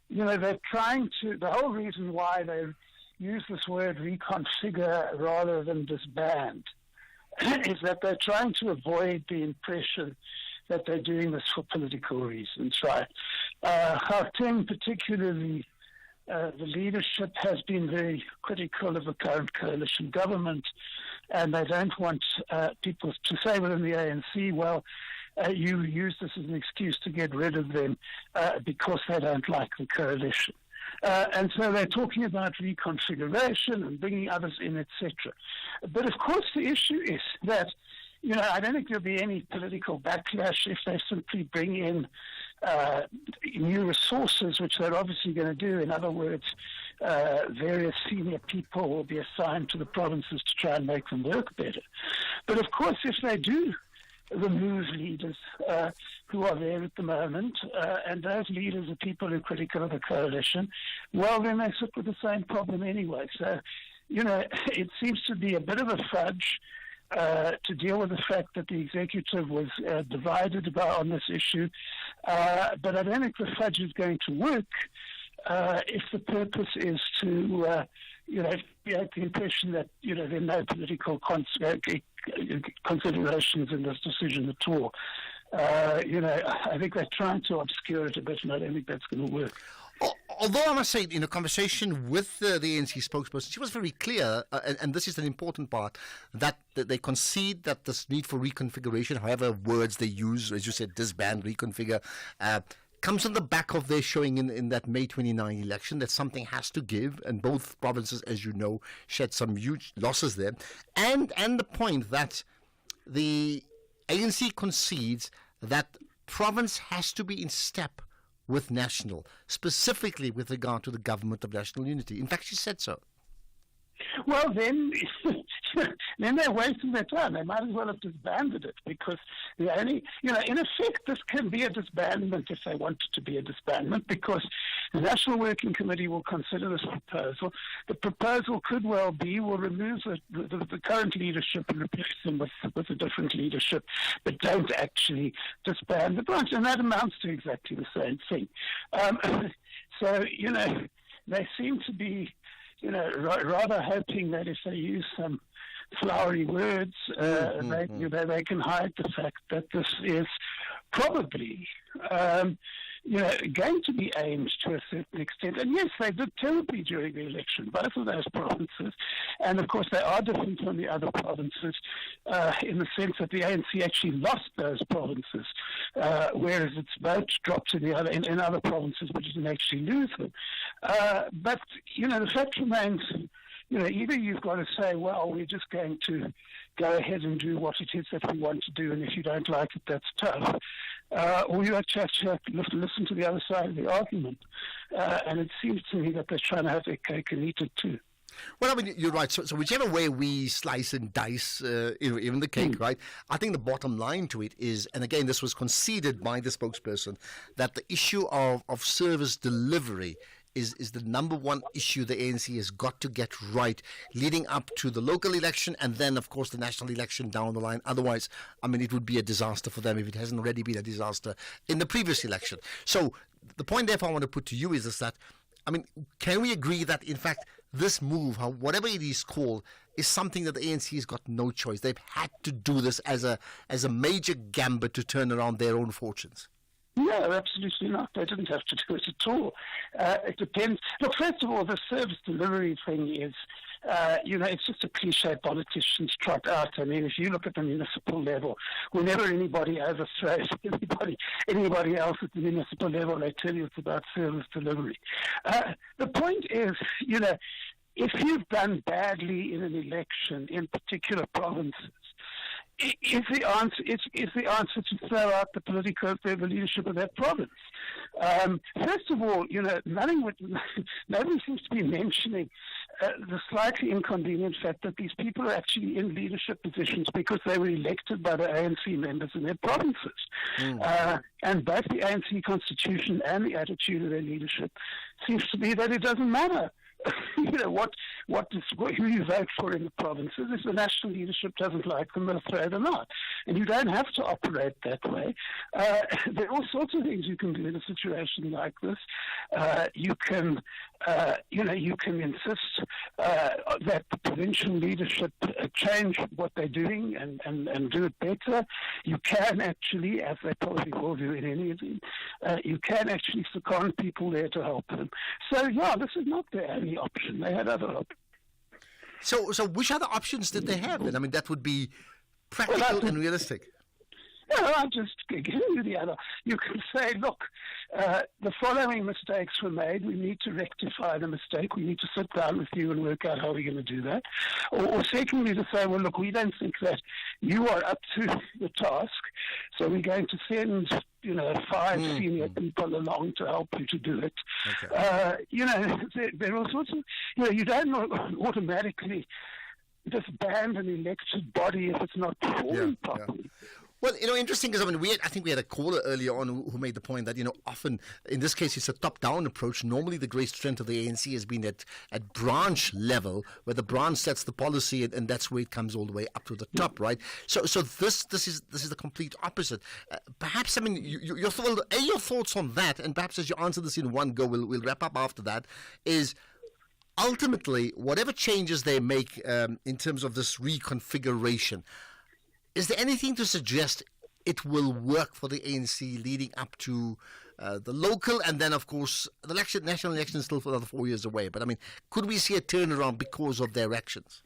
they're trying to, the whole reason why they use this word reconfigure rather than disband is that they're trying to avoid the impression that they're doing this for political reasons, right? Gauteng, particularly, the leadership has been very critical of the current coalition government, and they don't want people to say within the ANC, well, you use this as an excuse to get rid of them because they don't like the coalition. And so they're talking about reconfiguration and bringing others in, etc. But of course the issue is that I don't think there'll be any political backlash if they simply bring in new resources, which they're obviously going to do. In other words, various senior people will be assigned to the provinces to try and make them work better. But of course, if they do remove leaders who are there at the moment, and those leaders are people who are critical of the coalition, well, then they sit with the same problem anyway. So, it seems to be a bit of a fudge to deal with the fact that the executive was divided on this issue. But I don't think the fudge is going to work if the purpose is to, create the impression that, there are no political considerations in this decision at all. I think they're trying to obscure it a bit, and I don't think that's going to work. Although I must say, in a conversation with the ANC spokesperson, she was very clear, and this is an important part, that they concede that this need for reconfiguration, however words they use, as you said, disband, reconfigure, comes on the back of their showing in that May 29 election that something has to give, and both provinces, as you know, shed some huge losses there, and the point that the ANC concedes that province has to be in step with national, specifically with regard to the government of national unity. In fact, she said so. Well, then they're wasting their time. They might as well have disbanded it, because the only, in effect, this can be a disbandment if they want it to be a disbandment, because the National Working Committee will consider this proposal. The proposal could well be, we'll remove the current leadership and replace them with a different leadership, but don't actually disband the branch. And that amounts to exactly the same thing. So, they seem to be, rather hoping that if they use some flowery words, they can hide the fact that this is probably, going to be aimed to a certain extent. And yes, they did terribly during the election, both of those provinces. And of course, they are different from the other provinces in the sense that the ANC actually lost those provinces, whereas its votes dropped in other provinces, but didn't actually lose them. But, the fact remains, either you've got to say, well, we're just going to go ahead and do what it is that we want to do, and if you don't like it, that's tough. Or you actually have to listen to the other side of the argument. And it seems to me that they're trying to have their cake and eat it too. Well, I mean, you're right. So whichever way we slice and dice, even the cake, right? I think the bottom line to it is, and again, this was conceded by the spokesperson, that the issue of service delivery is the number one issue the ANC has got to get right leading up to the local election and then, of course, the national election down the line. Otherwise, I mean, it would be a disaster for them if it hasn't already been a disaster in the previous election. So the point, therefore, I want to put to you is that, I mean, can we agree that, in fact, this move, whatever it is called, is something that the ANC has got no choice? They've had to do this as a major gambit to turn around their own fortunes. No, absolutely not. They didn't have to do it at all. It depends. Look, first of all, the service delivery thing is, it's just a cliche politicians trot out. I mean, if you look at the municipal level, whenever anybody overthrows anybody else at the municipal level, they tell you it's about service delivery. The point is, if you've done badly in an election in particular provinces, is the answer to throw out the leadership of that province? First of all, nobody seems to be mentioning the slightly inconvenient fact that these people are actually in leadership positions because they were elected by the ANC members in their provinces. And both the ANC constitution and the attitude of their leadership seems to be that it doesn't matter who you vote for in the provinces. If the national leadership doesn't like them, they'll throw them out. And you don't have to operate that way. There are all sorts of things you can do in a situation like this. You can insist that the provincial leadership change what they're doing and do it better. You can actually, as they probably will do in any of these, you can actually second people there to help them. So, this is not their only option. They had other options. So which other options did they have then? I mean, that would be practical and realistic. No, I'll just give you the other. You can say, look, the following mistakes were made. We need to rectify the mistake. We need to sit down with you and work out how we're going to do that. Or secondly, to say, well, look, we don't think that you are up to the task, so we're going to send 5 senior people along to help you to do it. Okay. There are all sorts of, you don't automatically disband an elected body if it's not performing properly. Yeah. Well, interesting because I think we had a caller earlier on who made the point that often in this case it's a top-down approach. Normally, the great strength of the ANC has been at branch level, where the branch sets the policy, and that's where it comes all the way up to the top, right? So this is the complete opposite. Perhaps your thoughts on that, and perhaps as you answer this in one go, we'll wrap up after that. Is ultimately whatever changes they make in terms of this reconfiguration. Is there anything to suggest it will work for the ANC leading up to the local, and then, of course, the national election is still for another 4 years away? But, could we see a turnaround because of their actions?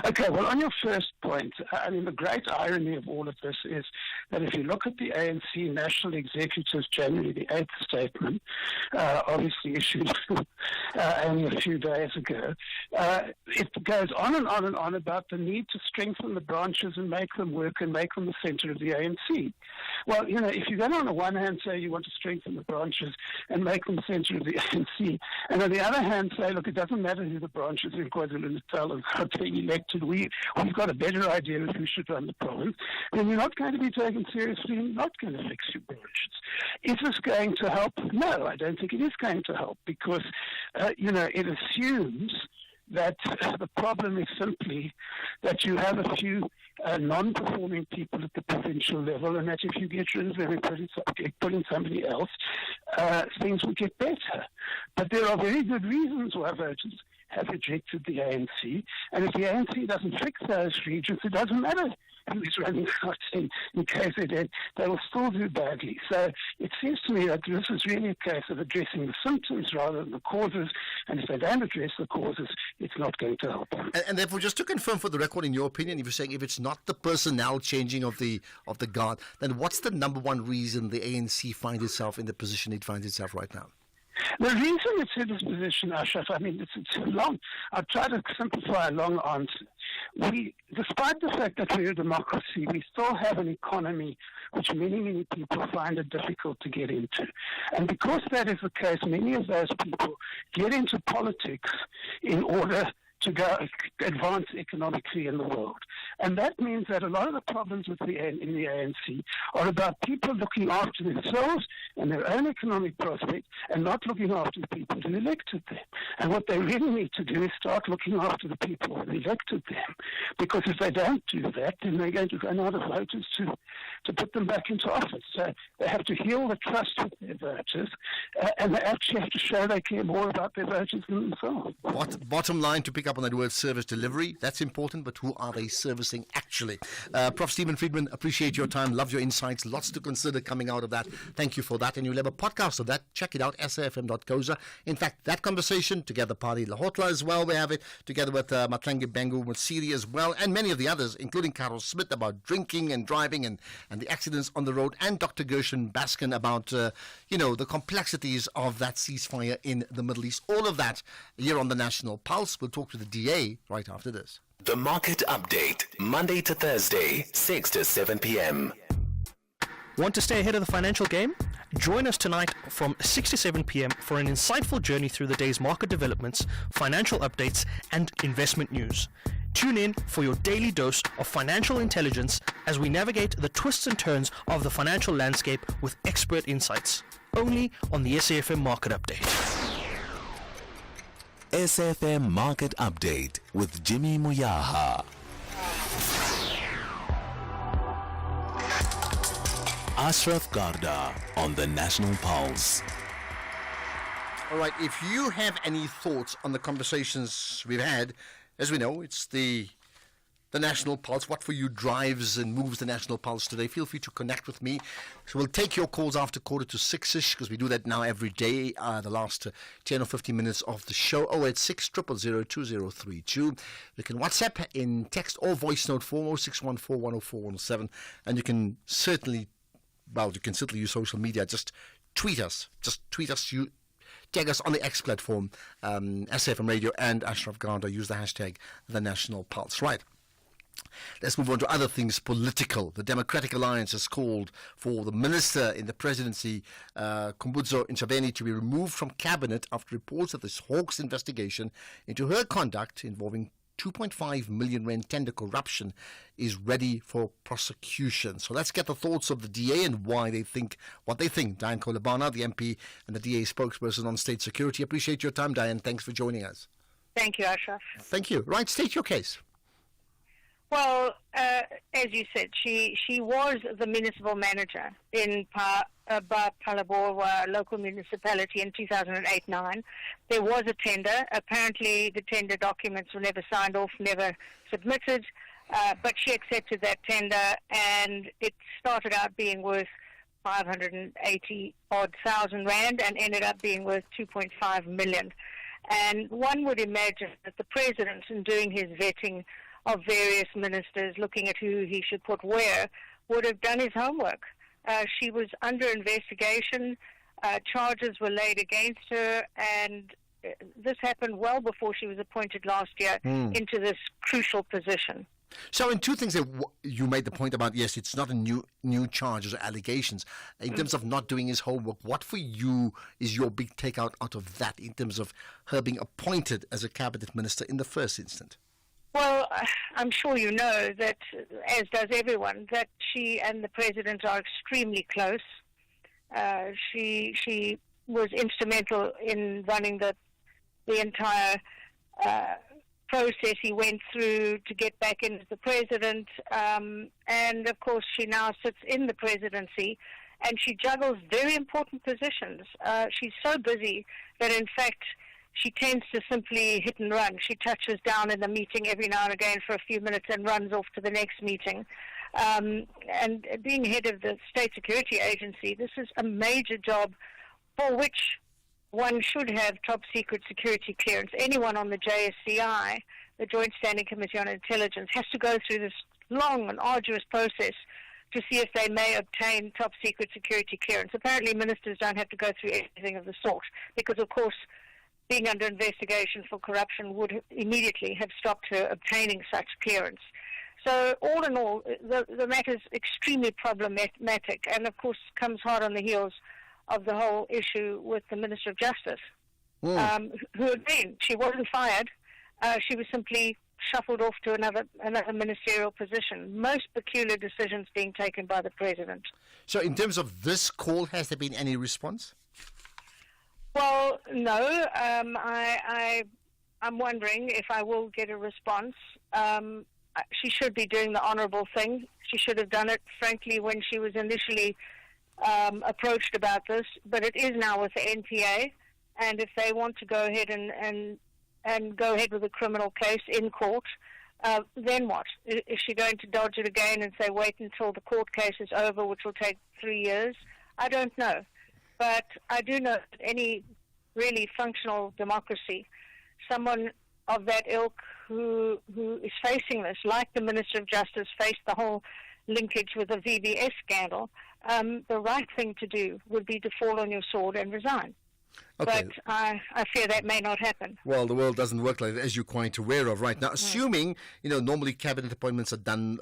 Okay, well, on your first point, the great irony of all of this is that if you look at the ANC National Executive's January the 8th statement, obviously issued only a few days ago, it goes on and on and on about the need to strengthen the branches and make them work and make them the centre of the ANC. Well, if you're going to, on the one hand, say you want to strengthen the branches and make them the centre of the ANC, and on the other hand say, look, it doesn't matter who the branches in KwaZulu-Natal and how they elected, we've got a better idea of who should run the province, then you're not going to be taken seriously and not going to fix your branches. Is this going to help? No, I don't think it is going to help because, it assumes that the problem is simply that you have a few non-performing people at the provincial level, and that if you get rid of them and put in somebody else, things will get better. But there are very good reasons why voters have rejected the ANC, and if the ANC doesn't fix those regions, it doesn't matter who is running out in KZN, they will still do badly. So it seems to me that this is really a case of addressing the symptoms rather than the causes, and if they don't address the causes, it's not going to help. And therefore, just to confirm for the record, in your opinion, if you're saying if it's not the personnel changing of the guard, then what's the number one reason the ANC finds itself in the position it finds itself right now? The reason it's in this position, Ashraf, it's long. I'll try to simplify a long answer. Despite the fact that we're a democracy, we still have an economy which many people find it difficult to get into. And because that is the case, many of those people get into politics in order to go advance economically in the world. And that means that a lot of the problems in the ANC are about people looking after themselves and their own economic prospects and not looking after the people who elected them. And what they really need to do is start looking after the people who elected them. Because if they don't do that, then they're going to run out of voters to put them back into office. So they have to heal the trust with their voters, and they actually have to show they care more about their voters than themselves. Bottom line, to pick up on that word service delivery, that's important, but who are they servicing actually? Prof. Stephen Friedman, appreciate your time, love your insights, lots to consider coming out of that. Thank you for that, and you'll have a podcast of that. Check it out, safm.coza. In fact, that conversation, together Pali Lahotla as well, we have it, together with Matlangi Bangu Mutsiri as well, and many of the others, including Carol Smith about drinking and driving and the accidents on the road, and Dr. Gershon Baskin about, the complexities of that ceasefire in the Middle East. All of that here on the National Pulse. We'll talk to the DA right after this. The Market Update, Monday to Thursday, 6 to 7 p.m. Want to stay ahead of the financial game? Join us tonight from 6 to 7 p.m. for an insightful journey through the day's market developments, financial updates, and investment news. Tune in for your daily dose of financial intelligence as we navigate the twists and turns of the financial landscape with expert insights. Only on the SAFM Market Update. SAFM Market Update with Jimmy Muyaha. Ashraf Garda on the National Pulse. All right, if you have any thoughts on the conversations we've had, as we know, it's the the National Pulse. What for you drives and moves the National Pulse today? Feel free to connect with me. So we'll take your calls after 5:45, because we do that now every day, the last 10 or 15 minutes of the show. 086 000 2032. You can WhatsApp in text or voice note form, 0614 104 107. And you can certainly use social media. Just tweet us. Tag us on the X platform, SAFM Radio and Ashraf Garda. Use the hashtag The National Pulse. Right. Let's move on to other things political. The Democratic Alliance has called for the minister in the presidency, Khumbudzo Ntshavheni, to be removed from cabinet after reports of this Hawks investigation into her conduct involving 2.5 million rand tender corruption is ready for prosecution. So let's get the thoughts of the DA and what they think. Diane Kolobana, the MP and the DA spokesperson on state security. Appreciate your time, Diane. Thanks for joining us. Thank you, Ashraf. Thank you. Right, state your case. Well, as you said, she was the municipal manager in Phalaborwa local municipality in 2008-9. There was a tender. Apparently, the tender documents were never signed off, never submitted, but she accepted that tender, and it started out being worth 580,000 rand and ended up being worth 2.5 million. And one would imagine that the president, in doing his vetting of various ministers, looking at who he should put where, would have done his homework. She was under investigation, charges were laid against her, and this happened well before she was appointed last year into this crucial position. So in two things that you made the point about, yes, it's not a new charges or allegations. In terms of not doing his homework, what for you is your big takeout out of that in terms of her being appointed as a cabinet minister in the first instance? Well, I'm sure you know that, as does everyone, that she and the president are extremely close. She was instrumental in running the entire process he went through to get back in as the president. And, of course, she now sits in the presidency, and she juggles very important positions. She's so busy that, in fact, she tends to simply hit and run. She touches down in the meeting every now and again for a few minutes and runs off to the next meeting. And being head of the State Security Agency, this is a major job for which one should have top secret security clearance. Anyone on the JSCI, the Joint Standing Committee on Intelligence, has to go through this long and arduous process to see if they may obtain top secret security clearance. Apparently ministers don't have to go through anything of the sort because, of course, being under investigation for corruption would immediately have stopped her obtaining such clearance. So all in all, the matter is extremely problematic and, of course, comes hard on the heels of the whole issue with the Minister of Justice, who, again, she wasn't fired. She was simply shuffled off to another ministerial position. Most peculiar decisions being taken by the President. So in terms of this call, has there been any response? Well, no. I'm wondering if I will get a response. She should be doing the honourable thing. She should have done it, frankly, when she was initially approached about this. But it is now with the NPA, and if they want to go ahead and go ahead with a criminal case in court, then what? Is she going to dodge it again and say, wait until the court case is over, which will take 3 years? I don't know. But I do know that any really functional democracy, someone of that ilk who is facing this, like the Minister of Justice faced the whole linkage with the VBS scandal, the right thing to do would be to fall on your sword and resign. Okay. But I fear that may not happen. Well, the world doesn't work like that, as you're quite aware of right now. Assuming, normally cabinet appointments are done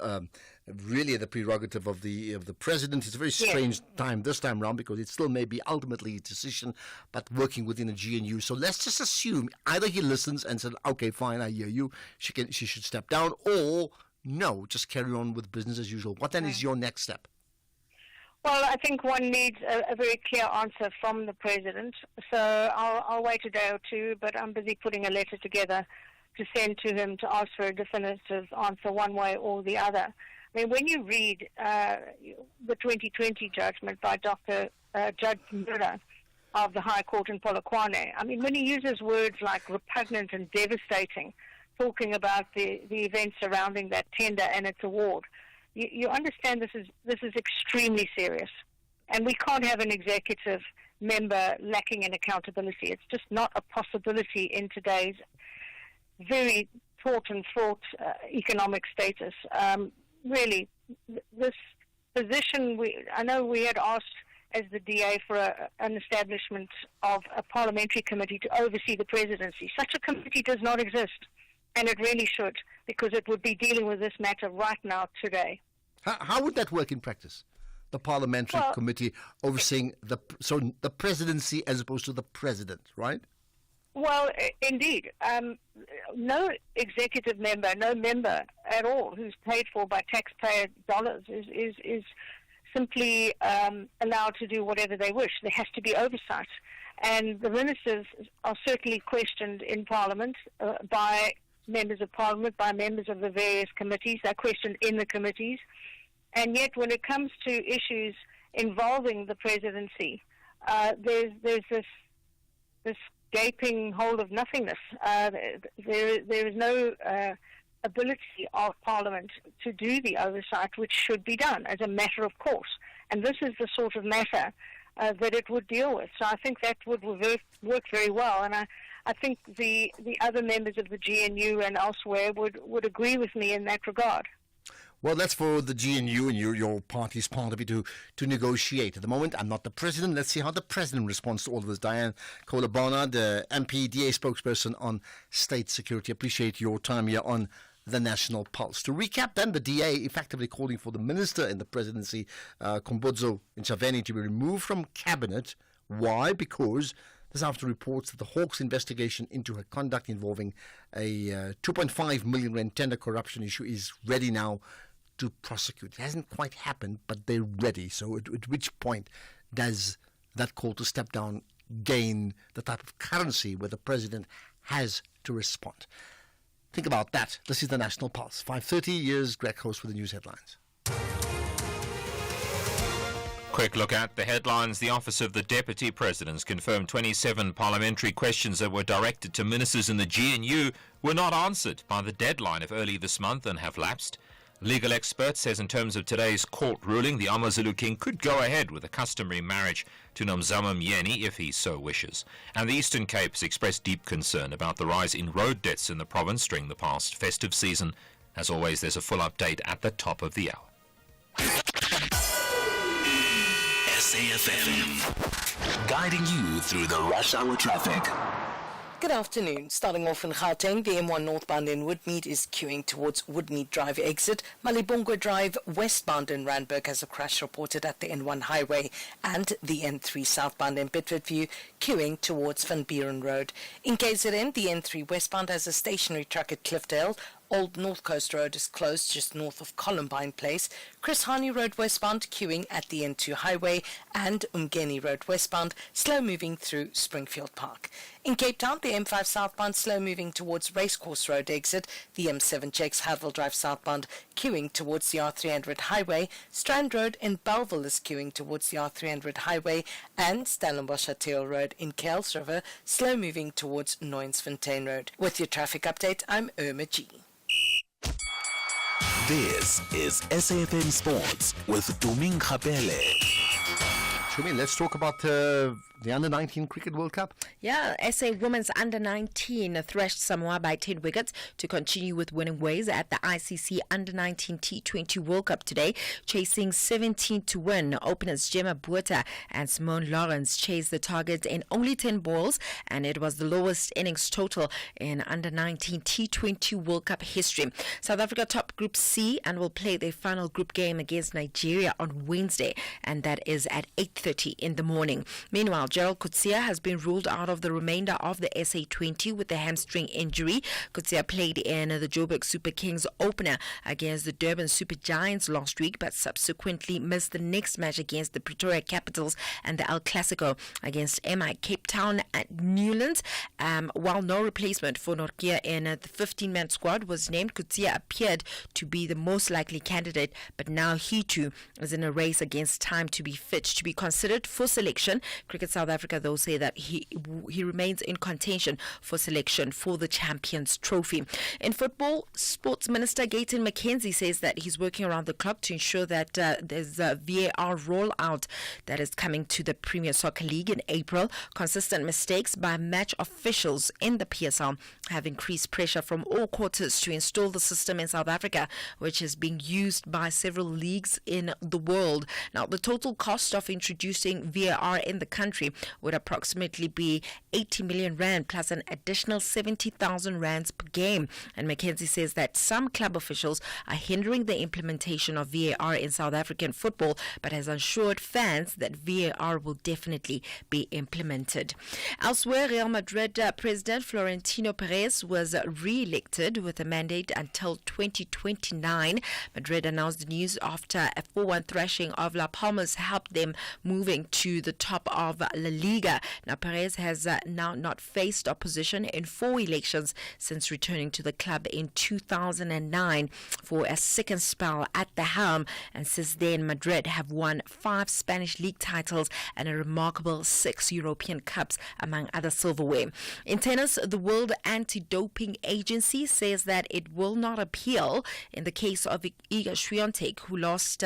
really at the prerogative of the president. It's a very strange time this time around because it still may be ultimately a decision, but working within a GNU. So let's just assume either he listens and said, okay, fine, I hear you. She should step down, or no, just carry on with business as usual. What then is your next step? Well, I think one needs a very clear answer from the President. So I'll wait a day or two, but I'm busy putting a letter together to send to him to ask for a definitive answer one way or the other. I mean, when you read the 2020 judgment by Judge Mura of the High Court in Polokwane, I mean, when he uses words like repugnant and devastating, talking about the events surrounding that tender and its award. You understand this is extremely serious, and we can't have an executive member lacking in accountability. It's just not a possibility in today's very fraught economic status. Really, this position, I know we had asked as the DA for an establishment of a parliamentary committee to oversee the presidency. Such a committee does not exist, and it really should, because it would be dealing with this matter right now, today. How would that work in practice? The parliamentary committee overseeing the presidency as opposed to the president, right? Well, indeed. No executive member, no member at all who's paid for by taxpayer dollars is simply allowed to do whatever they wish. There has to be oversight. And the ministers are certainly questioned in Parliament by members of Parliament, by members of the various committees. They're questioned in the committees. And yet when it comes to issues involving the presidency, there's this gaping hole of nothingness. There is no ability of Parliament to do the oversight which should be done as a matter of course. And this is the sort of matter that it would deal with. So I think that would work very well. And I think the other members of the GNU and elsewhere would agree with me in that regard. Well, that's for the GNU and your party's part of it to negotiate. At the moment, I'm not the president. Let's see how the president responds to all of this. Diane Kohler-Barnard, the MP, DA spokesperson on state security. Appreciate your time here on the National Pulse. To recap then, the DA effectively calling for the minister in the presidency, Khumbudzo Ntshavheni, to be removed from cabinet. Why? Because this after reports that the Hawks investigation into her conduct involving a 2.5 million rand tender corruption issue is ready now to prosecute. It hasn't quite happened, but they're ready. So at which point does that call to step down gain the type of currency where the president has to respond? Think about that. This is the National Pulse. 5:30 years, Greg host with the news headlines. Quick look at the headlines. The Office of the Deputy President's confirmed 27 parliamentary questions that were directed to ministers in the GNU were not answered by the deadline of early this month and have lapsed. Legal expert says in terms of today's court ruling, the AmaZulu King could go ahead with a customary marriage to Nomzamo Myeni if he so wishes. And the Eastern Cape has expressed deep concern about the rise in road deaths in the province during the past festive season. As always, there's a full update at the top of the hour. SAFM, guiding you through the rush hour traffic. Good afternoon. Starting off in Gauteng, the M1 northbound in Woodmead is queuing towards Woodmead Drive exit. Malibongwe Drive westbound in Randburg has a crash reported at the N1 highway, and the N3 southbound in Bedfordview queuing towards Van Buren Road. In KZN, the N3 westbound has a stationary truck at Cliffdale. Old North Coast Road is closed just north of Columbine Place. Chris Hani Road westbound queuing at the N2 highway, and Umgeni Road westbound slow moving through Springfield Park. In Cape Town, the M5 southbound slow moving towards Racecourse Road exit. The M7 checks Hadville Drive southbound queuing towards the R300 highway. Strand Road in Belleville is queuing towards the R300 highway, and Stellenbosch Tail Road in Kells River slow moving towards Noyensfontein Road. With your traffic update, I'm Irma G. This is SAFM Sports with Tuming Khapele. Shumi, let's talk about the Under-19 Cricket World Cup. Yeah, SA Women's Under-19 thrashed Samoa by 10 wickets to continue with winning ways at the ICC Under-19 T20 World Cup today, chasing 17 to win. Openers Gemma Buerta and Simone Lawrence chased the target in only 10 balls, and it was the lowest innings total in Under-19 T20 World Cup history. South Africa top Group C and will play their final group game against Nigeria on Wednesday, and that is at 8:30 in the morning. Meanwhile, Gerald Coetzee has been ruled out of the remainder of the SA20 with a hamstring injury. Coetzee played in the Joburg Super Kings opener against the Durban Super Giants last week, but subsequently missed the next match against the Pretoria Capitals and the El Clasico against MI Cape Town at Newlands. While no replacement for Nortje in the 15-man squad was named, Coetzee appeared to be the most likely candidate, but now he too is in a race against time to be fit, to be considered considered for selection. Cricket South Africa, though, say that he remains in contention for selection for the Champions Trophy. In football, Sports Minister Gayton McKenzie says that he's working around the clock to ensure that there's a VAR rollout that is coming to the Premier Soccer League in April. Consistent mistakes by match officials in the PSL have increased pressure from all quarters to install the system in South Africa, which is being used by several leagues in the world. Now, the total cost of introducing VAR in the country would approximately be 80 million rand plus an additional 70,000 rands per game. And McKenzie says that some club officials are hindering the implementation of VAR in South African football, but has assured fans that VAR will definitely be implemented. Elsewhere, Real Madrid President Florentino Perez was re-elected with a mandate until 2029. Madrid announced the news after a 4-1 thrashing of La Palmas helped them moving to the top of La Liga. Now, Perez has now not faced opposition in 4 elections since returning to the club in 2009 for a second spell at the helm, and since then Madrid have won 5 Spanish league titles and a remarkable 6 European Cups, among other silverware. In tennis, the World Anti-Doping Agency says that it will not appeal in the case of Iga Swiatek, who last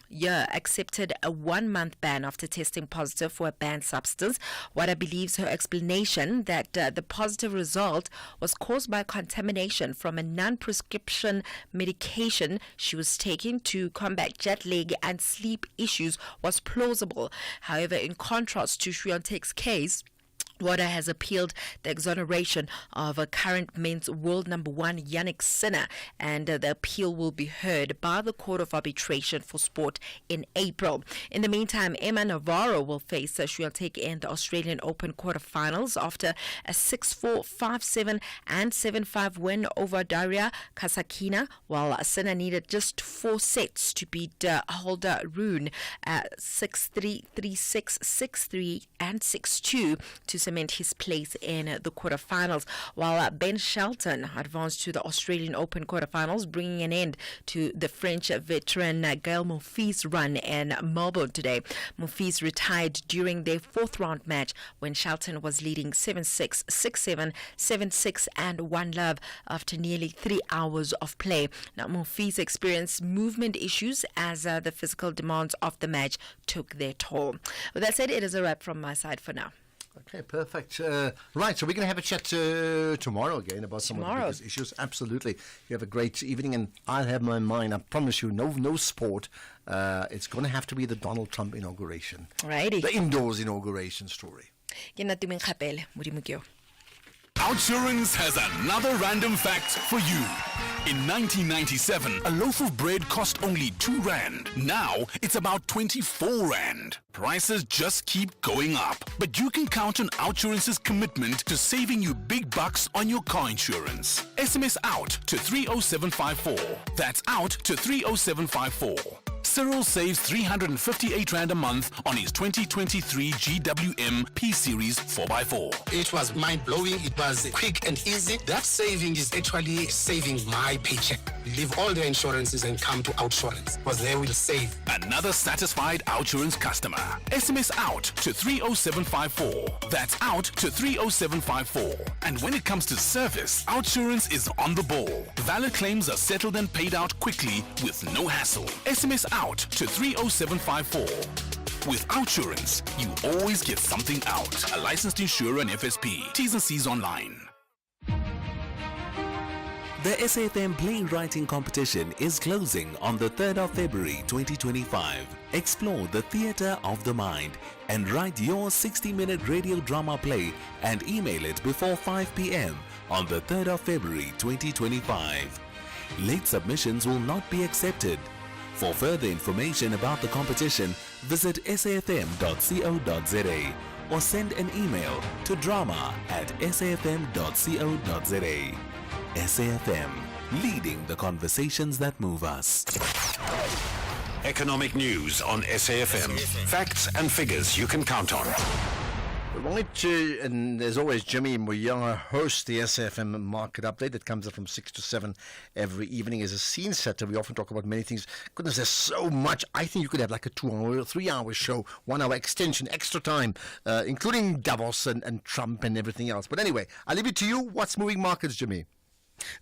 year accepted a 1-month ban after testing positive for a banned substance. WADA believes her explanation that the positive result was caused by contamination from a non-prescription medication she was taking to combat jet lag and sleep issues was plausible. However, in contrast to Swiatek's case, WADA has appealed the exoneration of a current men's world number 1 Yannick Sinner, and the appeal will be heard by the Court of Arbitration for Sport in April. In the meantime, Emma Navarro will face Swiatek in the Australian Open quarterfinals after a 6-4, 5-7 and 7-5 win over Daria Kasatkina, while Sinner needed just 4 sets to beat Holder Rune 6-3, 3-6, 6-3 and 6-2 to cement his place in the quarterfinals, while Ben Shelton advanced to the Australian Open quarterfinals, bringing an end to the French veteran Gael Monfils' run in Melbourne today. Monfils retired during their 4th round match when Shelton was leading 7-6, 6-7, 7-6 and 1-love after nearly 3 hours of play. Now, Monfils experienced movement issues as the physical demands of the match took their toll. With that said, it is a wrap from my side for now. Okay, perfect. Right, so we're going to have a chat tomorrow again about some of the biggest issues. Absolutely. You have a great evening, and I'll have my mind. I promise you, no sport. It's going to have to be the Donald Trump inauguration. Righty. The indoors inauguration story. Outsurance has another random fact for you. In 1997, a loaf of bread cost only 2 rand. Now, it's about 24 rand. Prices just keep going up. But you can count on Outsurance's commitment to saving you big bucks on your car insurance. SMS out to 30754. That's out to 30754. Cyril saves 358 Rand a month on his 2023 GWM P-Series 4x4. It was mind-blowing. It was quick and easy. That saving is actually saving my paycheck. Leave all the insurances and come to Outsurance because they will save. Another satisfied Outsurance customer. SMS out to 30754. That's out to 30754. And when it comes to service, Outsurance is on the ball. Valid claims are settled and paid out quickly with no hassle. SMS out to 30754. With Outsurance, you always get something out. A licensed insurer and FSP. T's and C's online. The SAFM playwriting competition is closing on the 3rd of February 2025. Explore the theatre of the mind and write your 60-minute radio drama play and email it before 5 p.m. on the 3rd of February 2025. Late submissions will not be accepted. For further information about the competition, visit safm.co.za or send an email to drama@safm.co.za. SAFM, leading the conversations that move us. Economic news on SAFM. Facts and figures you can count on. Right, and as always, Jimmy Muyanga hosts the SAFM Market Update that comes up from 6 to 7 every evening as a scene setter. We often talk about many things. Goodness, there's so much. I think you could have like a 2-hour, 3-hour show, 1-hour extension, extra time, including Davos and Trump and everything else. But anyway, I'll leave it to you. What's moving markets, Jimmy?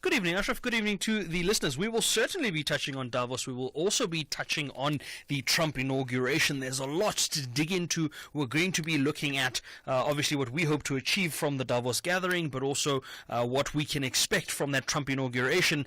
Good evening, Ashraf. Good evening to the listeners. We will certainly be touching on Davos. We will also be touching on the Trump inauguration. There's a lot to dig into. We're going to be looking at, obviously, what we hope to achieve from the Davos gathering, but also what we can expect from that Trump inauguration.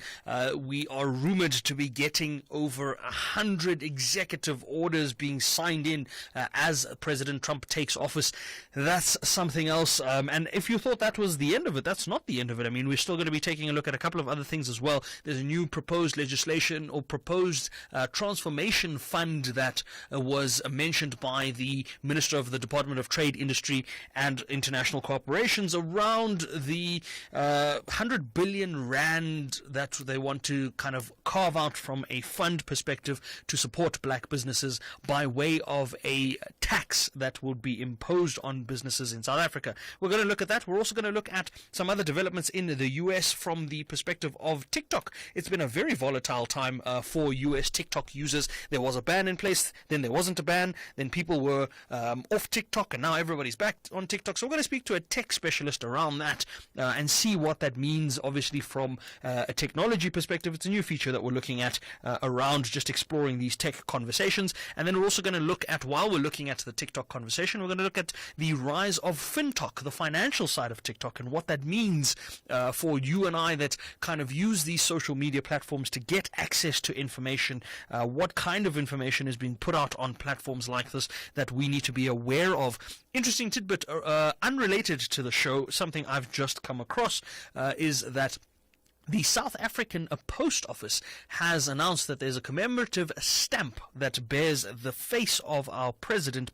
We are rumored to be getting over 100 executive orders being signed in as President Trump takes office. That's something else. And if you thought that was the end of it, that's not the end of it. I mean, we're still going to be taking a look at a couple of other things as well. There's a new proposed legislation or proposed transformation fund that was mentioned by the Minister of the Department of Trade, Industry and International Corporations around the 100 billion rand that they want to kind of carve out from a fund perspective to support black businesses by way of a tax that would be imposed on businesses in South Africa. We're going to look at that. We're also going to look at some other developments in the US from the perspective of TikTok. It's been a very volatile time for US TikTok users. There was a ban in place, then there wasn't a ban, then people were off TikTok, and now everybody's back on TikTok. So we're going to speak to a tech specialist around that and see what that means, obviously, from a technology perspective. It's a new feature that we're looking at around just exploring these tech conversations. And then we're also going to look at, while we're looking at the TikTok conversation, we're going to look at the rise of FinTok, the financial side of TikTok, and what that means for you and I that kind of use these social media platforms to get access to information. What kind of information is being put out on platforms like this that we need to be aware of? Interesting tidbit, unrelated to the show, something I've just come across is that the South African Post Office has announced that there's a commemorative stamp that bears the face of our President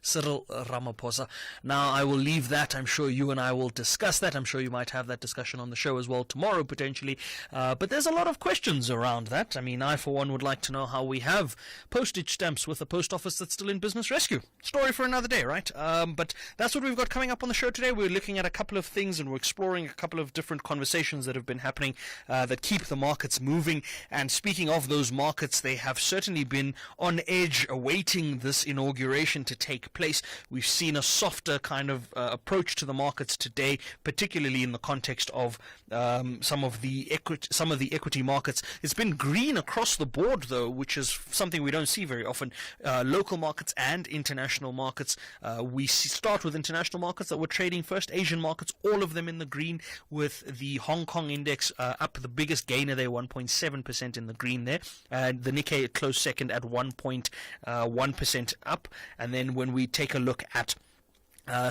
Cyril Ramaphosa. Now, I will leave that. I'm sure you and I will discuss that. I'm sure you might have that discussion on the show as well tomorrow, potentially. But there's a lot of questions around that. I mean, I, for one, would like to know how we have postage stamps with a post office that's still in business rescue. Story for another day, right? But that's what we've got coming up on the show today. We're looking at a couple of things and we're exploring a couple of different conversations that have been happening that keep the markets moving. And speaking of those markets, they have certainly been on edge awaiting this inauguration to take place. We've seen a softer kind of approach to the markets today, particularly in the context of some of the equity markets. It's been green across the board, though, which is something we don't see very often. Local markets and international markets. We start with international markets that were trading first. Asian markets, all of them in the green, with the Hong Kong index up the biggest gainer there, 1.7% in the green there. The Nikkei closed second at 1.1% up. And then when we take a look at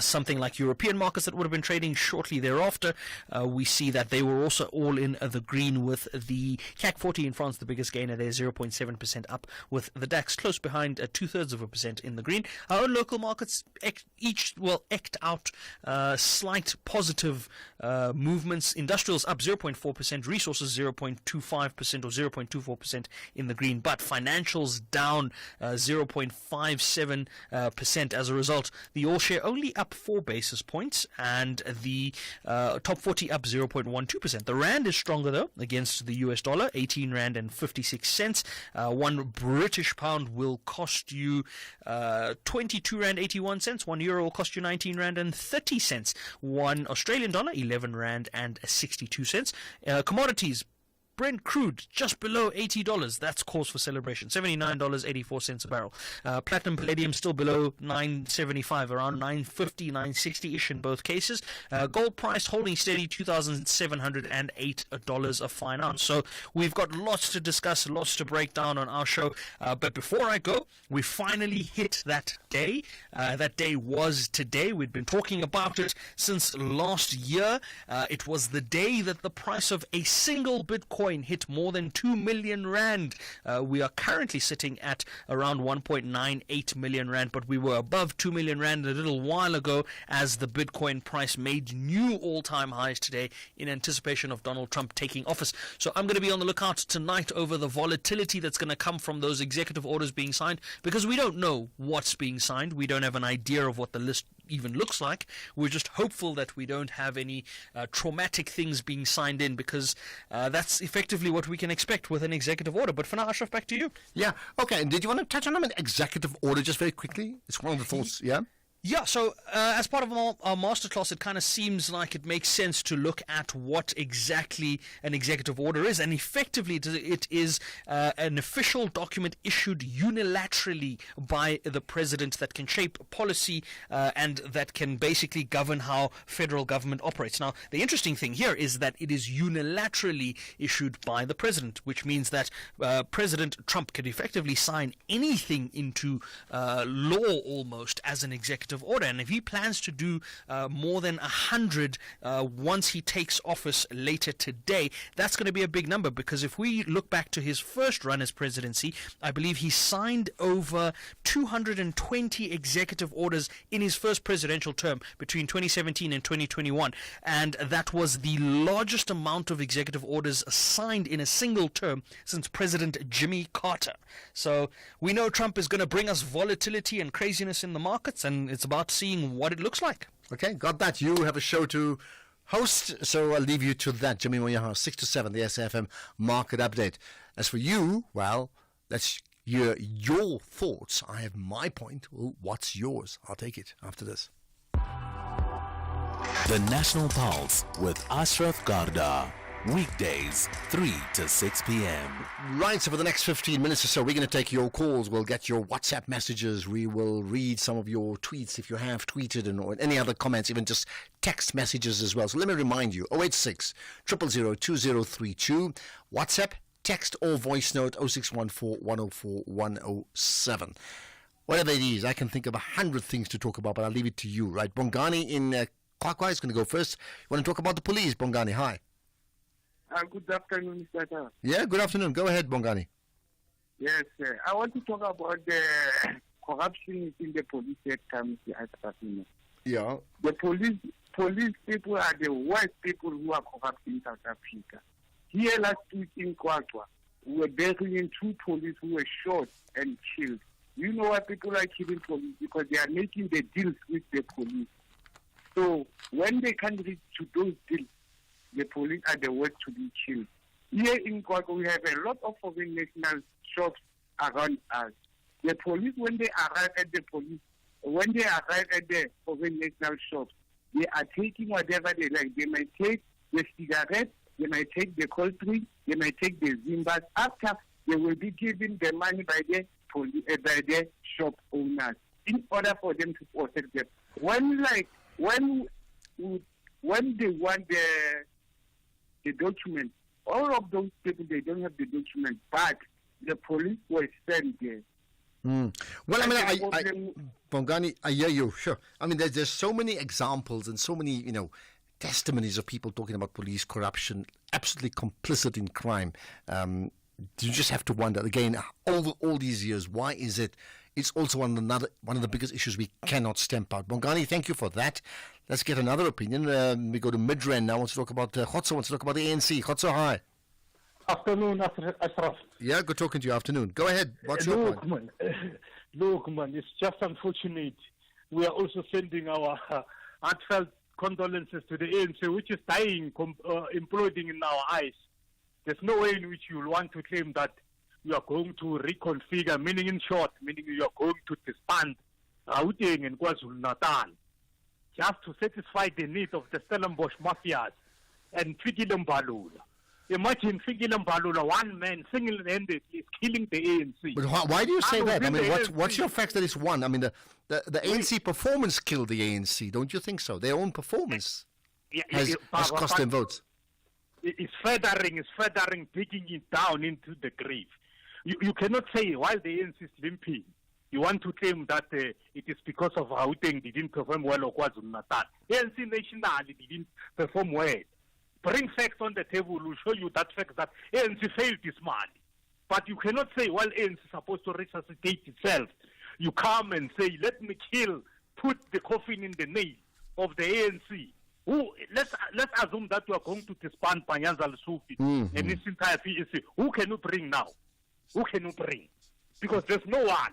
something like European markets that would have been trading shortly thereafter, we see that they were also all in the green, with the CAC 40 in France, the biggest gainer there, 0.7% up, with the DAX close behind 0.2% in the green. Our own local markets each eked out slight positive movements. Industrials up 0.4%, resources 0.25% or 0.24% in the green, but financials down 0.57% as a result. The all share only up 4 basis points, and the top 40 up 0.12%. The rand is stronger, though, against the US dollar, 18 rand and 56 cents. 1 British pound will cost you 22 rand 81 cents. 1 euro will cost you 19 rand and 30 cents. 1 Australian dollar, 11 rand and 62 cents. Commodities, Brent crude just below $80. That's cause for celebration. $79.84 a barrel. Platinum, palladium still below $9.75, around $9.50, $9.60-ish in both cases. Gold price holding steady, $2,708 a fine ounce. So we've got lots to discuss, lots to break down on our show. But before I go, we finally hit that day. That day was today. We'd been talking about it since last year. It was the day that the price of a single Bitcoin hit more than 2 million rand. We are currently sitting at around 1.98 million rand, but we were above 2 million rand a little while ago as the Bitcoin price made new all-time highs today in anticipation of Donald Trump taking office. So I'm going to be on the lookout tonight over the volatility that's going to come from those executive orders being signed, because we don't know what's being signed. We don't have an idea of what the list even looks like. We're just hopeful that we don't have any traumatic things being signed in, because that's effectively what we can expect with an executive order. But for now, Ashraf, back to you. Yeah, okay. And did you want to touch on an executive order just very quickly? It's one of the thoughts, yeah? Yeah, so as part of our masterclass, it kind of seems like it makes sense to look at what exactly an executive order is. And effectively, it is an official document issued unilaterally by the president that can shape policy and that can basically govern how federal government operates. Now, the interesting thing here is that it is unilaterally issued by the president, which means that President Trump could effectively sign anything into law almost as an executive order. And if he plans to do more than 100 once he takes office later today, that's going to be a big number, because if we look back to his first run as presidency, I believe he signed over 220 executive orders in his first presidential term between 2017 and 2021, and that was the largest amount of executive orders signed in a single term since President Jimmy Carter. So we know Trump is going to bring us volatility and craziness in the markets, and it's about seeing what it looks like. Okay, got that. You have a show to host, so I'll leave you to that. Jimmy Moyaha, 6 to 7, the SAFM Market Update. As for you, well, let's hear your thoughts. I have my point. Well, what's yours? I'll take it after this. The National Pulse with Ashraf Garda. Weekdays, 3 to 6 p.m. Right, so for the next 15 minutes or so, we're going to take your calls. We'll get your WhatsApp messages. We will read some of your tweets if you have tweeted, and any other comments, even just text messages as well. So let me remind you, 086 000 2032, WhatsApp, text or voice note 0614 104 107. Whatever it is, I can think of 100 things to talk about, but I'll leave it to you, right? Bongani in Kwakwa is going to go first. You want to talk about the police, Bongani? Hi. Good afternoon, Mr. Tata. Yeah, good afternoon. Go ahead, Bongani. Yes, I want to talk about the corruption in the police sector, Mr. Ashraf. Yeah. The police people are the worst people who are corrupt in South Africa. Here last week in Kwakwa, we were burying 2 police who were shot and killed. You know why people are killing police? Because they are making the deals with the police. So when they can't reach to those deals, the police are the worst to be killed. Here in Kwakwa, we have a lot of foreign national shops around us. The police, when they arrive at the foreign national shops, they are taking whatever they like. They might take the cigarettes, they might take the cold drink, they might take the Zimbas. After, they will be given the money by the shop owners in order for them to protect them. When they want the document, all of those people, they don't have the document, but the police were sent there. Well, I mean, Bongani, I hear you, sure. I mean, there's so many examples and so many, testimonies of people talking about police corruption, absolutely complicit in crime. You just have to wonder, again, over all these years, why is it? It's also one of the biggest issues we cannot stamp out. Bongani, thank you for that. Let's get another opinion. We go to Midrand now. Wants to talk about Khotso. Wants to talk about the ANC. Khotso, hi. Afternoon, Ashraf. Yeah, good talking to you. Afternoon. Go ahead. What's your point? Look, man, it's just unfortunate. We are also sending our heartfelt condolences to the ANC, which is dying, imploding in our eyes. There's no way in which you'll want to claim that you are going to reconfigure, meaning in short, meaning you are going to disband Gauteng and KwaZulu-Natal just to satisfy the needs of the Stellenbosch mafias and Fikile Mbalula. Imagine Fikile Mbalula, one man, single-handedly is killing the ANC. But why do you say that? I mean, what's your facts that it's one? I mean, the ANC performance killed the ANC, don't you think so? Their own performance has cost them votes. It's feathering, digging it down into the grave. You cannot say while the ANC is limping, you want to claim that it is because of Gauteng didn't perform well or KwaZulu-Natal. ANC nationally didn't perform well. Bring facts on the table, will show you that fact that ANC failed this money. But you cannot say while ANC is supposed to resuscitate itself, you come and say, let me put the coffin in the nail of the ANC. Let's assume that you are going to disband Panyaza Lesufi and its entire PEC. Who can you bring now? Who can you bring? because there's no one.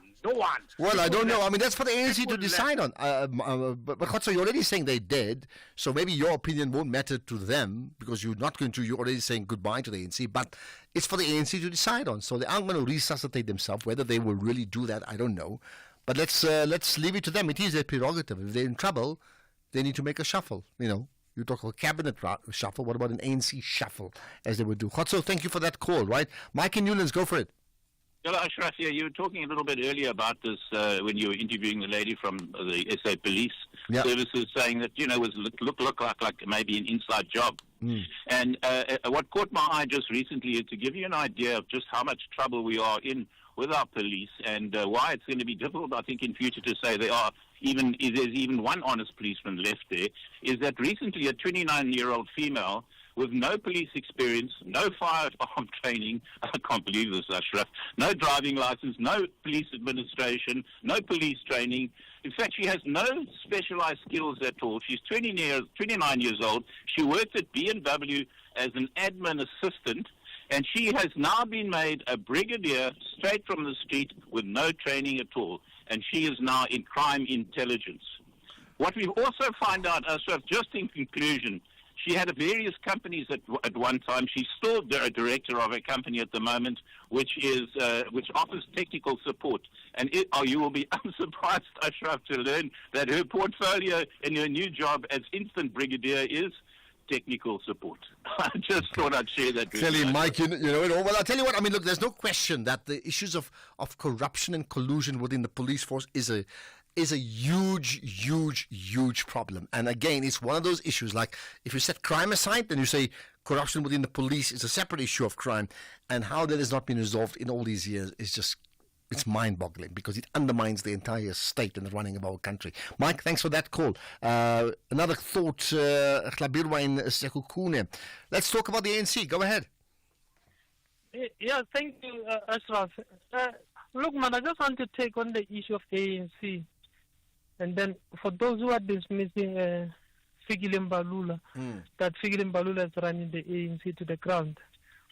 Well, I don't know. I mean, that's for the ANC to people decide on. But Khotso, you're already saying they did, so maybe your opinion won't matter to them because you're already saying goodbye to the ANC, but it's for the ANC to decide on. So they aren't going to resuscitate themselves. Whether they will really do that, I don't know. But let's leave it to them. It is their prerogative. If they're in trouble, they need to make a shuffle. You talk about a cabinet shuffle. What about an ANC shuffle, as they would do? Khotso, thank you for that call, right? Mike in Newlands, go for it. Hello, Ashraf. Yeah, you were talking a little bit earlier about this when you were interviewing the lady from the SA Police Services, saying that was look like maybe an inside job. And what caught my eye just recently is to give you an idea of just how much trouble we are in with our police and why it's going to be difficult, I think, in future to say there's even one honest policeman left there. Is that recently a 29-year-old female with no police experience, no firearm training, I can't believe this, Ashraf, no driving license, no police administration, no police training. In fact, she has no specialized skills at all. She's 29 years old. She worked at B&W as an admin assistant, and she has now been made a brigadier straight from the street with no training at all. And she is now in crime intelligence. What we also find out, Ashraf, just in conclusion, she had various companies at one time. She's still a director of a company at the moment, which offers technical support. And you will be unsurprised, Ashraf, to learn that her portfolio in her new job as instant brigadier is technical support. I just thought I'd share that with you. Clearly, Mike, you know it all. Well, I'll tell you what, I mean, look, there's no question that the issues of corruption and collusion within the police force is a huge problem. And again, it's one of those issues, like if you set crime aside, then you say corruption within the police is a separate issue of crime, and how that has not been resolved in all these years is just, it's mind-boggling because it undermines the entire state and the running of our country. Mike, thanks for that call. Another thought, Hlabirwa in Sekhukhune. Let's talk about the ANC. Go ahead. Yeah, thank you, Ashraf. Look, man, I just want to take on the issue of ANC. And then for those who are dismissing Fikile Mbalula, that Fikile Mbalula is running the ANC to the ground,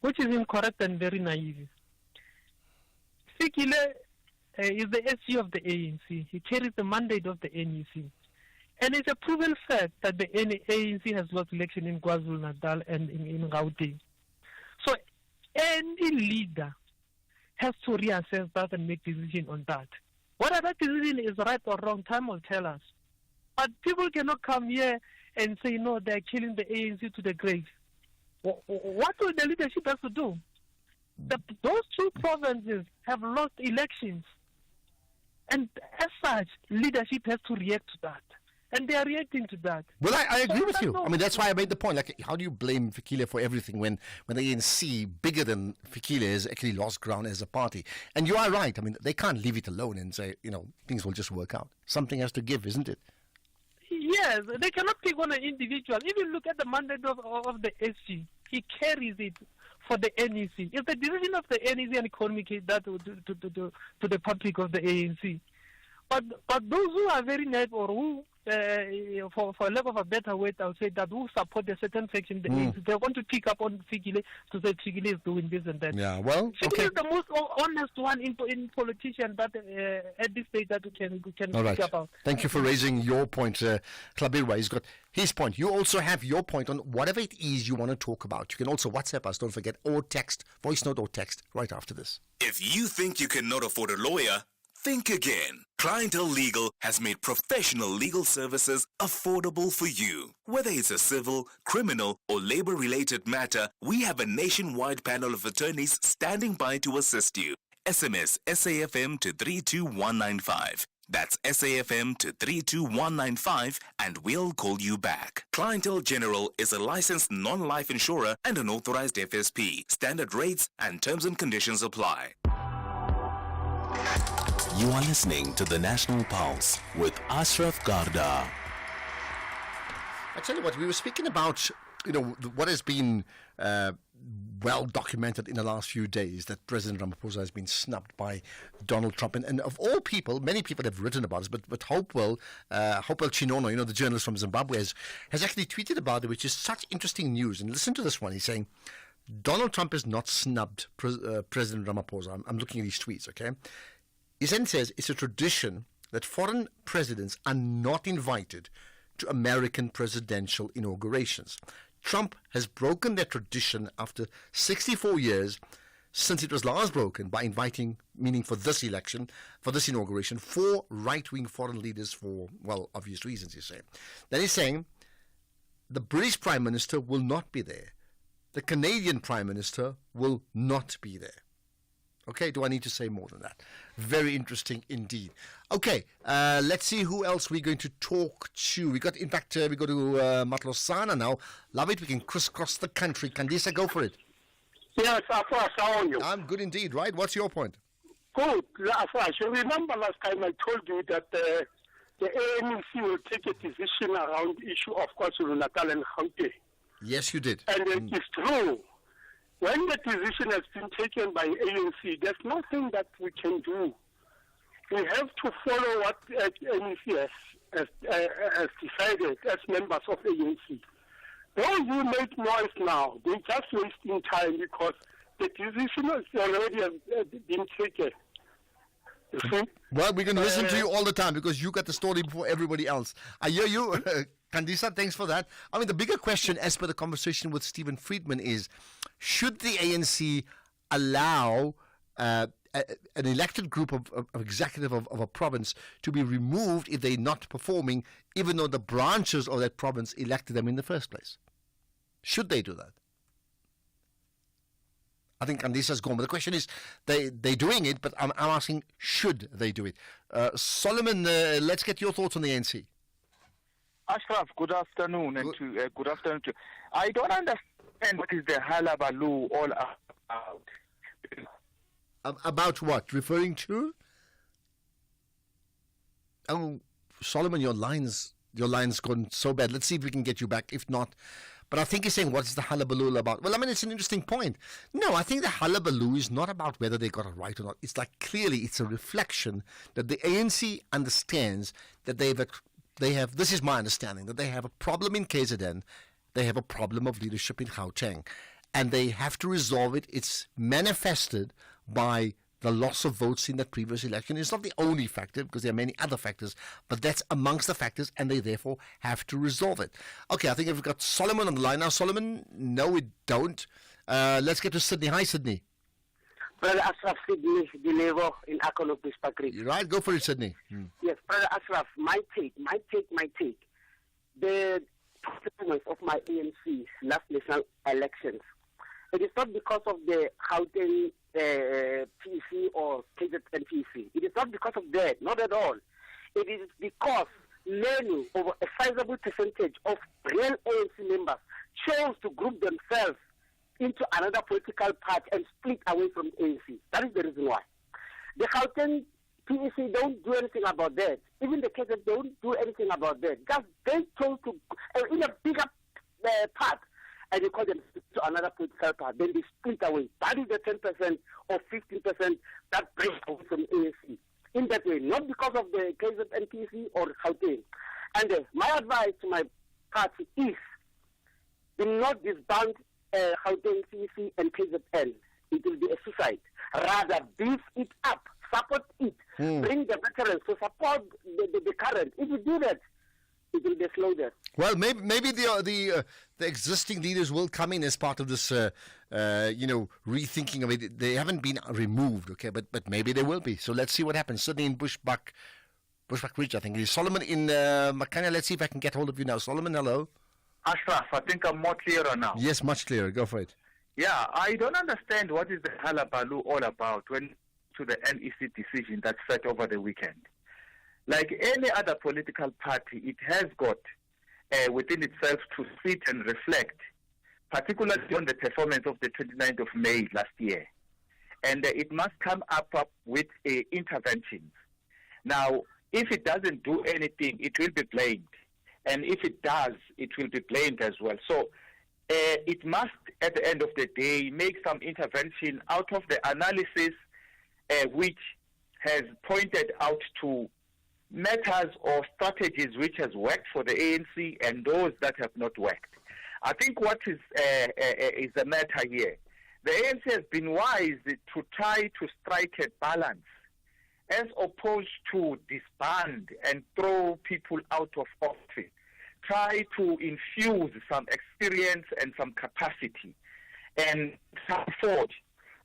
which is incorrect and very naive. Fikile is the SC of the ANC. He carries the mandate of the NEC. And it's a proven fact that the ANC has lost election in KwaZulu-Natal and in Gauteng. So any leader has to reassess that and make decision on that. Whether that decision is right or wrong, time will tell us. But people cannot come here and say, no, they're killing the ANC to the grave. What will the leadership have to do? Those two provinces have lost elections. And as such, leadership has to react to that. And they are reacting to that. Well, I agree with you. I mean, that's why I made the point. Like, how do you blame Fikile for everything when the ANC, bigger than Fikile, has actually lost ground as a party? And you are right. I mean, they can't leave it alone and say, things will just work out. Something has to give, isn't it? Yes, they cannot pick on an individual. If you look at the mandate of the SG, he carries it for the NEC. It's the decision of the NEC and communicate that to the public of the ANC. But those who are very naive or who, for lack of a better word, I would say that who support a certain section, they want to pick up on Fikile to say Fikile is doing this and that. Yeah, well, Fikile is the most honest one in politician that at this stage that we can all right. speak about. Thank you for raising your point, Hlabirwa. He's got his point. You also have your point on whatever it is you want to talk about. You can also WhatsApp us, don't forget, or text, voice note or text right after this. If you think you cannot afford a lawyer, think again. Clientele Legal has made professional legal services affordable for you. Whether it's a civil, criminal, or labor-related matter, we have a nationwide panel of attorneys standing by to assist you. SMS SAFM to 32195. That's SAFM to 32195 and we'll call you back. Clientele General is a licensed non-life insurer and an authorized FSP. Standard rates and terms and conditions apply. You are listening to the National Pulse with Ashraf Garda. I tell you what, we were speaking about, what has been well documented in the last few days, that President Ramaphosa has been snubbed by Donald Trump. And of all people, many people have written about this, but Hopewell Chinono, the journalist from Zimbabwe, has actually tweeted about it, which is such interesting news. And listen to this one. He's saying, Donald Trump has not snubbed President Ramaphosa. I'm looking at these tweets, okay? He then says it's a tradition that foreign presidents are not invited to American presidential inaugurations. Trump has broken that tradition after 64 years since it was last broken by inviting, meaning for this election, for this inauguration, 4 right-wing foreign leaders for, well, obvious reasons, he's saying. Then he's saying the British Prime Minister will not be there. The Canadian Prime Minister will not be there. Okay, do I need to say more than that? Very interesting indeed. Okay, let's see who else we're going to talk to. We go to Matlosana now. Love it, we can crisscross the country. Candisa, go for it. Yes, Afras, how are you? I'm good indeed, right? What's your point? Good, Afras. You remember last time I told you that the ANC will take a decision around the issue of KwaZulu-Natal and Gauteng. Yes, you did. And it is true. When the decision has been taken by ANC, there's nothing that we can do. We have to follow what ANC has decided as members of ANC. Those who make noise now, they're just wasting time because the decision has already been taken. You see? Well, we're going to listen to you all the time because you got the story before everybody else. I hear you. Candisa, thanks for that. I mean, the bigger question, as per the conversation with Stephen Friedman, is should the ANC allow an elected group of executive of a province to be removed if they're not performing, even though the branches of that province elected them in the first place? Should they do that? I think Candisa's gone, but the question is, they're doing it, but I'm asking, should they do it? Solomon, let's get your thoughts on the ANC. Ashraf, good afternoon, good afternoon to you. I don't understand what is the hullabaloo all about. About what? Referring to? Oh, Solomon, your line's gone so bad. Let's see if we can get you back. If not, but I think he's saying, what's the hullabaloo about? Well, I mean, it's an interesting point. No, I think the hullabaloo is not about whether they got it right or not. It's like, clearly, it's a reflection that the ANC understands that they have, this is my understanding, that they have a problem in KZN, they have a problem of leadership in Gauteng, and they have to resolve it. It's manifested by the loss of votes in that previous election. It's not the only factor, because there are many other factors, but that's amongst the factors, and they therefore have to resolve it. Okay, I think we've got Solomon on the line now. Solomon, no, we don't. Let's get to Sydney. Hi, Sydney. Brother Ashraf, Sydney, Dilevo in Akono Creek. You're right, go for it, Sydney. Yes, Brother Ashraf, my take. The performance of my ANC last national elections, it is not because of the Gauteng PC or KZN PC. It is not because of that, not at all. It is because many, over a sizable percentage of real ANC members chose to group themselves into another political party and split away from ANC. That is the reason why. The Gauteng PEC don't do anything about that. Even the KZN don't do anything about that. Just they chose to, in a bigger part, and they call them to another political party. Then they split away. That is the 10% or 15% that breaks away from ANC. In that way, not because of the KZN PEC or Gauteng. And my advice to my party is, do not disband Gauteng CEC and KZN. It will be a suicide. Rather, beef it up, support it, bring the veterans to support the current. If you do that, it will be slower. Well, maybe the existing leaders will come in as part of this, rethinking of it. They haven't been removed, okay, but maybe they will be. So let's see what happens. Certainly in Bushbuck Ridge, I think it is. Solomon in Makanya. Let's see if I can get hold of you now. Solomon, hello. Ashraf, I think I'm more clearer now. Yes, much clearer. Go for it. Yeah, I don't understand what is the hullabaloo all about when to the NEC decision that set over the weekend. Like any other political party, it has got within itself to sit and reflect, particularly on the performance of the 29th of May last year. And it must come up with interventions. Now, if it doesn't do anything, it will be blamed. And if it does, it will be blamed as well. So it must, at the end of the day, make some intervention out of the analysis which has pointed out to matters or strategies which has worked for the ANC and those that have not worked. I think what is the matter here, the ANC has been wise to try to strike a balance as opposed to disband and throw people out of office. Try to infuse some experience and some capacity and support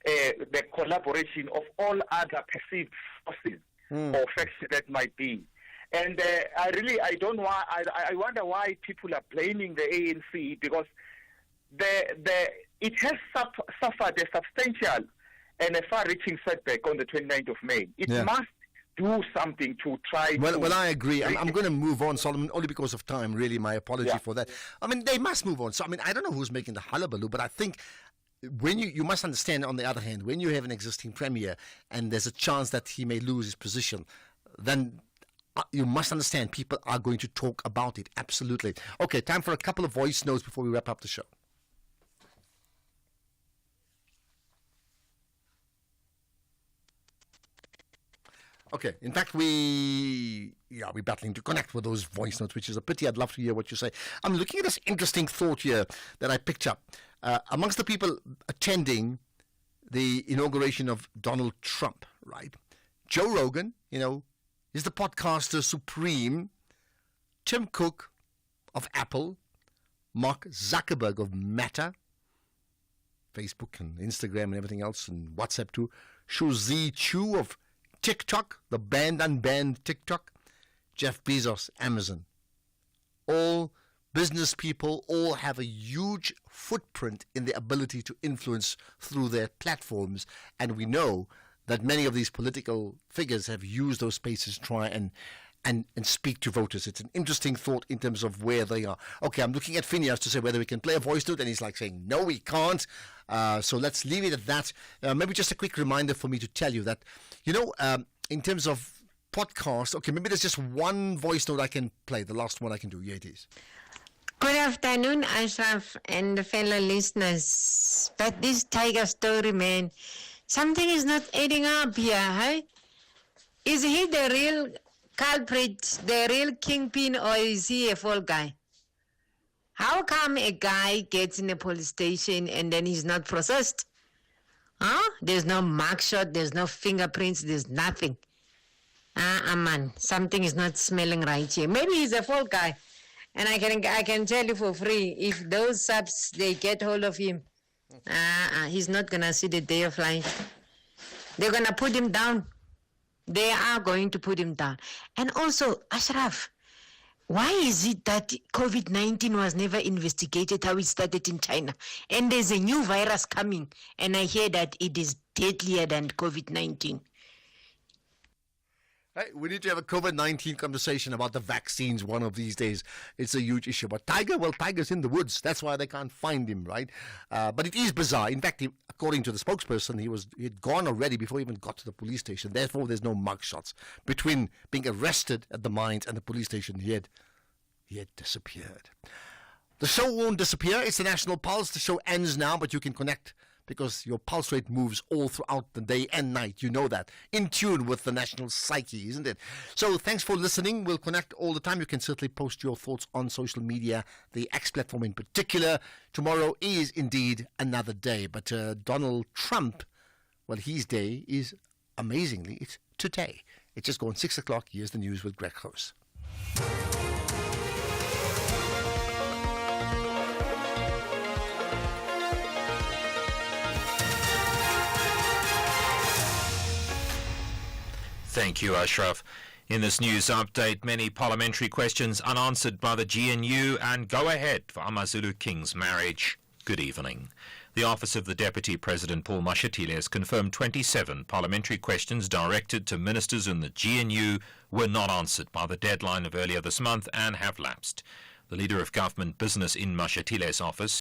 the collaboration of all other perceived forces or factions that might be. And I wonder why people are blaming the ANC, because it has suffered a substantial and a far-reaching setback on the 29th of May. It must do something to try Well, I agree. I'm going to move on, Solomon, only because of time, really. My apology for that. I mean, they must move on. So, I mean, I don't know who's making the hullabaloo, but I think when you must understand, on the other hand, when you have an existing premier and there's a chance that he may lose his position, then you must understand people are going to talk about it. Absolutely. Okay, time for a couple of voice notes before we wrap up the show. Okay, in fact, we're battling to connect with those voice notes, which is a pity. I'd love to hear what you say. I'm looking at this interesting thought here that I picked up. Amongst the people attending the inauguration of Donald Trump, right? Joe Rogan, is the podcaster supreme. Tim Cook of Apple. Mark Zuckerberg of Meta. Facebook and Instagram and everything else, and WhatsApp too. Shu Zi Chu of TikTok, the banned, unbanned TikTok. Jeff Bezos, Amazon. All business people, all have a huge footprint in the ability to influence through their platforms. And we know that many of these political figures have used those spaces to try and speak to voters. It's an interesting thought in terms of where they are. Okay, I'm looking at Phineas to say whether we can play a voice note, and he's like saying, no, we can't. So let's leave it at that. Maybe just a quick reminder for me to tell you that, in terms of podcast, okay, maybe there's just one voice note I can play, the last one I can do. Yeah, it is. Good afternoon, Ashraf and the fellow listeners. But this Tiger story, man, something is not adding up here, hey? Is he the real culprit, the real kingpin, or is he a fall guy? How come a guy gets in a police station and then he's not processed? Huh? There's no mugshot, there's no fingerprints, there's nothing. Man, something is not smelling right here. Maybe he's a fall guy. And I can tell you for free, if those subs, they get hold of him, he's not going to see the day of life. They're going to put him down. They are going to put him down. And also, Ashraf, why is it that COVID-19 was never investigated how it started in China? And there's a new virus coming, and I hear that it is deadlier than COVID-19. Hey, we need to have a COVID-19 conversation about the vaccines one of these days. It's a huge issue. But Tiger's in the woods. That's why they can't find him, right? But it is bizarre. In fact, according to the spokesperson, he had gone already before he even got to the police station. Therefore, there's no mugshots. Between being arrested at the mines and the police station, he had disappeared. The show won't disappear. It's the National Pulse. The show ends now, but you can connect because your pulse rate moves all throughout the day and night. You know that. In tune with the national psyche, isn't it? So thanks for listening. We'll connect all the time. You can certainly post your thoughts on social media, the X platform in particular. Tomorrow is indeed another day. But Donald Trump, well, his day is, amazingly, it's today. It's just gone 6 o'clock. Here's the news with Greg Gross. Thank you, Ashraf. In this news update, many parliamentary questions unanswered by the GNU, and go ahead for AmaZulu King's marriage. Good evening. The Office of the Deputy President Paul Mashatile has confirmed 27 parliamentary questions directed to ministers in the GNU were not answered by the deadline of earlier this month and have lapsed. The Leader of Government Business in Mashatile's office